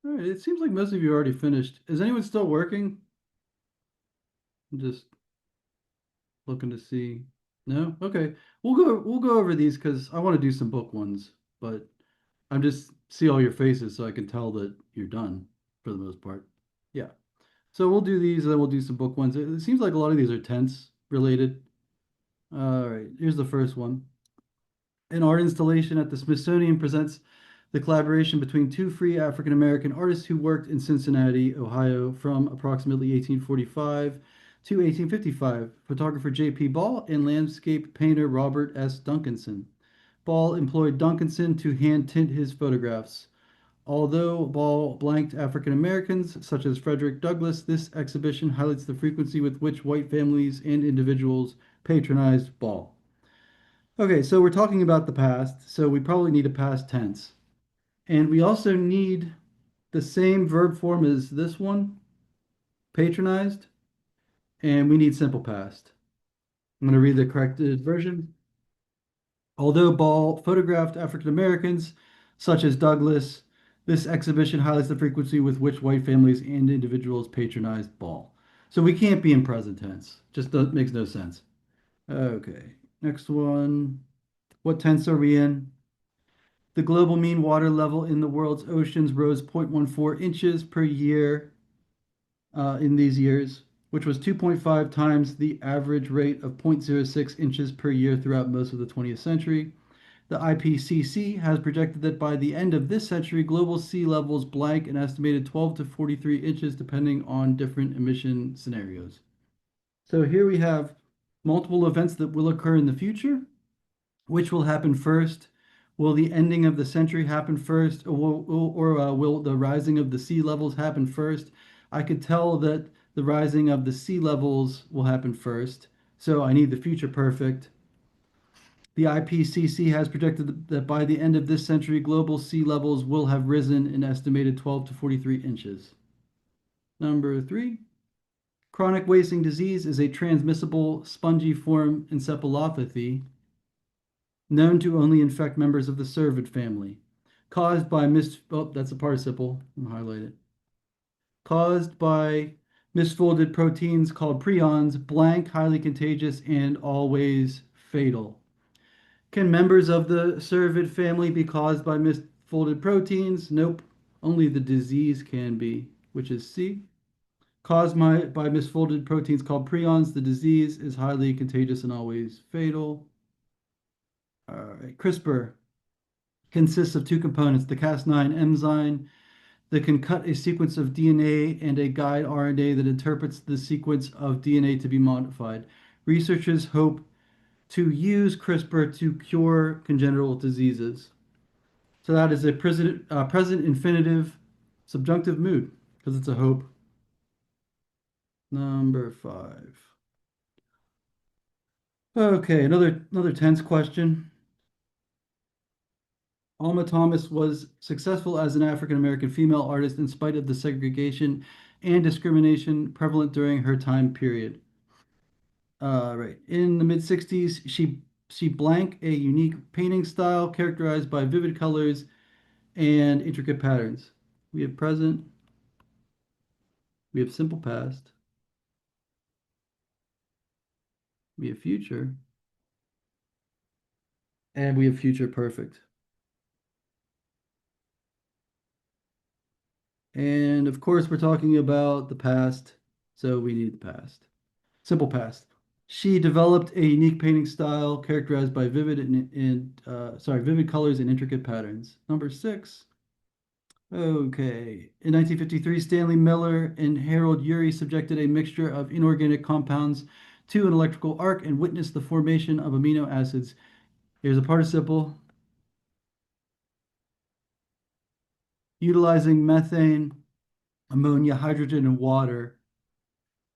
All right, it seems like most of you already finished. Is anyone still working? I'm just looking to see. No? Okay. We'll go over these because I want to do some book ones, but I'm just see all your faces so I can tell that you're done for the most part. Yeah. So we'll do these and then we'll do some book ones. It seems like a lot of these are tense related. All right, here's the first one. An art installation at the Smithsonian presents the collaboration between two free African American artists who worked in Cincinnati, Ohio from approximately 1845 to 1855. Photographer J.P. Ball and landscape painter Robert S. Duncanson. Ball employed Duncanson to hand tint his photographs. Although Ball blanked African Americans, such as Frederick Douglass, this exhibition highlights the frequency with which white families and individuals patronized Ball. Okay, so we're talking about the past, so we probably need a past tense. And we also need the same verb form as this one, patronized, and we need simple past. I'm going to read the corrected version. Although Ball photographed African Americans, such as Douglas, this exhibition highlights the frequency with which white families and individuals patronized Ball. So we can't be in present tense. Just makes no sense. Okay, next one. What tense are we in? The global mean water level in the world's oceans rose 0.14 inches per year in these years, which was 2.5 times the average rate of 0.06 inches per year throughout most of the 20th century. The IPCC has projected that by the end of this century, global sea levels blank an estimated 12 to 43 inches, depending on different emission scenarios. So here we have multiple events that will occur in the future. Which will happen first? Will the ending of the century happen first, will the rising of the sea levels happen first? I could tell that the rising of the sea levels will happen first, so I need the future perfect. The IPCC has projected that by the end of this century, global sea levels will have risen an estimated 12 to 43 inches. Number three, chronic wasting disease is a transmissible spongiform encephalopathy known to only infect members of the cervid family, caused by that's a participle. I'll highlight it. Caused by misfolded proteins called prions, blank, highly contagious, and always fatal. Can members of the cervid family be caused by misfolded proteins? Nope. Only the disease can be, which is C. Caused by misfolded proteins called prions, the disease is highly contagious and always fatal. All right, CRISPR consists of two components, the Cas9 enzyme that can cut a sequence of DNA and a guide RNA that interprets the sequence of DNA to be modified. Researchers hope to use CRISPR to cure congenital diseases. So that is a present infinitive subjunctive mood because it's a hope. Number 5. Okay, another tense question. Alma Thomas was successful as an African American female artist in spite of the segregation and discrimination prevalent during her time period. Right. In the mid 60s, she blank a unique painting style characterized by vivid colors and intricate patterns. We have present, we have simple past, we have future, and we have future perfect. And of course, we're talking about the past, so we need the past. Simple past. She developed a unique painting style characterized by vivid colors and intricate patterns. Number 6. Okay. In 1953, Stanley Miller and Harold Urey subjected a mixture of inorganic compounds to an electrical arc and witnessed the formation of amino acids. Here's a participle. Utilizing methane, ammonia, hydrogen, and water.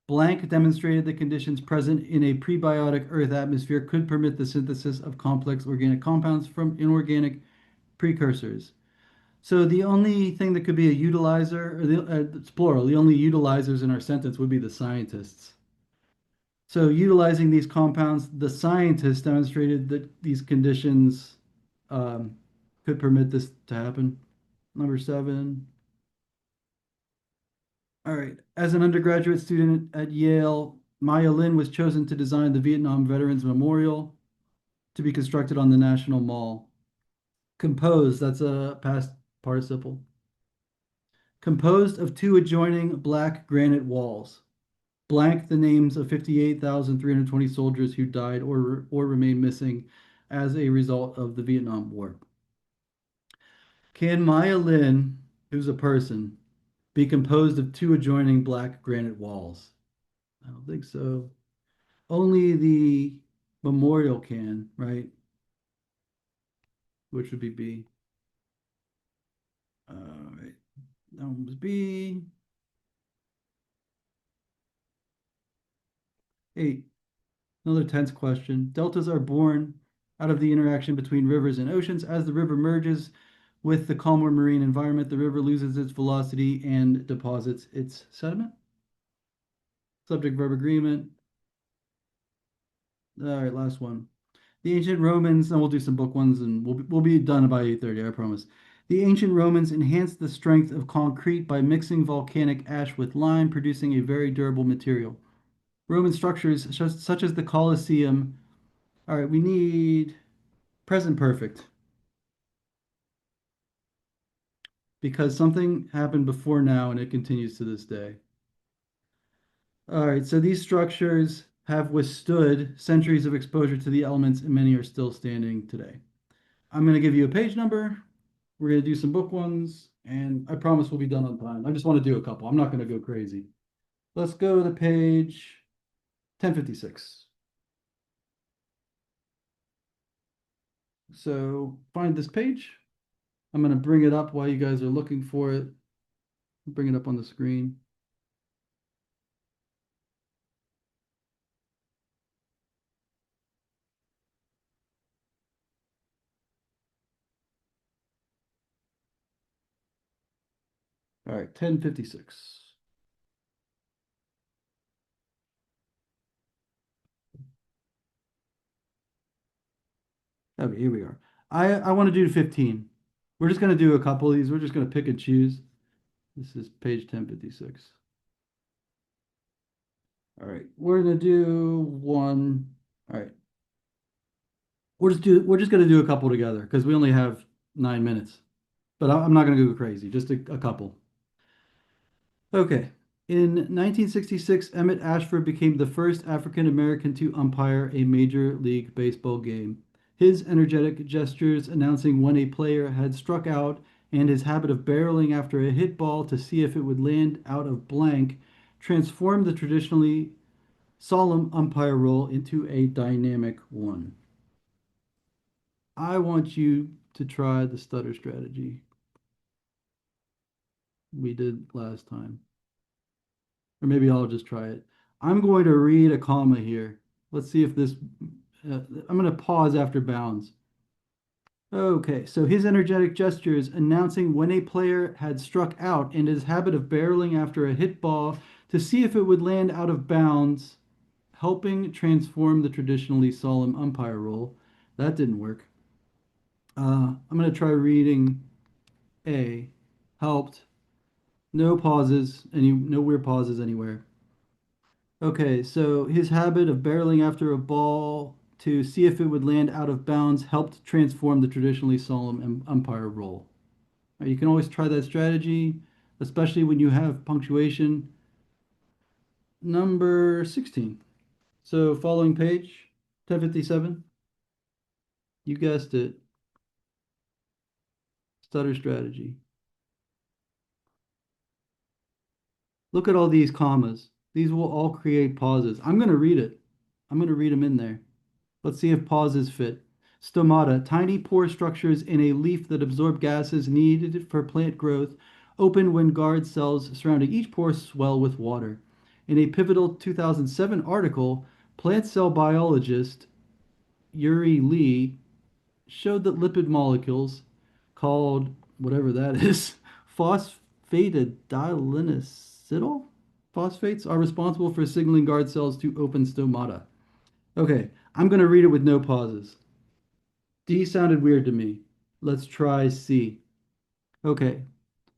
Blank demonstrated the conditions present in a prebiotic Earth atmosphere could permit the synthesis of complex organic compounds from inorganic precursors. So the only thing that could be a utilizer, it's plural, the only utilizers in our sentence would be the scientists. So utilizing these compounds, the scientists demonstrated that these conditions could permit this to happen. Number 7. All right. As an undergraduate student at Yale, Maya Lin was chosen to design the Vietnam Veterans Memorial to be constructed on the National Mall. Composed, that's a past participle. Composed of two adjoining black granite walls. Blank the names of 58,320 soldiers who died or remained missing as a result of the Vietnam War. Can Maya Lin, who's a person, be composed of two adjoining black granite walls? I don't think so. Only the memorial can, right? Which would be B. All right. That one was B. 8. Another tense question. Deltas are born out of the interaction between rivers and oceans. As the river merges with the calmer marine environment, the river loses its velocity and deposits its sediment. Subject verb agreement. All right, last one. The ancient Romans, and we'll do some book ones and we'll be done by 8:30, I promise. The ancient Romans enhanced the strength of concrete by mixing volcanic ash with lime, producing a very durable material. Roman structures such as the Colosseum. All right, we need present perfect because something happened before now and it continues to this day. All right, so these structures have withstood centuries of exposure to the elements and many are still standing today. I'm going to give you a page number. We're going to do some book ones, and I promise we'll be done on time. I just want to do a couple. I'm not going to go crazy. Let's go to page 1056. So find this page. I'm going to bring it up while you guys are looking for it. Bring it up on the screen. All right, 1056. Okay, here we are. I want to do 15. We're just going to do a couple of these. We're just going to pick and choose. This is page 1056. All right, we're going to do one. All right. We're just going to do a couple together because we only have 9 minutes. But I'm not going to go crazy, just a couple. Okay. In 1966, Emmett Ashford became the first African American to umpire a Major League Baseball game. His energetic gestures announcing when a player had struck out and his habit of barreling after a hit ball to see if it would land out of blank transformed the traditionally solemn umpire role into a dynamic one. I want you to try the stutter strategy we did last time. Or maybe I'll just try it. I'm going to read a comma here. Let's see if this, I'm going to pause after bounds. Okay, so his energetic gestures announcing when a player had struck out and his habit of barreling after a hit ball to see if it would land out of bounds, helping transform the traditionally solemn umpire role. That didn't work. I'm going to try reading A. Helped. No pauses, no weird pauses anywhere. Okay, so his habit of barreling after a ball to see if it would land out of bounds helped transform the traditionally solemn umpire role. You can always try that strategy, especially when you have punctuation. Number 16. So following page, 1057. You guessed it. Stutter strategy. Look at all these commas. These will all create pauses. I'm going to read it. I'm going to read them in there. Let's see if pauses fit. Stomata, tiny pore structures in a leaf that absorb gases needed for plant growth, open when guard cells surrounding each pore swell with water. In a pivotal 2007 article, plant cell biologist Yuri Lee showed that lipid molecules, called whatever that is, phosphatidylinosyl phosphates, are responsible for signaling guard cells to open stomata. Okay, I'm going to read it with no pauses. D sounded weird to me. Let's try C. Okay.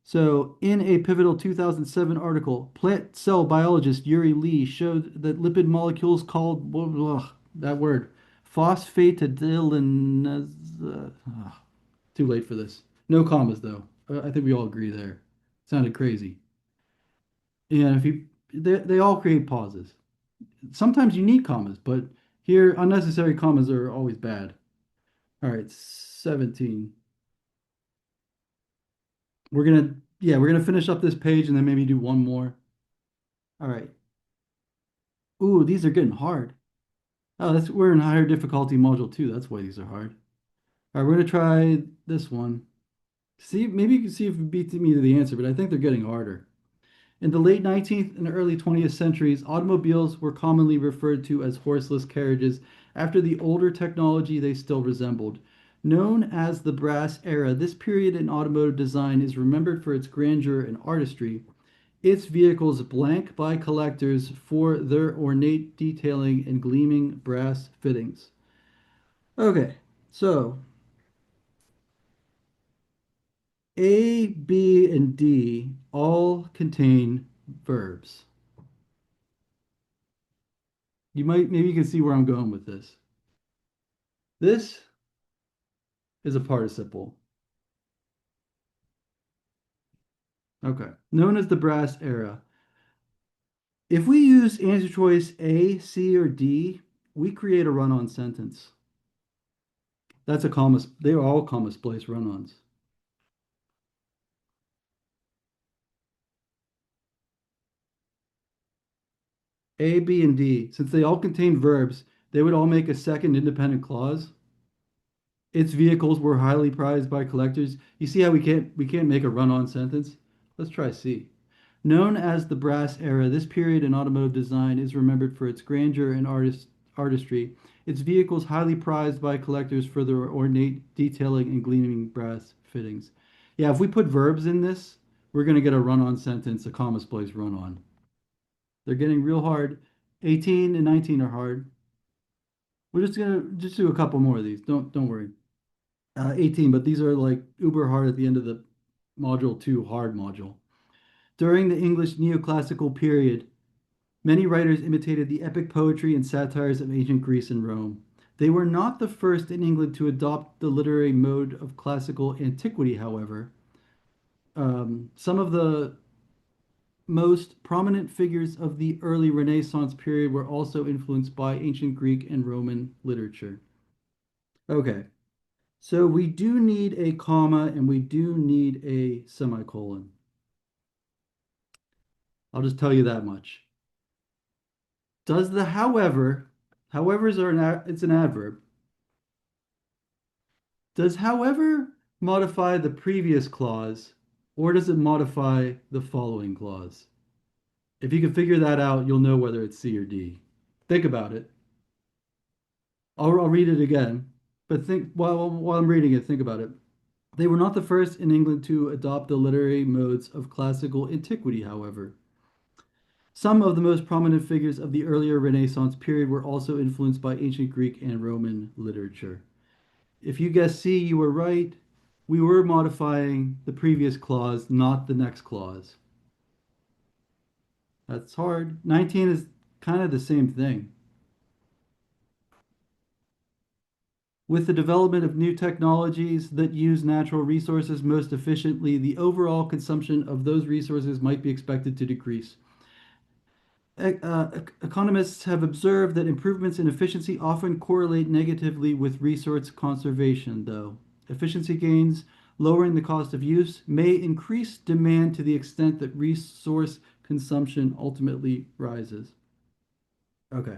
So, in a pivotal 2007 article, plant cell biologist Yuri Lee showed that lipid molecules called blah, blah, that word phosphatidylin. Too late for this. No commas though. I think we all agree there. Sounded crazy. And if you, they all create pauses. Sometimes you need commas, but here unnecessary commas are always bad. All right, 17. We're gonna finish up this page and then maybe do one more. All right. Ooh, these are getting hard. Oh, that's we're in higher difficulty module two. That's why these are hard. All right, we're gonna try this one. See, maybe you can see if it beats me to the answer, but I think they're getting harder. In the late 19th and early 20th centuries, automobiles were commonly referred to as horseless carriages after the older technology they still resembled. Known as the brass era, this period in automotive design is remembered for its grandeur and artistry, its vehicles blank by collectors for their ornate detailing and gleaming brass fittings. Okay, so A, B, and D all contain verbs. Maybe you can see where I'm going with this. This is a participle. Okay, known as the brass era. If we use answer choice A, C, or D, we create a run-on sentence. That's a comma. They are all comma splice run-ons. A, B, and D, since they all contain verbs, they would all make a second independent clause. Its vehicles were highly prized by collectors. You see how we can't make a run-on sentence? Let's try C. Known as the brass era, this period in automotive design is remembered for its grandeur and artistry. Its vehicles highly prized by collectors for their ornate detailing and gleaming brass fittings. Yeah, if we put verbs in this, we're going to get a run-on sentence, a comma splice run-on. They're getting real hard. 18 and 19 are hard. We're just gonna just do a couple more of these. Don't worry. 18, but these are like uber hard at the end of the module two hard module. During the English neoclassical period, many writers imitated the epic poetry and satires of ancient Greece and Rome. They were not the first in England to adopt the literary mode of classical antiquity, however. Some of the most prominent figures of the early Renaissance period were also influenced by ancient Greek and Roman literature. Okay, so we do need a comma and we do need a semicolon. I'll just tell you that much. Does the howevers are it's an adverb. Does however modify the previous clause or does it modify the following clause? If you can figure that out, you'll know whether it's C or D. Think about it. I'll read it again, but think while I'm reading it, think about it. They were not the first in England to adopt the literary modes of classical antiquity, however. Some of the most prominent figures of the earlier Renaissance period were also influenced by ancient Greek and Roman literature. If you guessed C, you were right. We were modifying the previous clause, not the next clause. That's hard. 19 is kind of the same thing. With the development of new technologies that use natural resources most efficiently, the overall consumption of those resources might be expected to decrease. Economists have observed that improvements in efficiency often correlate negatively with resource conservation, though. Efficiency gains, lowering the cost of use, may increase demand to the extent that resource consumption ultimately rises. Okay.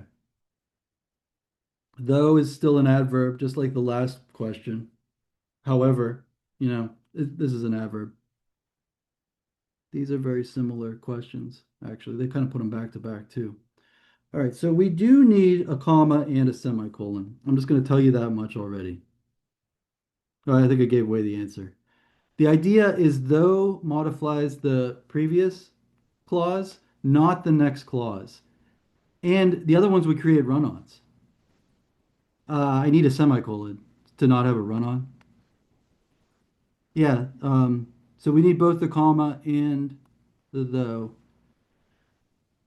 Though is still an adverb, just like the last question. However, this is an adverb. These are very similar questions, actually. They kind of put them back to back, too. All right, so we do need a comma and a semicolon. I'm just going to tell you that much already. Oh, I think I gave away the answer. The idea is though modifies the previous clause, not the next clause. And the other ones would create run-ons. I need a semicolon to not have a run-on. Yeah, So we need both the comma and the though.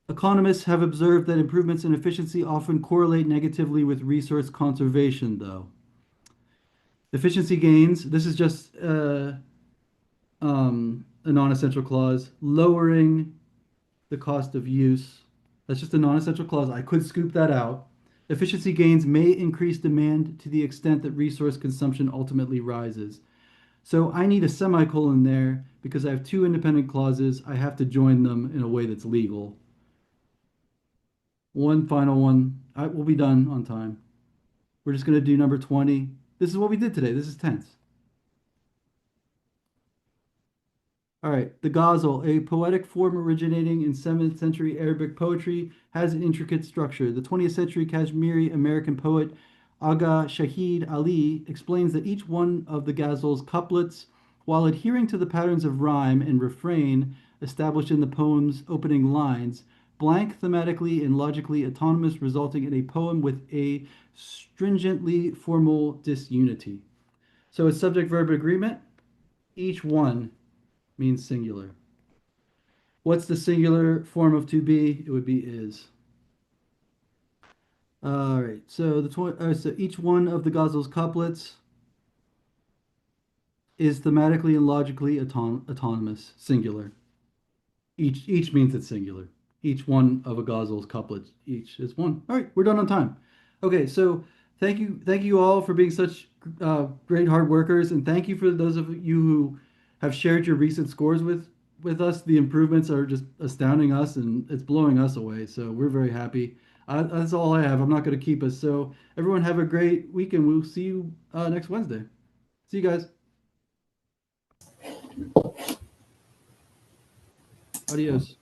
Economists have observed that improvements in efficiency often correlate negatively with resource conservation, though. Efficiency gains, this is just a non-essential clause, lowering the cost of use. That's just a non-essential clause. I could scoop that out. Efficiency gains may increase demand to the extent that resource consumption ultimately rises. So I need a semicolon there because I have two independent clauses. I have to join them in a way that's legal. One final one. We'll be done on time. We're just going to do number 20. This is what we did today. This is tense. All right, the ghazal, a poetic form originating in 7th century Arabic poetry, has an intricate structure. The 20th century Kashmiri American poet Aga Shahid Ali explains that each one of the ghazal's couplets, while adhering to the patterns of rhyme and refrain established in the poem's opening lines, blank thematically and logically autonomous, resulting in a poem with a stringently formal disunity. So it's subject-verb agreement. Each one means singular. What's the singular form of to be? It would be is. All right. So so each one of the Ghazal's couplets is thematically and logically autonomous, singular. Each means it's singular. Each one of a Ghazal's couplets each is one. All right, we're done on time. Okay, so thank you all for being such great hard workers, and thank you for those of you who have shared your recent scores with us. The improvements are just astounding us, and it's blowing us away. So we're very happy. That's all I have. I'm not going to keep us. So everyone have a great weekend. We'll see you next Wednesday. See you guys. Adios.